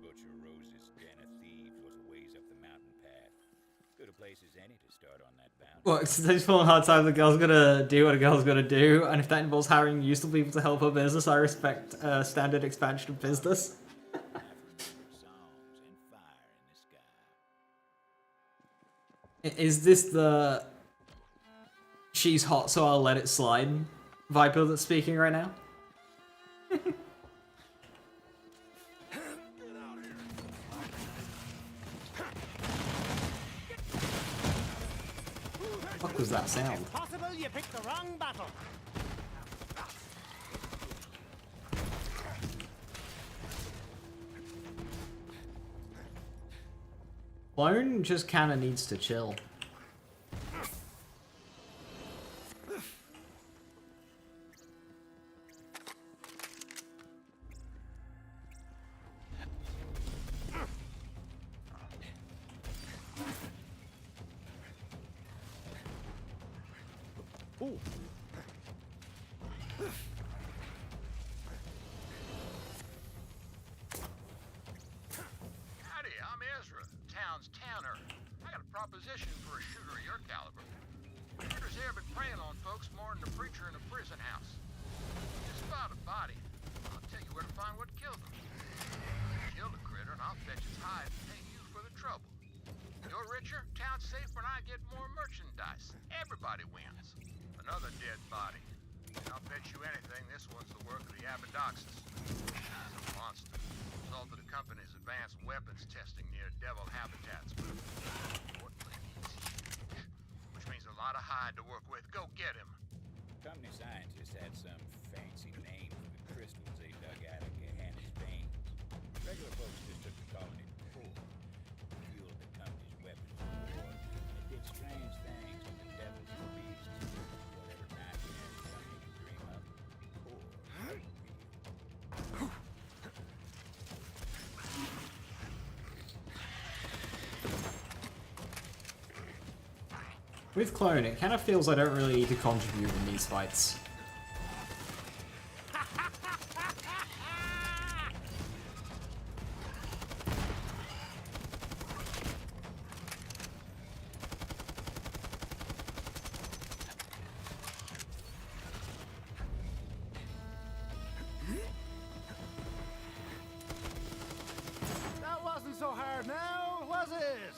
Butcher Rose's den of thieves was a ways up the mountain path. Good a place as any to start on that bounty. Well, it's just a hard time the girl's gonna do what a girl's gonna do, and if that involves hiring useful people to help her business, I respect standard expansion of business. Songs and fire in the sky. Is this the she's hot so I'll let it slide Viper that's speaking right now? What was that sound? Possible you picked the wrong battle. Clone just kinda needs to chill. Ooh. Howdy, I'm Ezra, town's tanner. I got a proposition for a shooter of your caliber. Critters here been preying on folks more than the preacher in a prison house. Just found a body. I'll tell you where to find what killed him. Kill the critter and I'll fetch his hide and pay you for the trouble. You're richer, town's safer, and I get more merchandise. Everybody wins. Another dead body. And I'll bet you anything this one's the work of the Abadoxus. He's a monster. Result of the company's advanced weapons testing near devil habitats. Importantly, he's huge, which means a lot of hide to work with. Go get him. Company scientists had some fancy name for the crystals they dug out of Gehenna's veins. Regular folks just took to calling it poor. Fueled the company's weapons of war. It did strange things to the devils and beasts. Whatever nightmare company can dream up. Poor. With Clone, it kind of feels I don't really need to contribute in these fights. That wasn't so hard now, was it?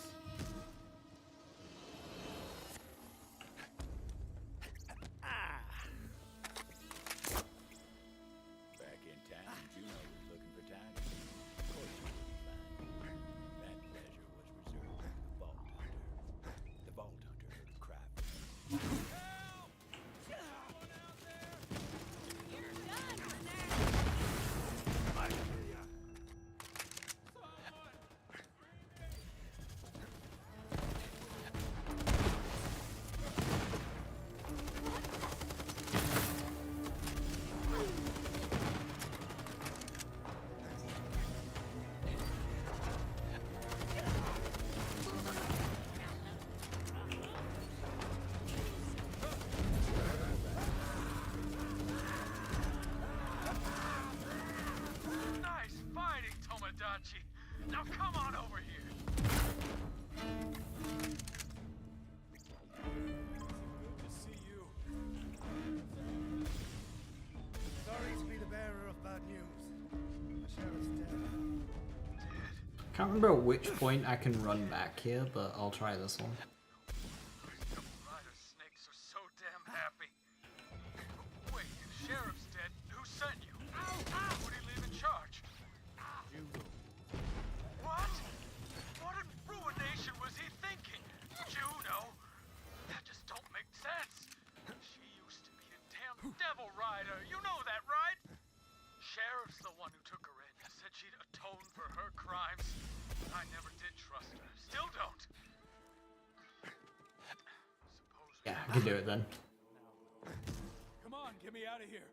Back in town, Juno was looking for tigers. Of course she would be fine. That pleasure was reserved for the Vault Hunter. The Vault Hunter heard a cry for help. Nice fighting, Tomodachi. Now come on over here. Good to see you. Sorry to be the bearer of bad news. The sheriff's dead. Can't remember at which point I can run back here, but I'll try this one. Double rider snakes are so damn happy. Wait, the sheriff's dead. Who sent you? Who'd he leave in charge? What? What in ruination was he thinking? Juno? That just don't make sense. She used to be a damn devil rider. You know that, right? Sheriff's the one who took her in. Said she'd atone for her crimes. I never did trust her. Still don't. Yeah, I can do it then. Come on, get me out of here.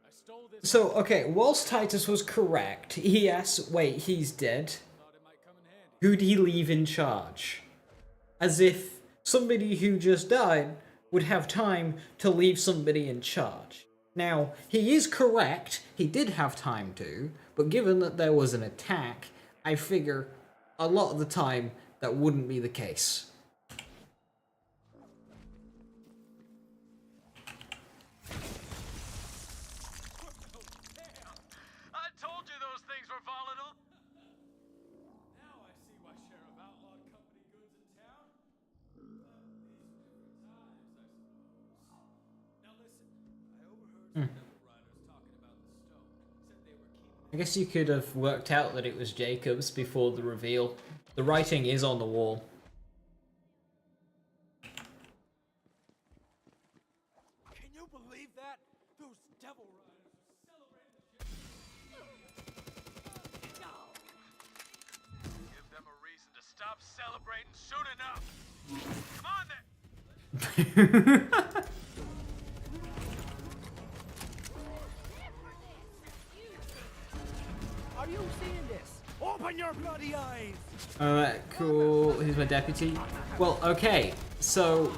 I stole this. So, okay, whilst Titus was correct, he asks, wait, he's dead. Thought it might come in handy. Who'd he leave in charge? As if somebody who just died would have time to leave somebody in charge. Now, he is correct, he did have time to, but given that there was an attack, I figure a lot of the time that wouldn't be the case. I told you those things were volatile. Now I see why Sheriff outlawed company goods in town. These were different times, I suppose. Now listen, I overheard some devil riders talking about the stone. Said they were keeping I guess you could have worked out that it was Jacob's before the reveal. The writing is on the wall. Can you believe that? Those devil riders are celebrating the Give them a reason to stop celebrating soon enough. Come on then. Are you seeing this? Open your bloody eyes! Alright, cool. Here's my deputy. Well, okay, so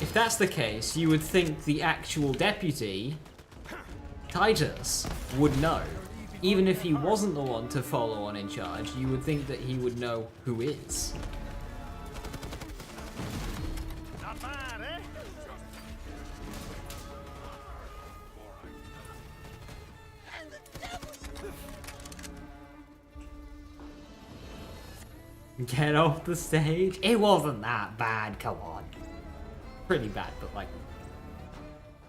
if that's the case, you would think the actual deputy, Titus, would know. Even if he wasn't the one to follow on in charge, you would think that he would know who is. Not Not bad, eh? Get off the stage. It wasn't that bad, come on. Pretty bad, but like,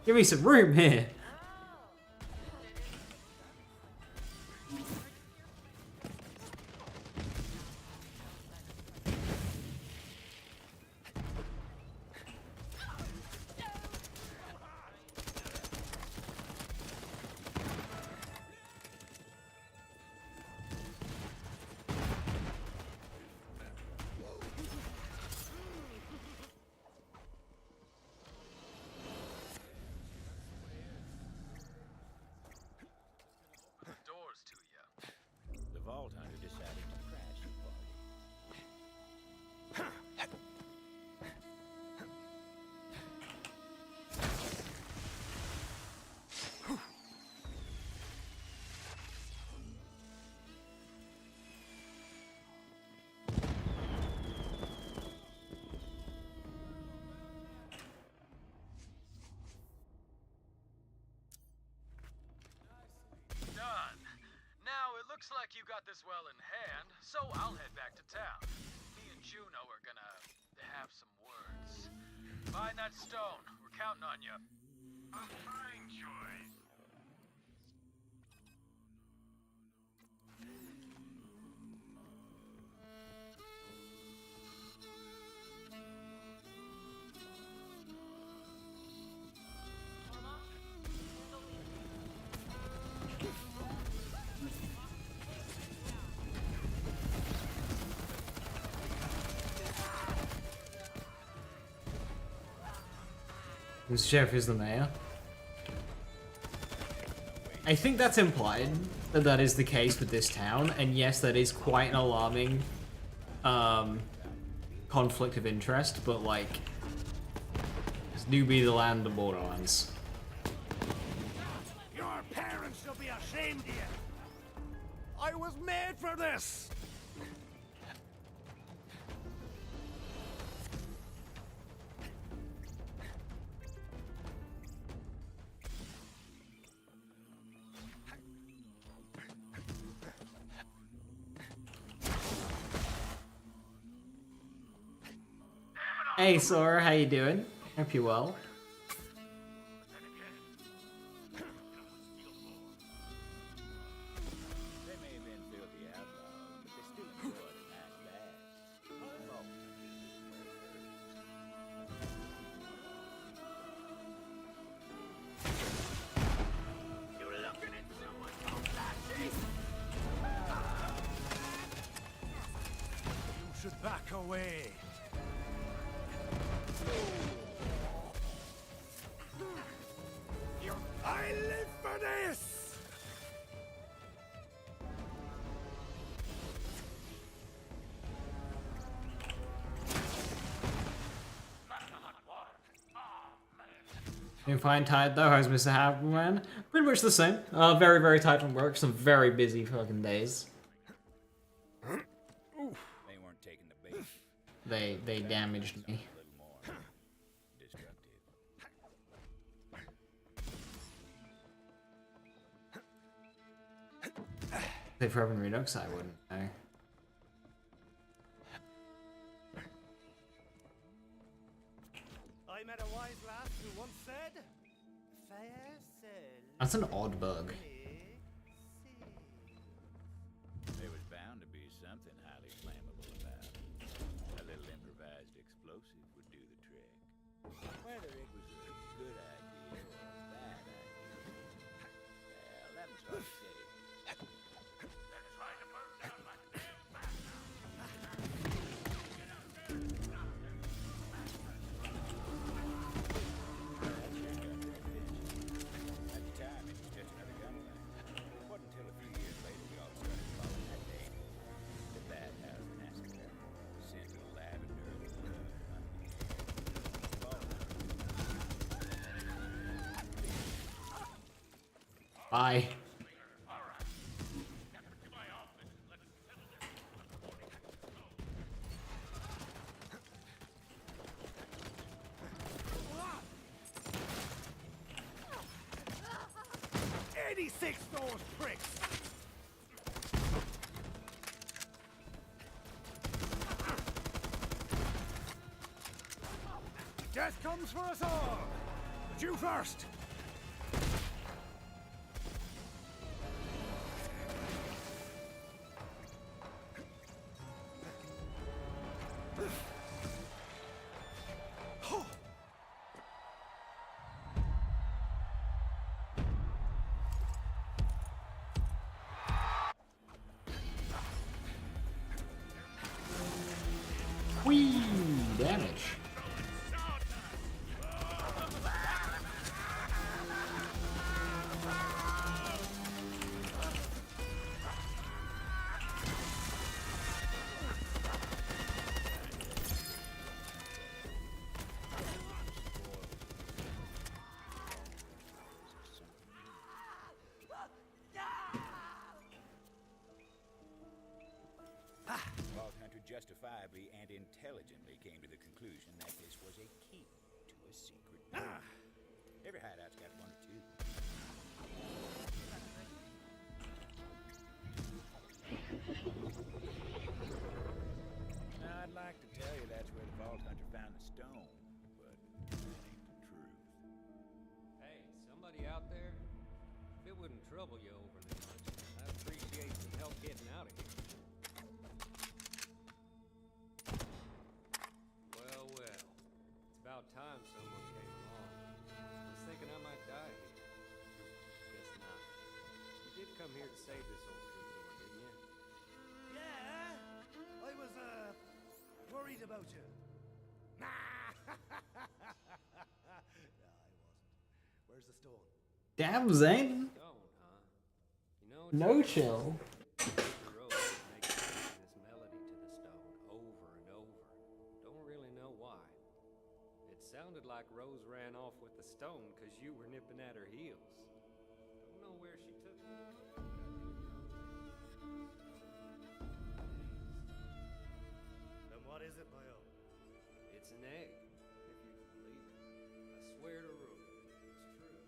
give me some room here. Doors to ya. The Vault Hunter decided to crash the party. Done. Now, it looks like you got this well in hand, so I'll head back to town. Me and Juno are gonna have some words. Find that stone. We're counting on you. A fine choice. This sheriff is the mayor. I think that's implied that that is the case with this town, and yes, that is quite an alarming conflict of interest, but like, this do be the land of Borderlands. Your parents should be ashamed of you. I was made for this. Hey Sora, how you doing? Hope you're well. They may have been filthy outlaws, but they still enjoyed a nice bath. You're looking at someone so flashy. You should back away. I live for this! You find tired though, how's Mr. Happyman? Pretty much the same. Very, very tight from work, some very busy fucking days. They weren't taking the bait. They damaged me. A little more destructive. If for Urban Redux, I wouldn't know. I met a wise lass who once said, "Fair sail." That's an odd bug. There was bound to be something highly flammable about it. A little improvised explosive would do the trick. Whether it was a good idea or a bad idea, well, that was hard to say. Let's try to burn down my At the time, it was just another gunfight. It wasn't until a few years later we all started following that name. The Bathhouse Massacre. Scent of lavender and love. Bye. Six those pricks! Death comes for us all! But you first! Whee! Damage. Vault Hunter justifiably and intelligently came to the conclusion that this was a key to a secret room. Every hideout's got one or two. Now, I'd like to tell you that's where the Vault Hunter found the stone, but that ain't the truth. Hey, somebody out there? If it wouldn't trouble you overly much, I'd appreciate some help getting out of here. Well, well. It's about time someone came along. I was thinking I might die here. Guess not. You did come here to save this old troubadour, didn't you? Yeah, I was, worried about you. Nah! Nah, I wasn't. Where's the stone? Damn, Zane. Stone, huh? You know, No chill. The road makes this melody to the stone over and over. Don't really know why. It sounded like Rose ran off with the stone because you were nipping at her heels. Don't know where she took it. Then what is it, Mayo? It's an egg, if you can believe it. I swear to Rue, it's true.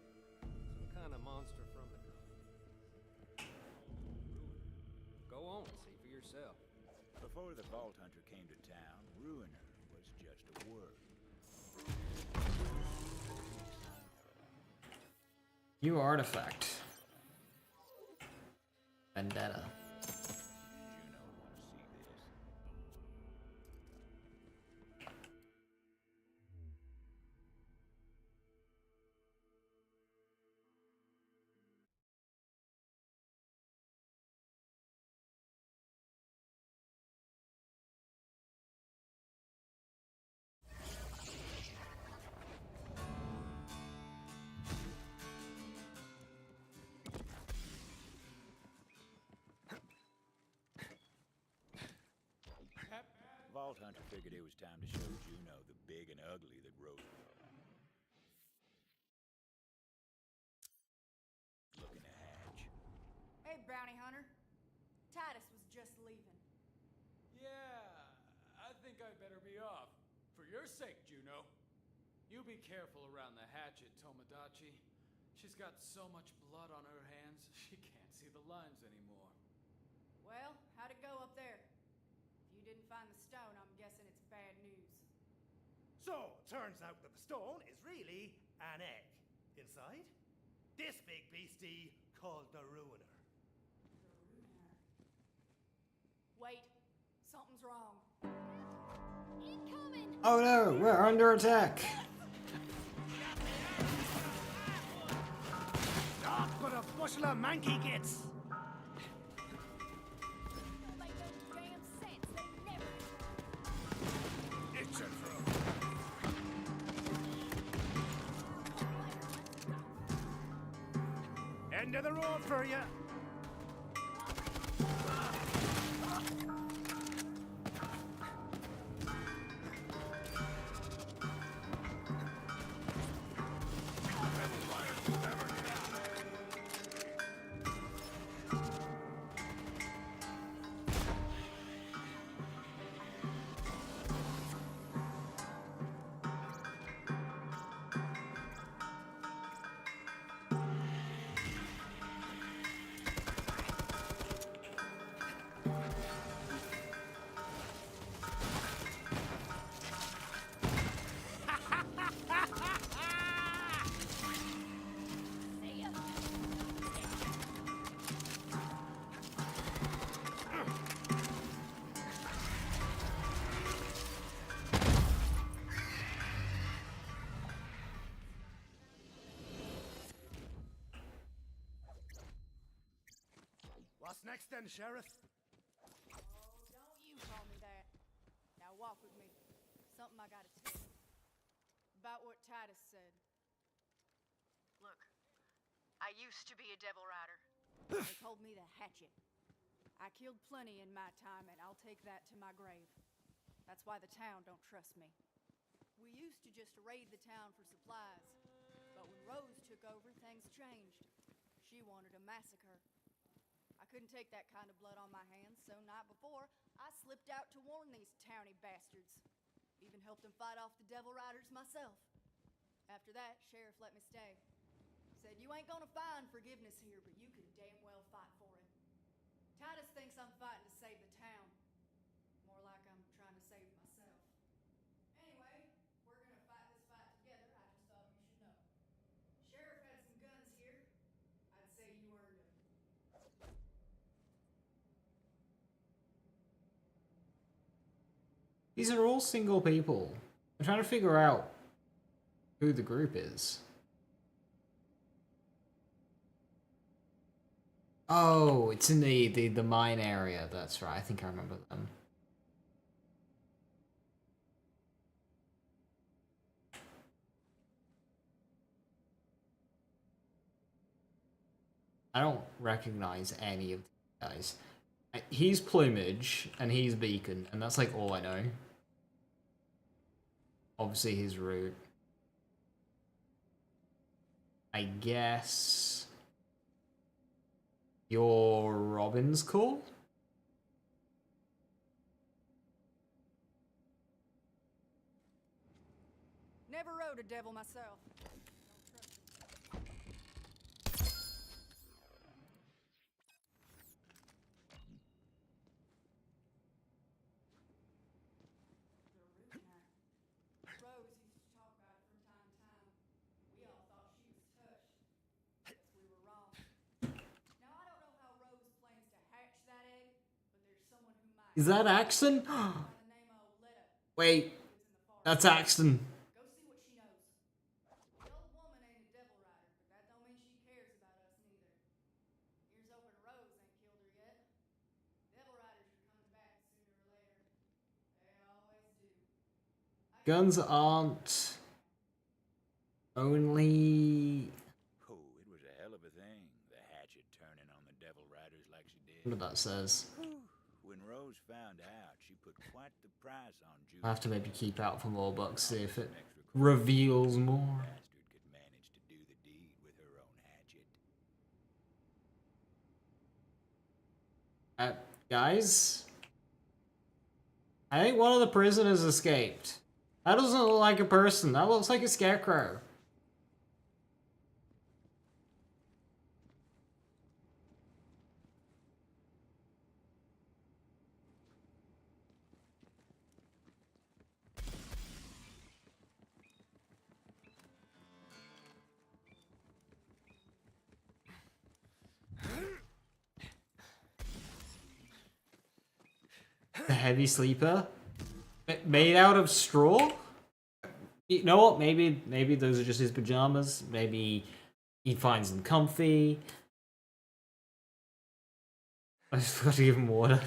Some kind of monster from the Go on, see for yourself. Before the Vault Hunter came to town, Ruiner was just a word. You artifact. Vendetta. Juno want to see this. Vault Hunter figured it was time to show Juno the big and ugly that Rose looking to hatch. Hey, bounty hunter. Titus was just leaving. Yeah, I think I better be off. For your sake, Juno. You be careful around the hatchet, Tomodachi. She's got so much blood on her hands, she can't see the lines anymore. Well, how'd it go up there? If you didn't find the stone, I'm guessing it's bad news. So, turns out that the stone is really an egg. Inside, this big beastie called the Ruiner. Wait, something's wrong. Incoming! Oh no, we're under attack. Not but a bushel of manky gits! Don't make no damn sense. They never. It's a throw. End of the road for you. Thanks then, Sheriff. Oh, don't you call me that. Now walk with me. Something I gotta tell you. About what Titus said. Look, I used to be a devil rider. They called me the Hatchet. I killed plenty in my time, and I'll take that to my grave. That's why the town don't trust me. We used to just raid the town for supplies. But when Rose took over, things changed. She wanted a massacre. I couldn't take that kind of blood on my hands, so night before, I slipped out to warn these towny bastards. Even helped them fight off the Devil Riders myself. After that, Sheriff let me stay. Said, you ain't gonna find forgiveness here, but you can damn well fight for it. Titus thinks I'm fighting to save the town. More like I'm trying to save myself. Anyway, we're gonna fight this fight together. I just thought you should know. Sheriff had some guns here. I'd say you earned them. These are all single people. I'm trying to figure out who the group is. Oh, it's in the mine area. That's right. I think I remember them. I don't recognize any of these guys. He's Plumage and he's Beacon, and that's like all I know. Obviously he's Root. I guess you're Robin's call? Never rode a devil myself. Rose used to talk about it from time to time. We all thought she was touched. Guess we were wrong. Now I don't know how Rose plans to hatch that egg, but there's someone who might. Is that Axton? Wait, that's Axton. Go see what she knows. The old woman ain't a devil rider, but that don't mean she cares about us neither. Here's hoping Rose ain't killed her yet. Devil riders are coming back sooner or later. They always do. Guns aren't only... Oh, it was a hell of a thing, the Hatchet turning on the Devil Riders like she did. What that says. When Rose found out, she put quite the price on Judy. I'll have to maybe keep out for more bucks, see if it reveals more. Bastard could manage to do the deed with her own hatchet. Guys? I think one of the prisoners escaped. That doesn't look like a person, that looks like a scarecrow. The heavy sleeper? Made out of straw? You know what? Maybe those are just his pajamas. Maybe he finds them comfy. I just forgot to give him water.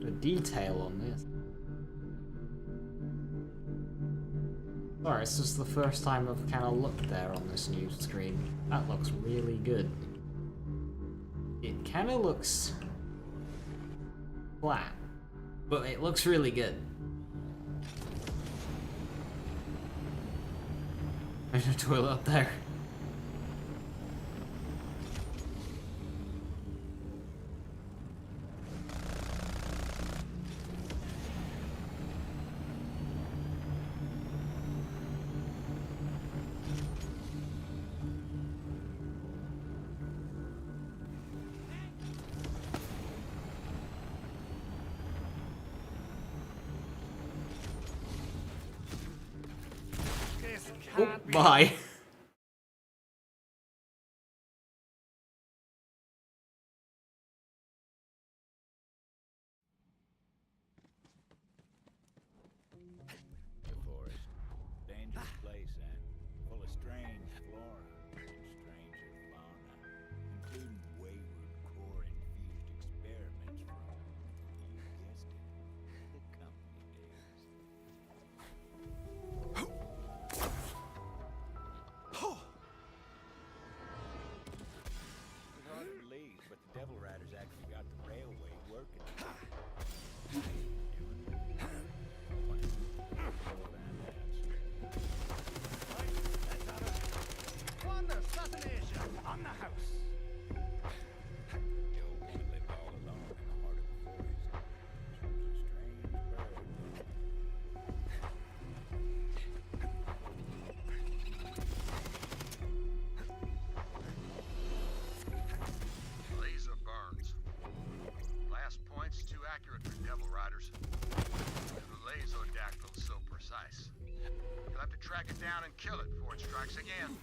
The detail on this. Sorry, it's just the first time I've kind of looked there on this new screen. That looks really good. It kind of looks flat, but it looks really good. There's a toilet up there. Oh, bye. The forest. Dangerous place, and full of strange flora and stranger fauna, including wayward, core-infused experiments from, you guessed it, the company days. It's hard to believe, but the Devil Riders actually got the railway working. One assassination on the house. The old woman lived all alone in the heart of the forest. She was a strange bird. Laser burns. Last point's too accurate for Devil Riders. The Laserdactyl's so precise. You'll have to track it down and kill it before it strikes again.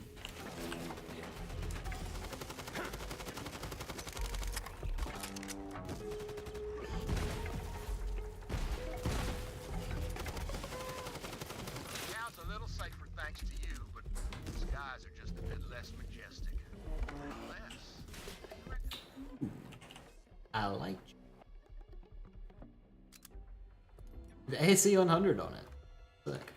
Town's a little safer thanks to you, but the skies are just a bit less majestic. Less. I like the AC 100 on it. Sick.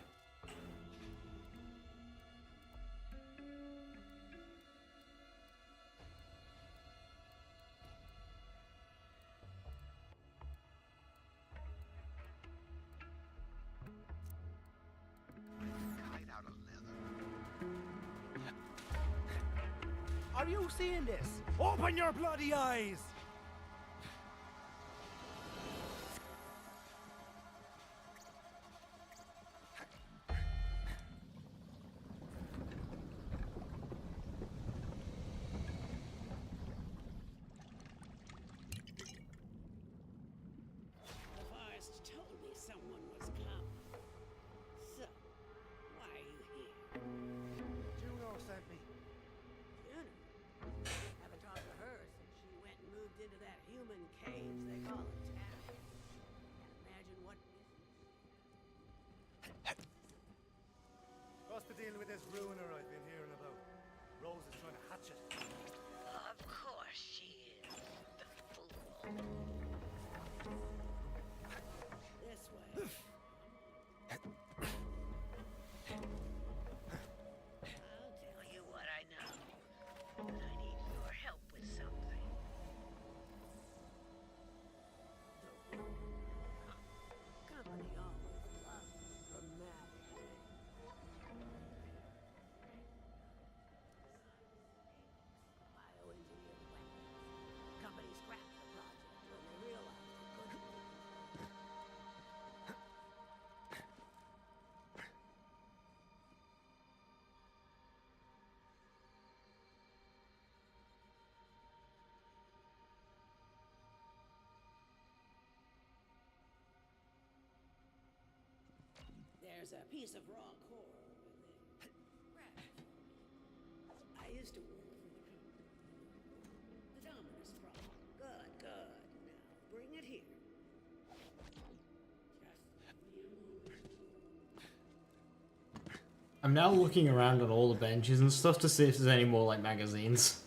Kite out of leather. Are you seeing this? Open your bloody eyes! The forest told me someone was coming. So, why are you here? Juno sent me. Juno? Haven't talked to her since she went and moved into that human cage they call a town. Can't imagine what What's the deal with this ruiner I've been hearing about? Rose is trying to hatch it. Of course she is. The fool. This way. I'll tell you what I know. But I need your help with something. Company always loves Permadeath. Bioengineered weapons. Company scrapped the project when they realized it couldn't be controlled. There's a piece of raw core over there. Grab it for me. I used to work for the company. The Dominus Problem. Good, good. Now, bring it here. Just give me a moment. I'm now looking around on all the benches and stuff to see if there's any more like magazines.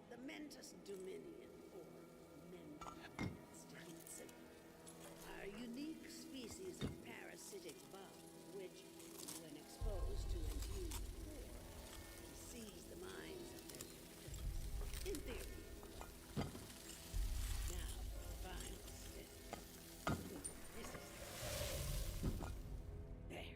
The Mentis Dominion, or Mentis to keep it simple, are a unique species of parasitic bug which, when exposed to infused core, can seize the minds of their victims. In theory. Now for the final step. This is there.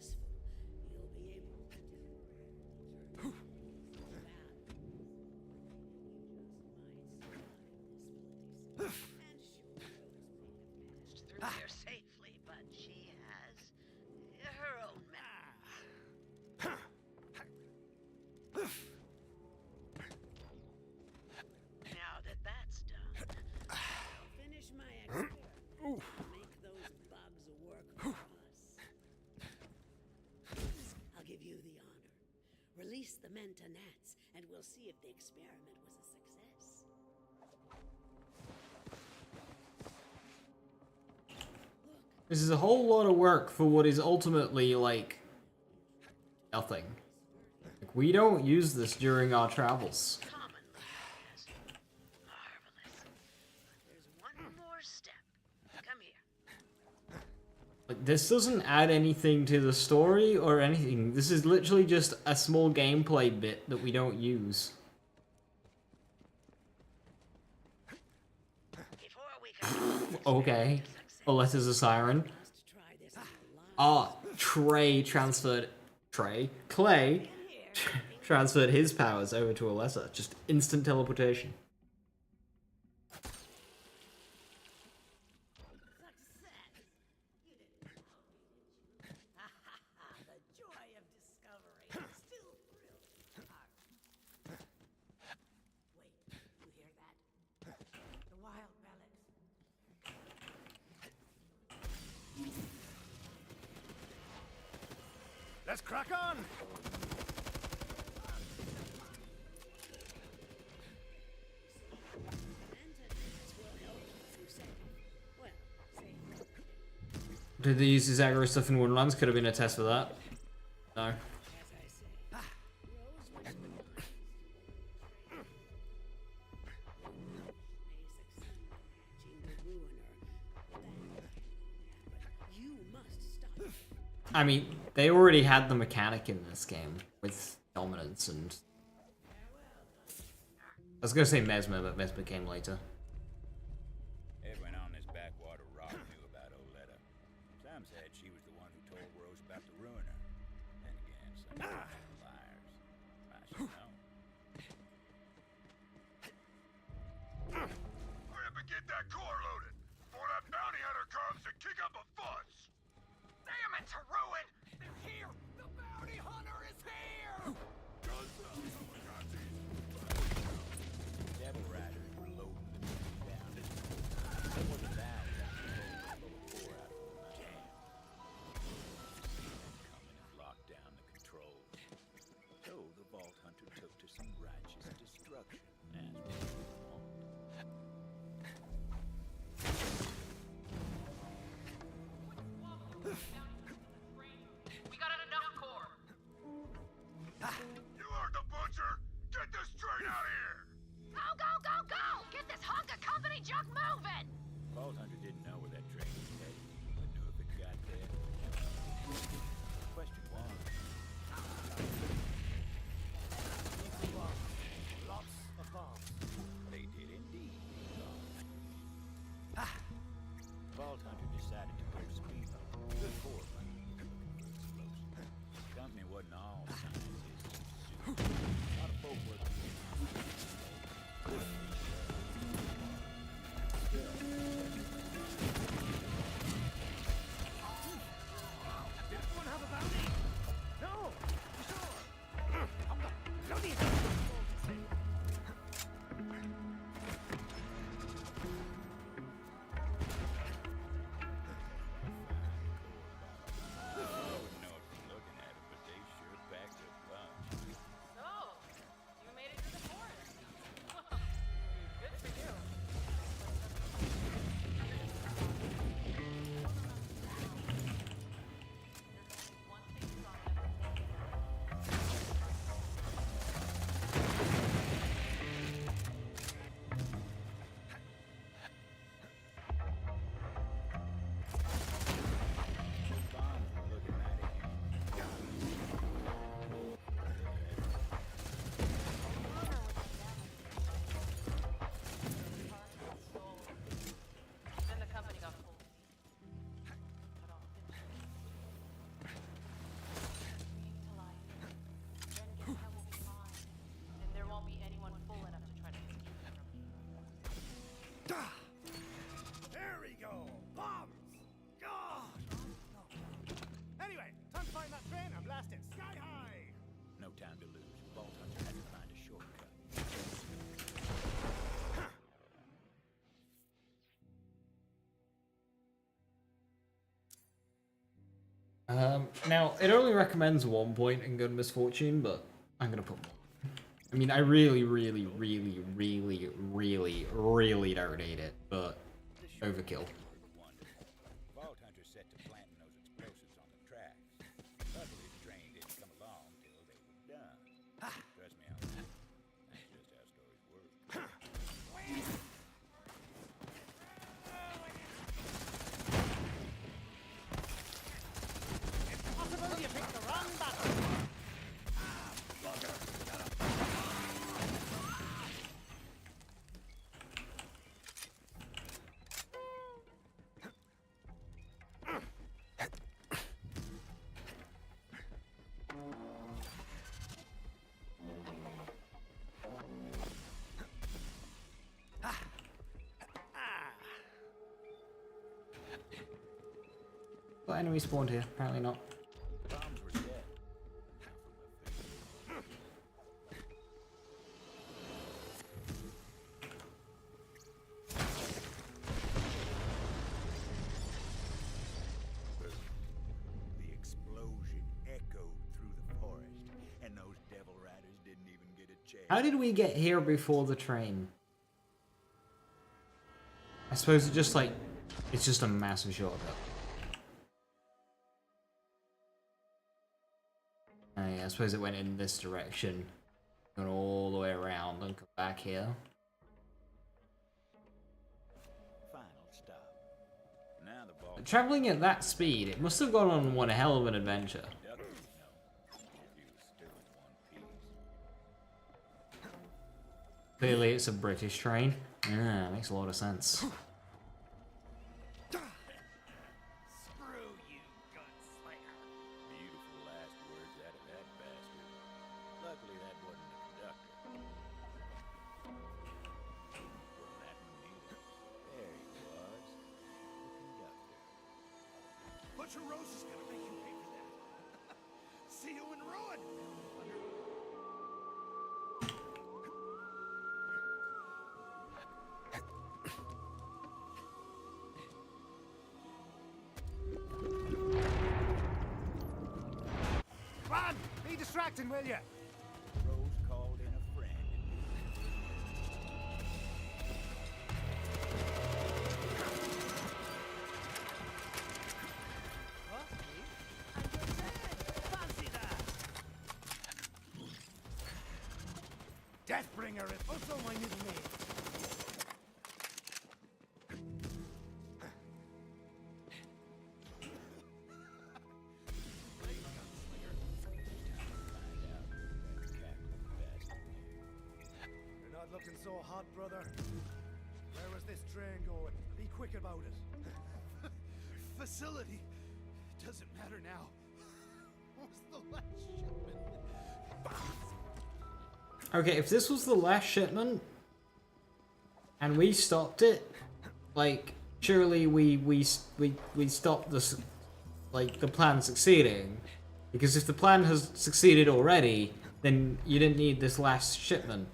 successful, you'll be able to through here safely, but she has her own Now that that's done, I'll finish my experiment and make those bugs work for us. I'll give you the honor. Release the men to gnats, and we'll see if the experiment was a success. This is a whole lot of work for what is ultimately, like, nothing. Like, we don't use this during our travels. Like, this doesn't add anything to the story or anything. This is literally just a small gameplay bit that we don't use. Okay. Alette's a siren. Clay transferred his powers over to Alessa. Just instant teleportation. The joy of discovery still thrills my heart. Wait, you hear that? The wild relics. Let's crack on! Did they use this aggro stuff in Wonderlands? Could have been a test for that. No. I mean, they already had the mechanic in this game with dominance and... I was gonna say Mesmer, but Mesmer came later. Everyone on this backwater rock knew about Oletta. Some said she was the one who told Rose about to ruin her. Then again, some liars. I should know. Hurry up and get that core loaded before that bounty hunter comes and kick up a fuss! Damn it, to ruin! They're here! The bounty hunter is here! Devil Riders were loading the thing down. There was a valve that controlled the flow of core out of the jam. Coming and locked down the controls. So the Vault Hunter took to some righteous destruction, as we want. We got enough core. You heard the butcher! Get this train out of here! Go, go, go, go! Get this hunk of company junk moving! Vault Hunter didn't know where that train was headed, but knew if it got there. The question was... Lots of bombs. They did indeed. Vault Hunter decided to go speed up. Good for him. The company wasn't all scientists. A lot of folk working This one There we go. Bombs. God. Anyway, time to find that train and blast it sky high. No time to lose. Vault Hunter had to find a shortcut. Now, it only recommends 1 point in Good Misfortune, but I'm gonna put more. I mean, I really, really, really, really, really, really don't need it, but overkill. Vault Hunter set to planting those explosives on the tracks. Luckily, the train didn't come along till they were done. Trust me on that. That's just how stories work. Possible you picked the wrong button. Got enemy spawned here? Apparently not. Bombs were dead. The explosion echoed through the forest, and those devil riders didn't even get a chance. How did we get here before the train? I suppose it just like, it's just a massive shortcut. I suppose it went in this direction, went all the way around and come back here. Final stop. Now the ball. Traveling at that speed, it must have gone on one hell of an adventure. Clearly it's a British train. Yeah, makes a lot of sense. Screw you, gunslinger. Beautiful last words out of that bastard. Luckily, that wasn't the conductor. Wasn't that who needed it? There he was. The conductor. Butcher Rose is gonna make you pay for that. See you in ruin. Run! Be distracting, will ya? Rose called in a friend. Fancy that! Deathbringer is also my middle name. You're not looking so hot, brother. Where was this train going? Be quick about it. Facility. Doesn't matter now. What was the last shipment? Okay, if this was the last shipment and we stopped it, like surely we stopped this, like the plan succeeding, because if the plan has succeeded already, then you didn't need this last shipment.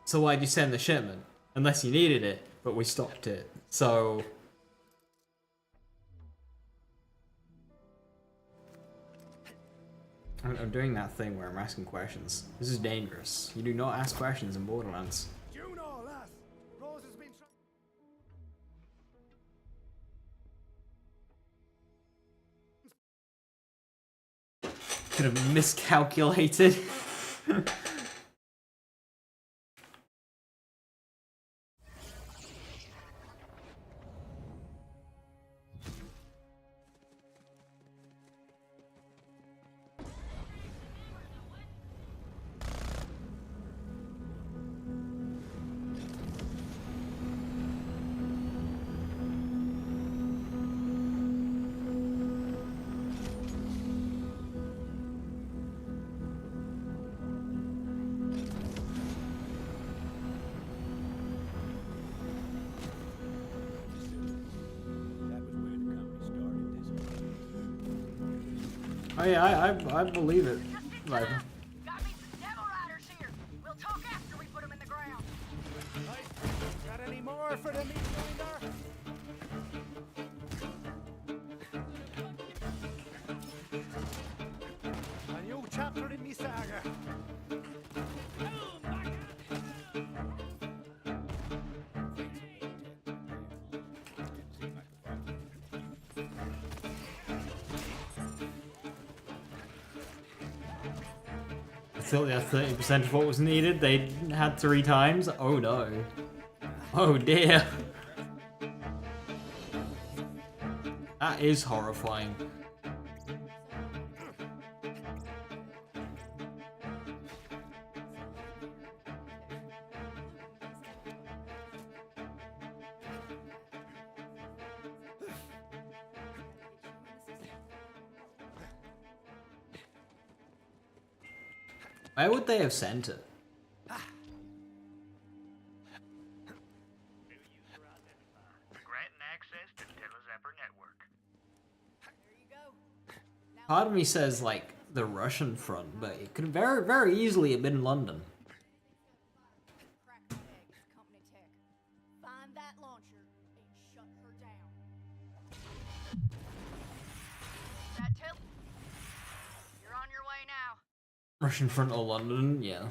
So why'd you send the shipment? Unless you needed it, but we stopped it. So I'm doing that thing where I'm asking questions. This is dangerous. You do not ask questions in Borderlands. You know, lass. Rose has been Could have miscalculated. Oh yeah, I believe it. Like, Got me some devil riders here. We'll talk after we put them in the ground. Got any more for the meat grinder? A new chapter in me saga. still, yeah, 30% of what was needed. They had 3 times. Oh no. Oh dear. That is horrifying. Where would they have sent it? Granting access to Telezapper network. Part of me says, like, the Russian front, but it could very, very easily have been London. Find that launcher and shut her down. That tell you're on your way now. Russian front or London, yeah.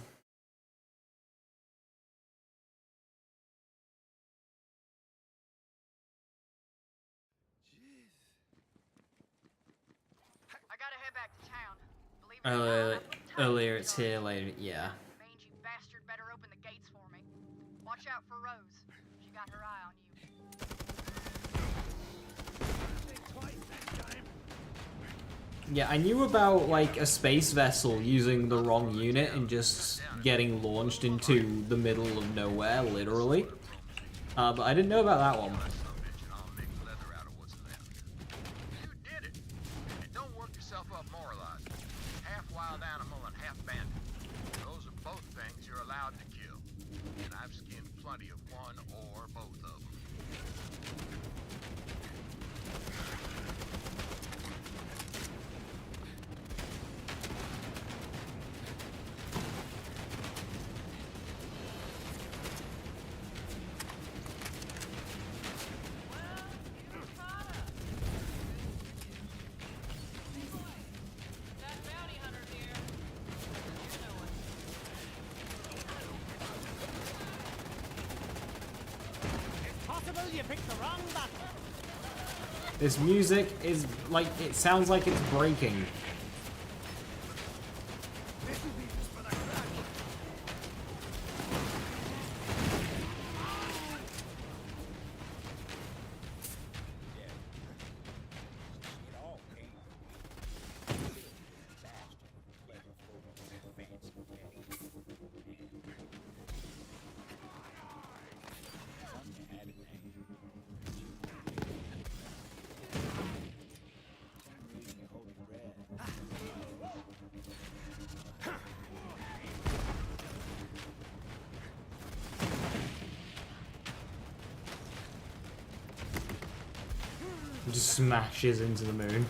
I gotta head back to town. Believe it or not, Earlier it's here, later, yeah. mangy bastard better open the gates for me. Watch out for Rose. She got her eye on you. Yeah, I knew about, like, a space vessel using the wrong unit and just getting launched into the middle of nowhere, literally. But I didn't know about that one. You did it. And don't work yourself up moralizing. Half wild animal and half bandit. Those are both things you're allowed to kill. And I've skinned plenty of one or both of them. That bounty hunter here. You know it. It's possible you picked the wrong button. This music is, like, it sounds like it's breaking. Just smashes into the moon.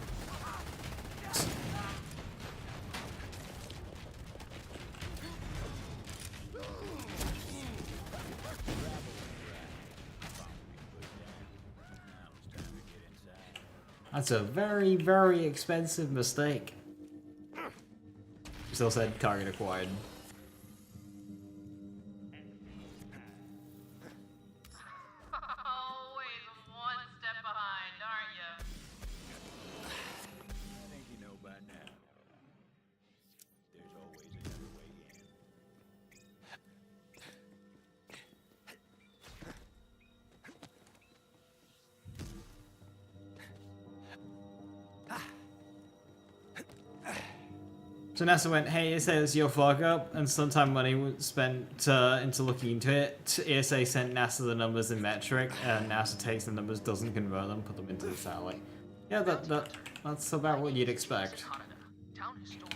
That's a very, very expensive mistake. Still said target acquired. Always one step behind, aren't you? I think you know by now. There's always another way in. So NASA went, hey, ESA, this is your fuck up, and some time money was spent into looking into it. ESA sent NASA the numbers in metric, and NASA takes the numbers, doesn't convert them, put them into the satellite. Yeah, that's about what you'd expect. Town historian.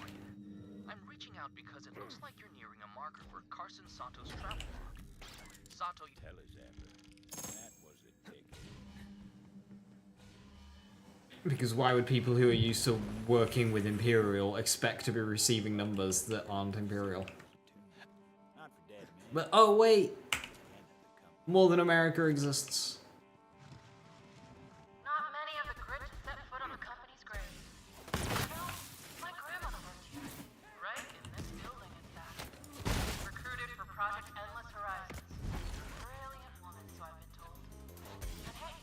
I'm reaching out because it looks like you're nearing a marker for Carson Santo's travel log. Santo, Telezapper. That was a ticket. Because why would people who are used to working with Imperial expect to be receiving numbers that aren't Imperial? But oh wait, more than America exists. Not many of the grit to set foot on the company's grave. You know, my grandmother worked here. Right in this building, in fact. Recruited for Project Endless Horizons. Brilliant woman, so I've been told. And hey,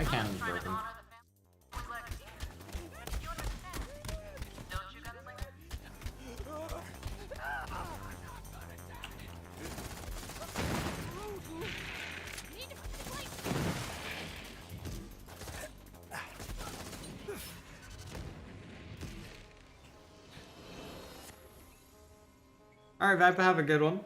I can't I'm trying to broken. honor the family legacy here. You understand? Don't you, Gunslinger? Alright, Viper, have a good one.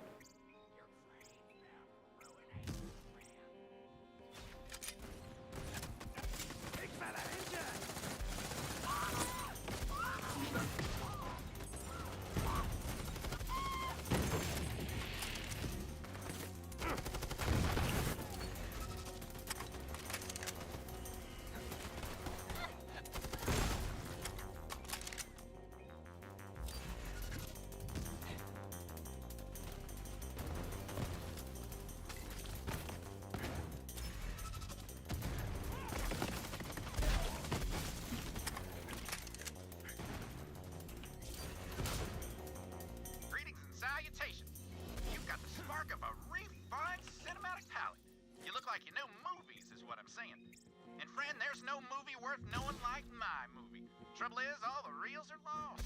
Greetings and salutations. You've got the spark of a refined cinematic palette. You look like you know movies, is what I'm saying. And friend, there's no movie worth knowing like my movie. Trouble is, all the reels are lost.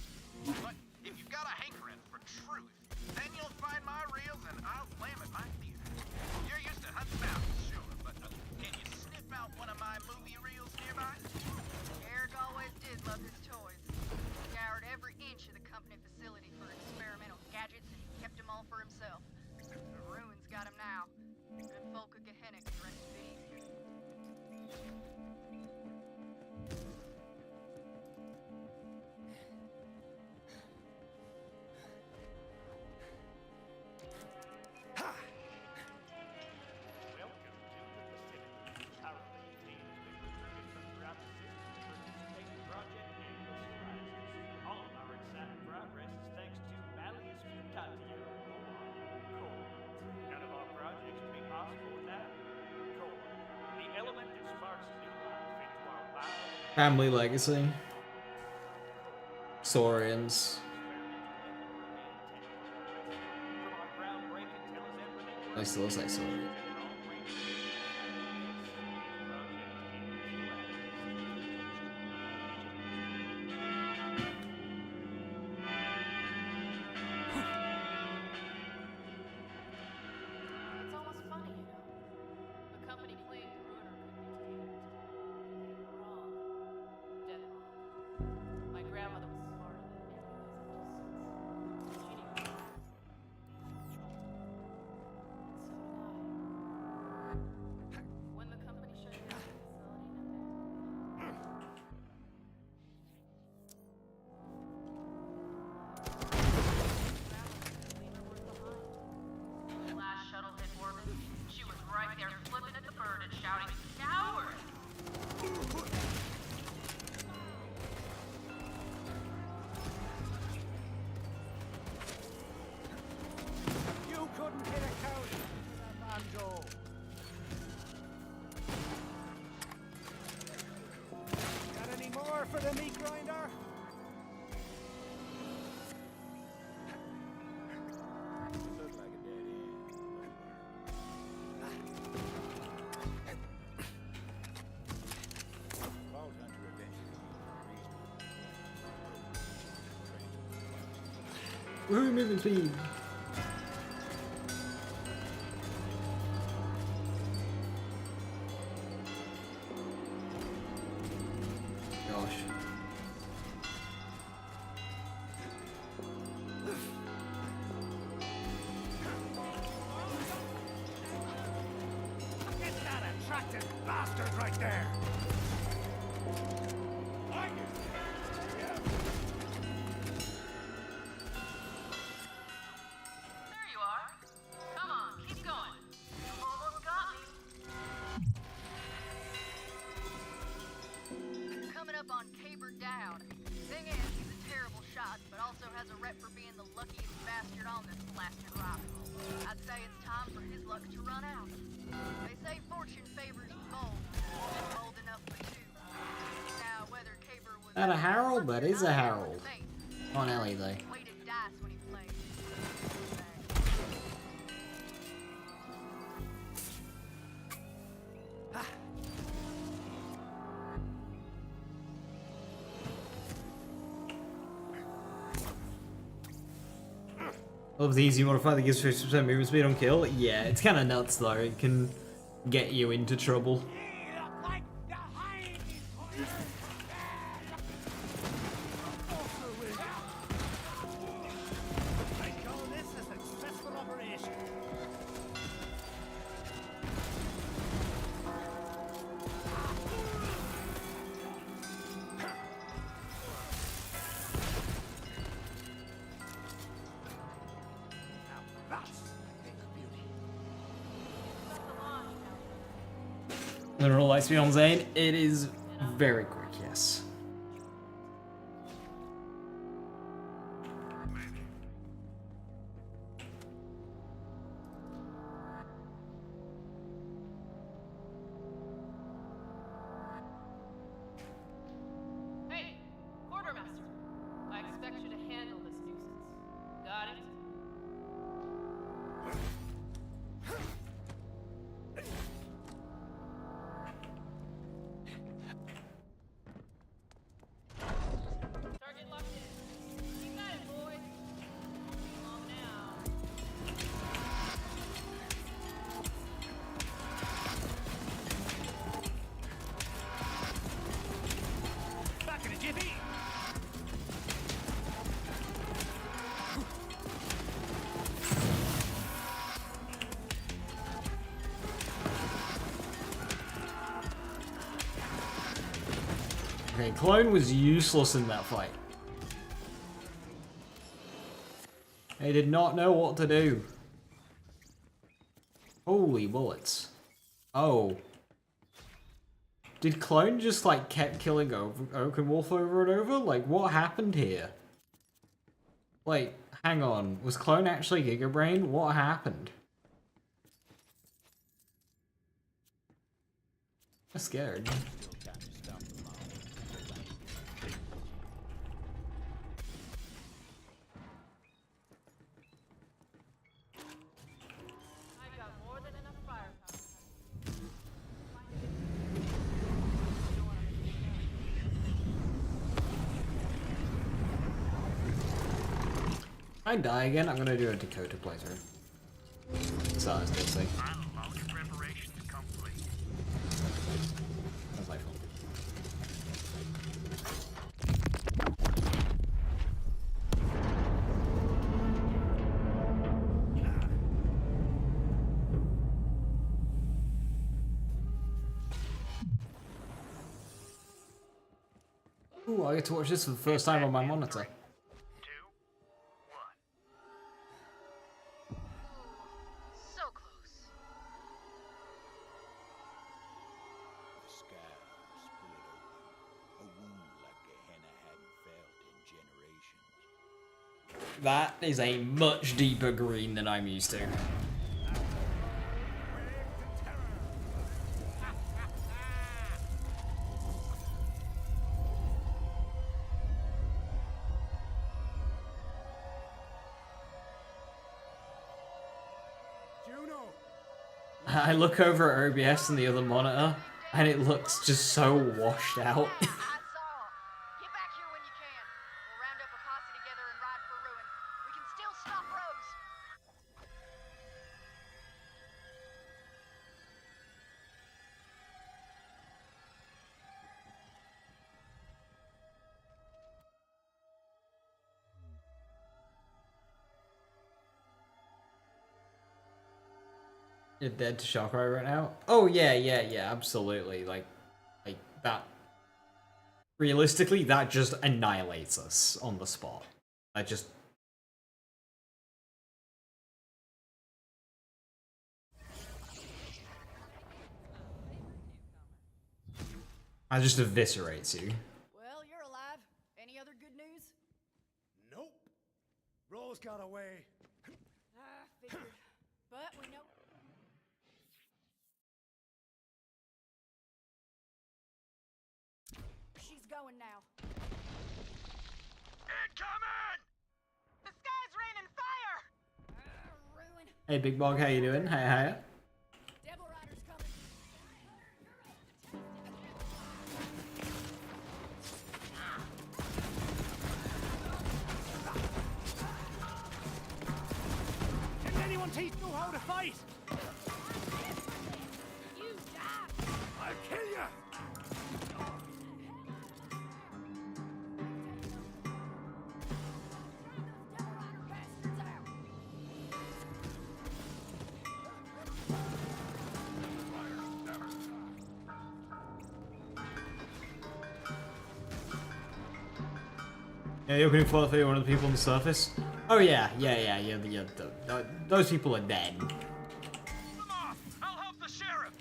But if you've got a hankering for truth, then you'll find my reels and I'll slam at my theater. You're used to hunting mountains, sure, but can you sniff out one of my movie reels nearby? Eric always did love his toys. Scoured every inch of the company facility for experimental gadgets and kept them all for himself. The ruins got him now. Good folk of Gehenna can rest a bit easier. Welcome to the facility. Currently, Zane has been recruited from throughout the system to participate in Project Endless Horizons. All of our exciting progress is thanks to Malleus Mutatio, Core. None of our projects would be possible without Core, the element that sparks new life into our bio. Family legacy. Saurians. I still looks like Saurian. It's almost funny, you know. The company claimed the ruiner couldn't be tamed. They were wrong. Dead wrong. My grandmother was smarter than any of these idiots. She knew how to control. And so did I. When the company shut down the facility, nothing. Last shuttle hit orbit. She was right there flipping at the bird and shouting, "Coward!" You couldn't hit a cow with a banjo. Got any more for the meat grinder? Looked like a dead end. Vault Hunter eventually Woohoo, moving speed. Gosh. Get that attractive bastard right there! There you are. Come on, keep going. You almost got me. Coming up luck to run out. They say fortune favors the bold. Bold enough for two. Now, whether Caber was That a Harold? That is a Harold. On Ellie though. weighted dice when he played. Loves the easy modifier that gives 50% movement speed on kill. Yeah, it's kind of nuts though. It can get you into trouble. I call this a successful operation. Literal light speed on Zane. It is very quick, yes. Hey, Quartermaster. I expect you to handle this nuisance. Got it? Target locked in. You got it, boys. Along now. Back in a jiffy. Okay, Clone was useless in that fight. He did not know what to do. Holy bullets. Oh. Did Clone just like kept killing Oakenwolf over and over? Like what happened here? Like, hang on. Was Clone actually Giga Brain? What happened? I'm scared. I got more than enough firepower. I die again, I'm gonna do a Dakota playthrough. So I was gonna say. Final launch preparations complete. That's my fault. Ooh, I get to watch this for the first time on my monitor. So close. The sky split open. A wound like Gehenna hadn't felt in generations. That is a much deeper green than I'm used to. I look over at OBS and the other monitor, and it looks just so washed out. Get back here when you can. We'll round up a posse together and ride for ruin. We can still stop Rose. You're dead to Shockwave right now? Oh yeah, absolutely. Like that. Realistically, that just annihilates us on the spot. I just... I just eviscerates you. Well, you're alive. Any other good news? Nope. Rose got away. Figured. But we know. going now. Incoming! The sky's raining fire! Ruin. Hey, Big Bog, how you doing? Hey. Devil Rider's coming. Didn't anyone teach you how to fight? You die. I'll kill you! Devil Rider bastards out. Yeah, the opening for one of the people on the surface. Oh yeah. Those people are dead. Come on! I'll help the sheriff!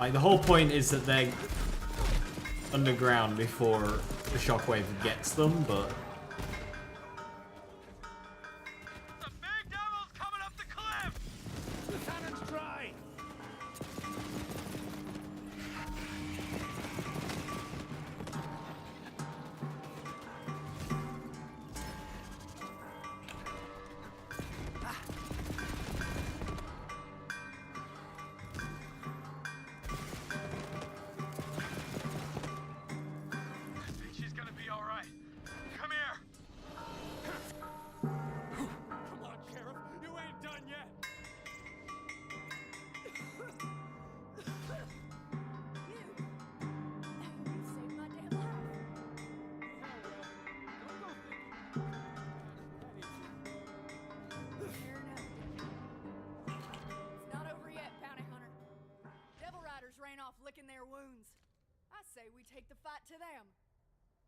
Like, the whole point is that they're underground before the shockwave gets them, but... The big devil's coming up the cliff! The cannon's dry! I think she's gonna be alright. Come here! Come on, Sheriff. You ain't done yet. You saved my damn life. Fair enough. It's not over yet, Bounty Hunter. Devil Riders ran off licking their wounds. I say we take the fight to them.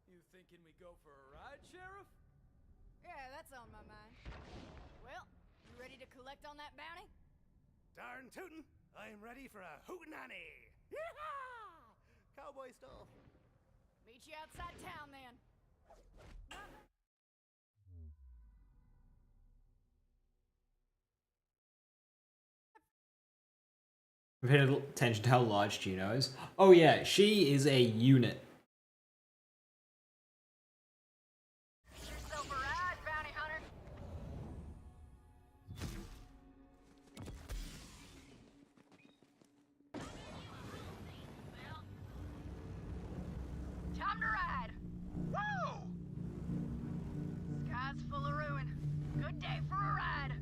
You thinking we go for a ride, Sheriff? Yeah, that's on my mind. Well, you ready to collect on that bounty? Darn tootin', I am ready for a hootenanny. Yeehaw! Cowboy stuff. Meet you outside town then. I've paid attention to how large Juno is. Oh yeah, she is a unit. Get yourself a ride, bounty hunter. Time to ride. Woo! Sky's full of ruin. Good day for a ride.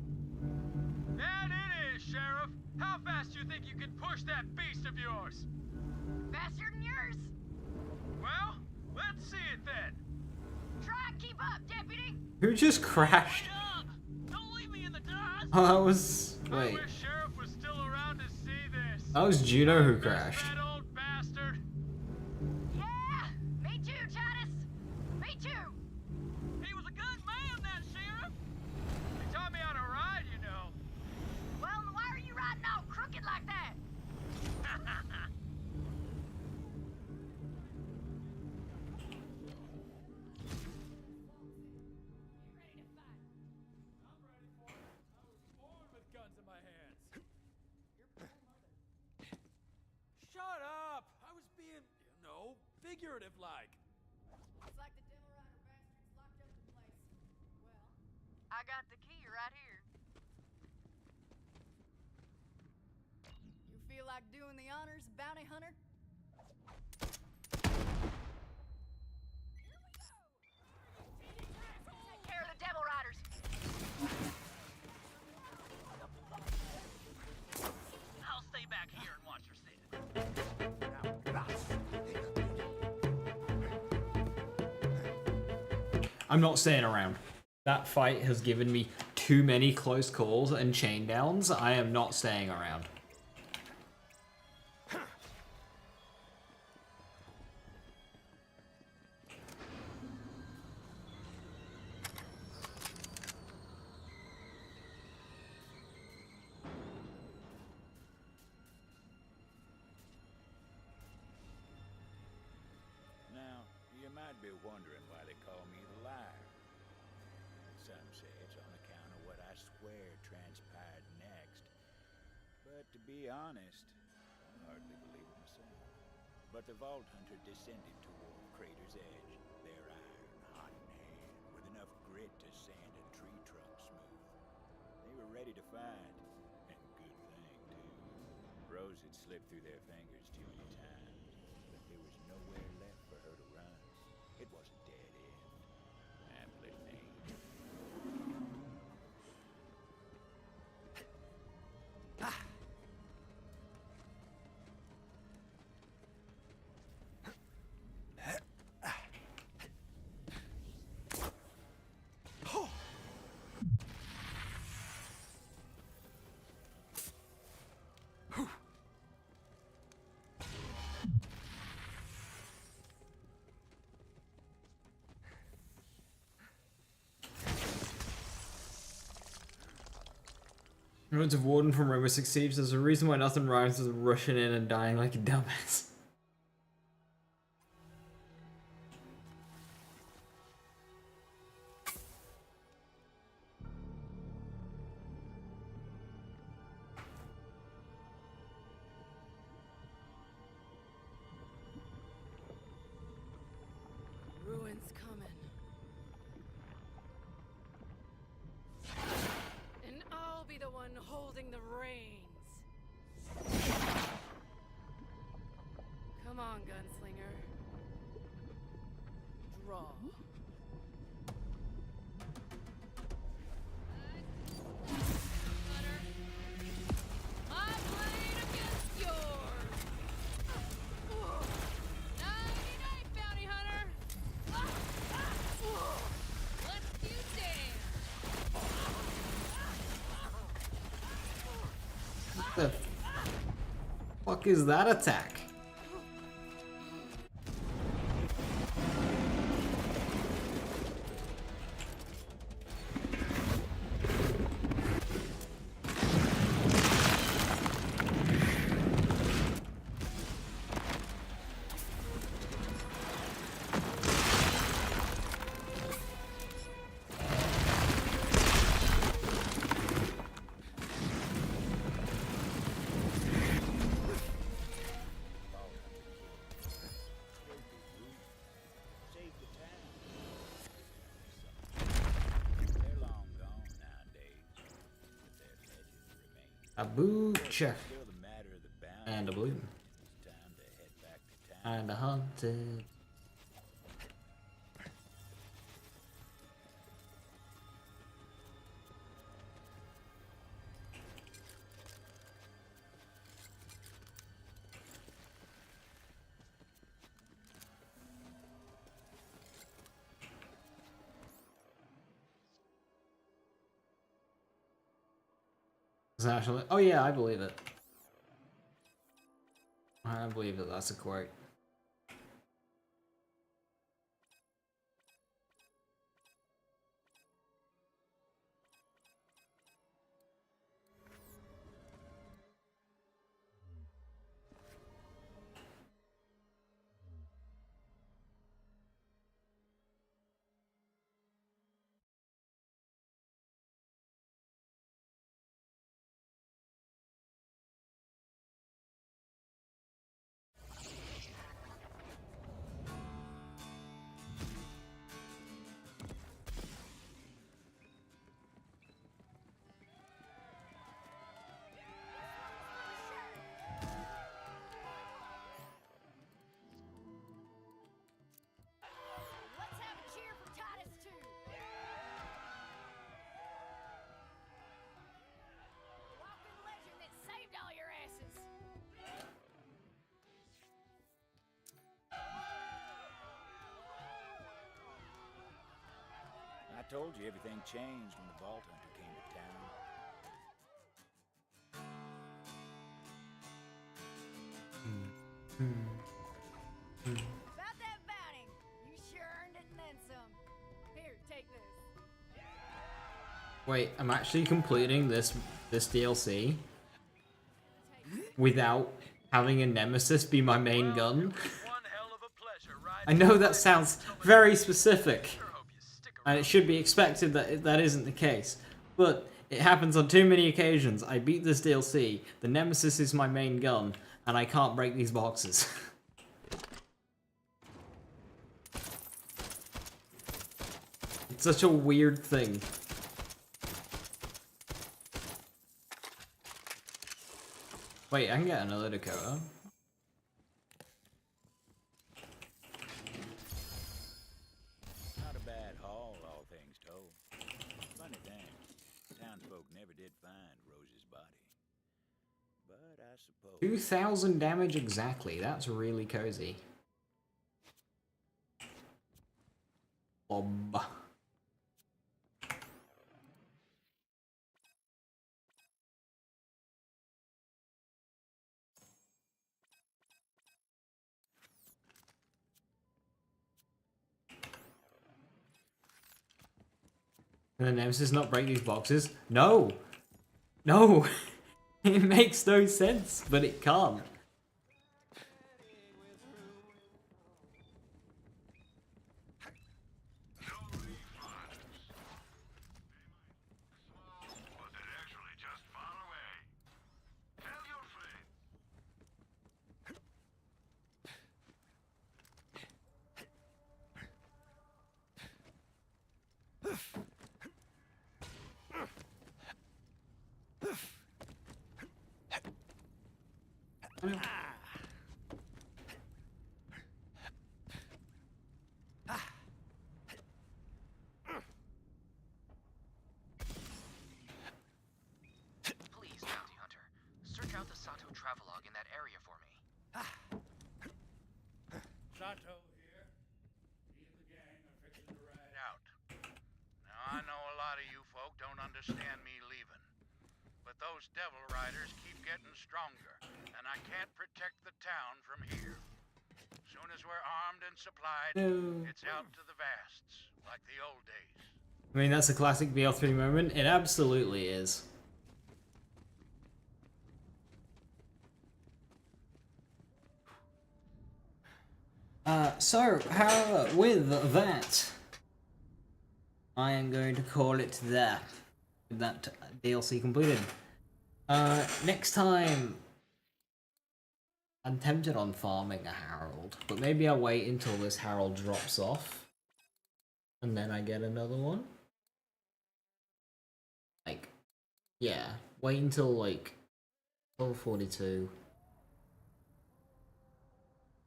That it is, Sheriff! How fast do you think you can push that beast of yours? Faster than yours. Well, let's see it then. Try and keep up, deputy. Who just crashed? Don't leave me in the dust! Oh, that was... I Wait. wish Sheriff was still around to see this. That was Juno who crashed. That old bastard. Yeah, me too, Titus. Me too. He was a good man, that sheriff. He taught me how to ride, you know. Well, then why are you riding all crooked like that? Born with guns in my hands. Shut up! I was being, figurative like. Looks like the Devil Rider bastards locked up the place. Well, I got the key right here. you feel like doing the honors, Bounty Hunter? Take care of the Devil Riders. I'll stay back here and watch her sit. I'm not staying around. That fight has given me too many close calls and chain downs. I am not staying around. Now, you might be wondering why they call me the liar. Some say it's on account of what I I swear transpired next. But to be honest, I hardly believe it myself. But the Vault Hunter descended toward Crater's edge, their iron hot in hand, with enough grit to sand a tree trunk smooth. They were ready to fight, and good thing, too. Rose had slipped through their fingers too many times, but there was nowhere left for her to run. It was a dead end. Aptly named. Ruins of Warden from Rainbow Six Siege. There's a reason why nothing rhymes with rushing in and dying like a dumbass. Ruin's coming. And I'll be the one holding the reins. Come on, gunslinger. Draw. My blade against yours. 99 bounty hunter. Let's do dance. What the fuck is that attack? A boocher. And a balloon. And a hunted. Actually, oh yeah, I believe it. I believe that that's a quote. Let's have a cheer for Titus too. Walking legend that saved all your asses. I told you everything changed when the Vault Hunter came to town. About that bounty, you sure earned it and then some. Here, take this. Wait, I'm actually completing this DLC without having a nemesis be my main gun. I know that sounds very specific, and it should be expected that that isn't the case, but It happens on too many occasions. I beat this DLC. The Nemesis is my main gun, and I can't break these boxes. It's such a weird thing. Wait, I can get another Dakota. Not a bad haul, all things told. Funny thing, townsfolk never did find Rose's body. But I suppose... 2,000 damage exactly. That's really cozy. Bob. Can the Nemesis not break these boxes? No! No! It makes no sense, but it can't. Please, Bounty Hunter, search out the Sato travelogue in that area for me. Sato here. Me and the gang are fixing to ride Out. Now, I know a lot of you folk don't understand me leaving. But those devil riders keep getting stronger, and I can't protect the town from here. Soon as we're armed and supplied, it's out to the vasts, like the old days. I mean, that's a classic BL3 moment. It absolutely is. So, how, with that, I am going to call it there. With that DLC completed. Next time, I'm tempted on farming a Herald, but maybe I'll wait until this Herald drops off, and then I get another one. Like, yeah, wait until, like, level 42.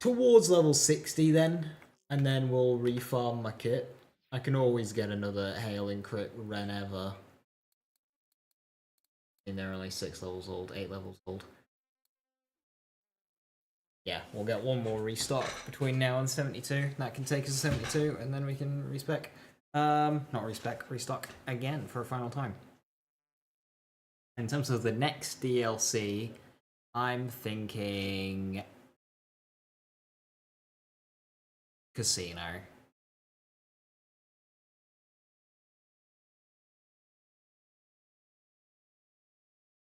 Towards level 60 then, and then we'll refarm my kit. I can always get another Hailing crit whenever. And they're only 6 levels old, 8 levels old. Yeah, we'll get one more restock between now and 72. That can take us to 72, and then we can respec. Not respec, restock again for a final time. In terms of the next DLC, I'm thinking Casino.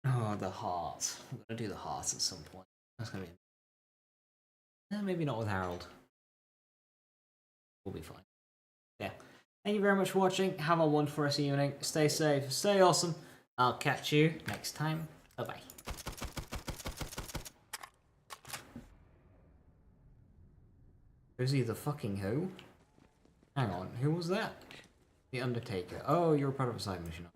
Oh, the heart. I'm gonna do the heart at some point. That's gonna be... maybe not with Harold. We'll be fine. Yeah. Thank you very much for watching. Have a wonderful rest of the evening. Stay safe. Stay awesome. I'll catch you next time. Bye-bye. Who's he, the fucking who? Hang on, who was that? The Undertaker. Oh, you're a part of a side mission.